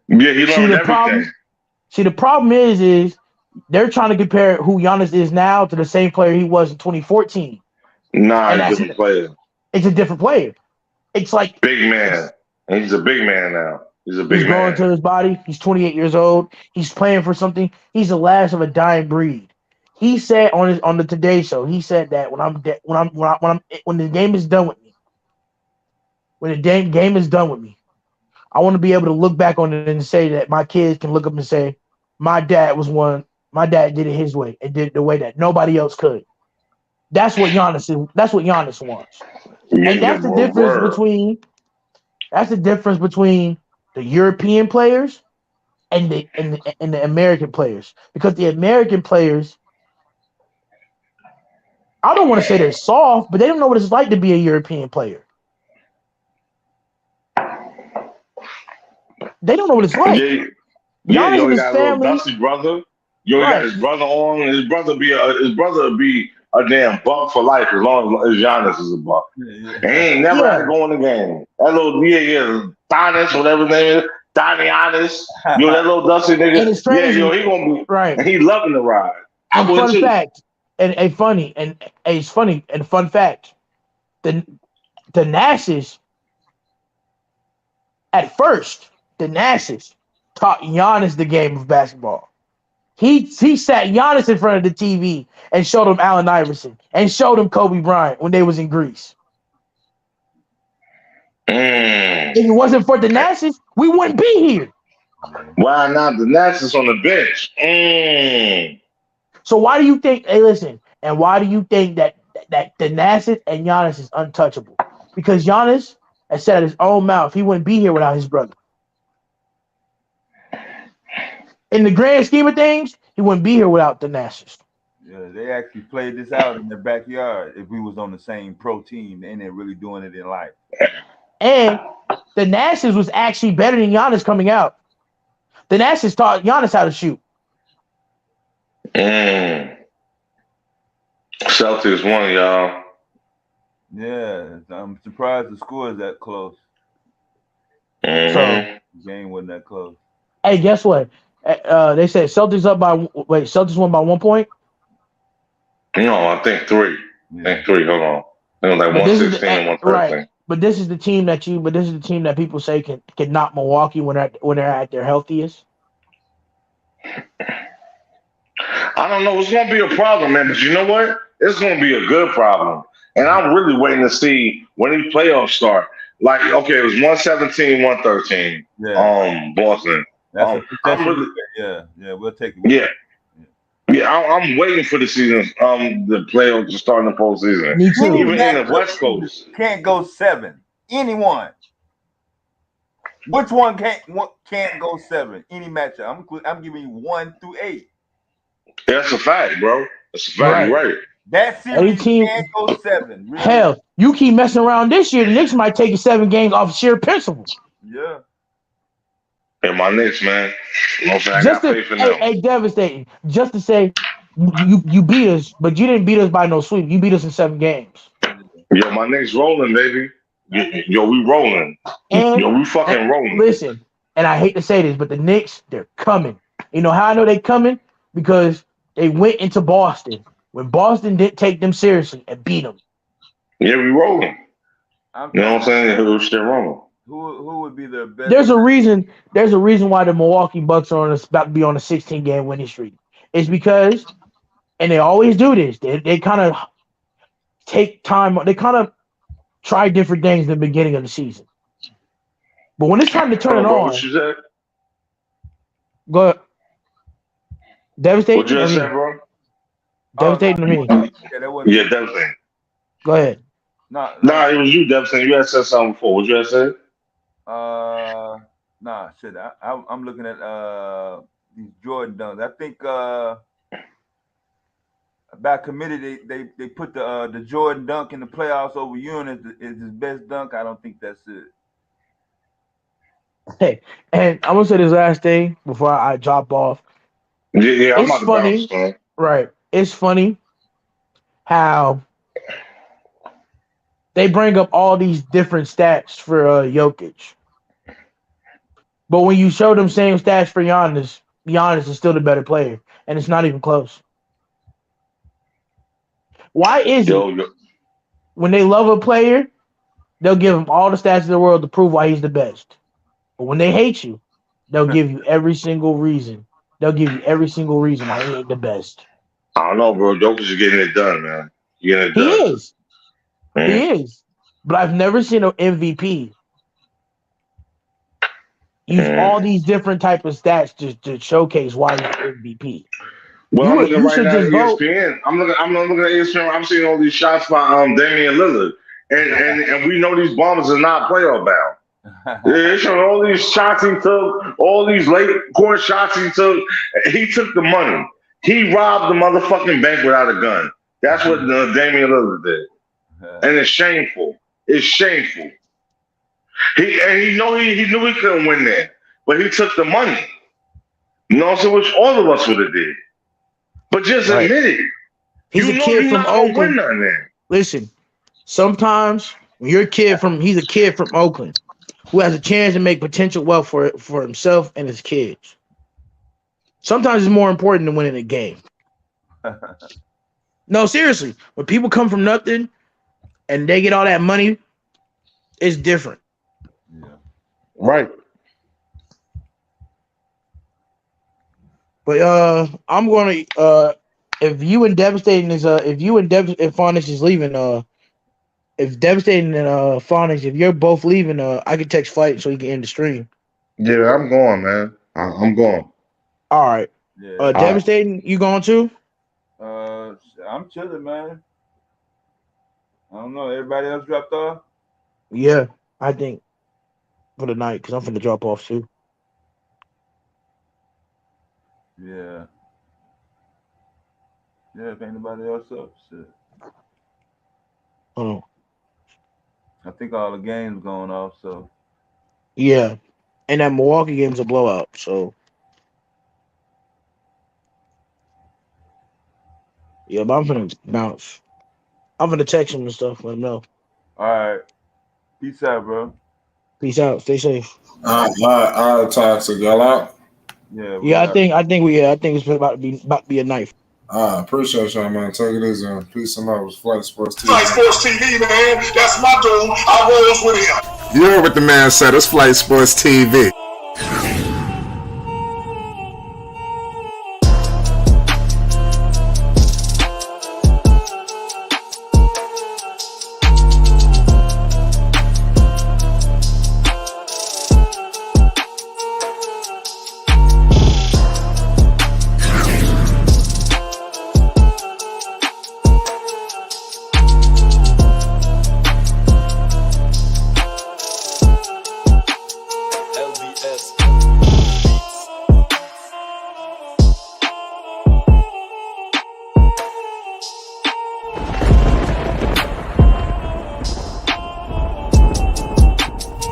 [SPEAKER 8] Yeah, he learned everything.
[SPEAKER 9] The problem is they're trying to compare who Giannis is now to the same player he was in 2014.
[SPEAKER 8] Nah, it's a different player.
[SPEAKER 9] It's a different player. It's like
[SPEAKER 8] big man. And he's a big man now. He's
[SPEAKER 9] growing to his body. He's 28 years old. He's playing for something. He's the last of a dying breed. He said on the Today Show, he said that when the game is done with me, I want to be able to look back on it and say that my kids can look up and say, my dad did it his way and did it the way that nobody else could. That's what Giannis wants. And that's the difference between the European players and the American players. Because the American players, I don't want to say they're soft, but they don't know what it's like to be a European player. They don't know what it's like.
[SPEAKER 8] Yeah, you got a little dusty brother. You got his brother on. His brother be a damn buck for life as long as Giannis is a buck. He ain't never had to go in the game. That little Giannis, whatever his name is, Giannis, that little dusty nigga.
[SPEAKER 9] He gonna be
[SPEAKER 8] right. And he loving the ride.
[SPEAKER 9] And fun fact, and a funny and it's funny and fun fact, the Nashes at first, the Nashes taught Giannis the game of basketball. He sat Giannis in front of the TV and showed him Allen Iverson and showed him Kobe Bryant when they was in Greece. If it wasn't for the Nashes, we wouldn't be here.
[SPEAKER 8] Why not the Nashes on the bench?
[SPEAKER 9] So why do you think? Hey, listen, and why do you think that the Nashes and Giannis is untouchable? Because Giannis has said out his own mouth he wouldn't be here without his brother. In the grand scheme of things, he wouldn't be here without the Nashes.
[SPEAKER 5] Yeah, they actually played this out in their backyard. If we was on the same pro team, and they're really doing it in life.
[SPEAKER 9] And the Nashes was actually better than Giannis coming out. The Nashes taught Giannis how to shoot.
[SPEAKER 8] Celtics won, y'all.
[SPEAKER 5] Yeah, I'm surprised the score is that close.
[SPEAKER 9] So
[SPEAKER 5] The game wasn't that close.
[SPEAKER 9] hey, guess what? They said Celtics Celtics won by 1 point.
[SPEAKER 8] No, I think 3. I think 3. Hold on. It was like
[SPEAKER 9] But this is
[SPEAKER 8] 116 and 113.
[SPEAKER 9] right. But this is the team that people say can knock Milwaukee when they're at their healthiest.
[SPEAKER 8] I don't know. It's going to be a problem, man. But you know what? It's going to be a good problem. And I'm really waiting to see when these playoffs start. Like, okay, it was 117, 113.
[SPEAKER 5] Yeah.
[SPEAKER 8] Boston.
[SPEAKER 5] That's
[SPEAKER 8] I'm really,
[SPEAKER 5] yeah, we'll take it.
[SPEAKER 8] yeah. Yeah, I'm waiting for the season, the playoffs to start in the postseason.
[SPEAKER 9] Me too.
[SPEAKER 8] Even in the West Coast.
[SPEAKER 5] Can't go 7. Anyone. Which one can't go 7? Any matchup. I'm giving you 1 through 8.
[SPEAKER 8] That's a fact, bro. That's a fact. You're right.
[SPEAKER 5] That series can't go 7. Really.
[SPEAKER 9] Hell, you keep messing around this year, the Knicks might take you 7 games off sheer principle.
[SPEAKER 5] Yeah.
[SPEAKER 8] And my Knicks, man. You know what I'm saying? I got faith in them.
[SPEAKER 9] Hey, devastating. Just to say, you beat us, but you didn't beat us by no sweep. You beat us in 7 games.
[SPEAKER 8] Yo, my Knicks rolling, baby. Yo, we rolling. Yo, we fucking rolling.
[SPEAKER 9] Listen, and I hate to say this, but the Knicks, they're coming. You know how I know they're coming? Because they went into Boston when Boston didn't take them seriously and beat them.
[SPEAKER 8] Yeah, we rolling. You know what I'm saying? We're still rolling.
[SPEAKER 5] Who would be the best?
[SPEAKER 9] There's a reason why the Milwaukee Bucks are about to be on a 16-game winning streak. It's because, and they always do this, they kind of take time. They kind of try different things in the beginning of the season. But when it's time to turn it on,
[SPEAKER 8] what you said?
[SPEAKER 9] Go ahead. Devastating.
[SPEAKER 8] What you said, bro?
[SPEAKER 9] Devastating to me.
[SPEAKER 8] Yeah, devastating.
[SPEAKER 9] Go ahead.
[SPEAKER 5] Nah,
[SPEAKER 8] it was you, devastating. You had said something before. What you had said?
[SPEAKER 5] Nah, shit. I'm looking at these Jordan dunks. I think about committee they put the Jordan dunk in the playoffs over Ewan is his best dunk. I don't think that's it.
[SPEAKER 9] Hey, and I'm gonna say this last thing before I drop off.
[SPEAKER 8] Yeah, I'm
[SPEAKER 9] it's funny,
[SPEAKER 8] bounce,
[SPEAKER 9] right? It's funny how they bring up all these different stats for Jokic. But when you show them same stats for Giannis is still the better player, and it's not even close. Why is it when they love a player, they'll give him all the stats in the world to prove why he's the best? But when they hate you, they'll give you every single reason. They'll give you every single reason why he ain't the best.
[SPEAKER 8] I don't know, bro. Jokic is getting it done, man. He
[SPEAKER 9] is. Man. He is. But I've never seen an MVP use all these different type of stats to showcase why he's MVP.
[SPEAKER 8] Well, I'm looking right now at ESPN. I'm looking at ESPN. I'm seeing all these shots by Damian Lillard, and we know these bombers are not playoff bound. They're showing all these shots he took, all these late court shots he took. He took the money. He robbed the motherfucking bank without a gun. That's what Damian Lillard did, and it's shameful. It's shameful. He knew he couldn't win there, but he took the money. You know, so which all of us would have did. But just admit it.
[SPEAKER 9] He's a kid from Oakland. Listen, sometimes when you're he's a kid from Oakland who has a chance to make potential wealth for himself and his kids. Sometimes it's more important than winning a game. No, seriously. When people come from nothing and they get all that money, it's different.
[SPEAKER 5] Yeah.
[SPEAKER 8] Right.
[SPEAKER 9] But I'm gonna if you and Devastating is if you and if Phonics is leaving, if Devastating and Phonics, if you're both leaving, I can text Flight so he can end the stream.
[SPEAKER 8] Yeah, I'm going, man. I'm going.
[SPEAKER 9] All right.
[SPEAKER 5] Yeah.
[SPEAKER 9] Devastating, you going too?
[SPEAKER 5] I'm chilling, man. I don't know. Everybody else dropped off?
[SPEAKER 9] Yeah, I think for the night because I'm finna drop off too.
[SPEAKER 5] Yeah. Yeah, if anybody else up, shit.
[SPEAKER 9] Oh.
[SPEAKER 5] I think all the games going off, so.
[SPEAKER 9] Yeah, and that Milwaukee game's a blowout. So yeah, but I'm finna bounce. I'm gonna text him and stuff. Let him know.
[SPEAKER 5] All right. Peace out, bro.
[SPEAKER 9] Peace out. Stay safe.
[SPEAKER 2] All right, Toxic. Y'all out?
[SPEAKER 5] Yeah.
[SPEAKER 9] I think it's about to be a knife.
[SPEAKER 2] I appreciate y'all, man. Take it easy. Peace and love. It's Flight Sports TV.
[SPEAKER 1] Flight Sports TV, man. That's my dude. I rolls with him.
[SPEAKER 2] You heard what the man said. It's Flight Sports TV.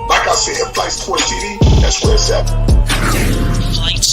[SPEAKER 1] Like I said, Flight Sports TV, that's where it's at.
[SPEAKER 3] Flight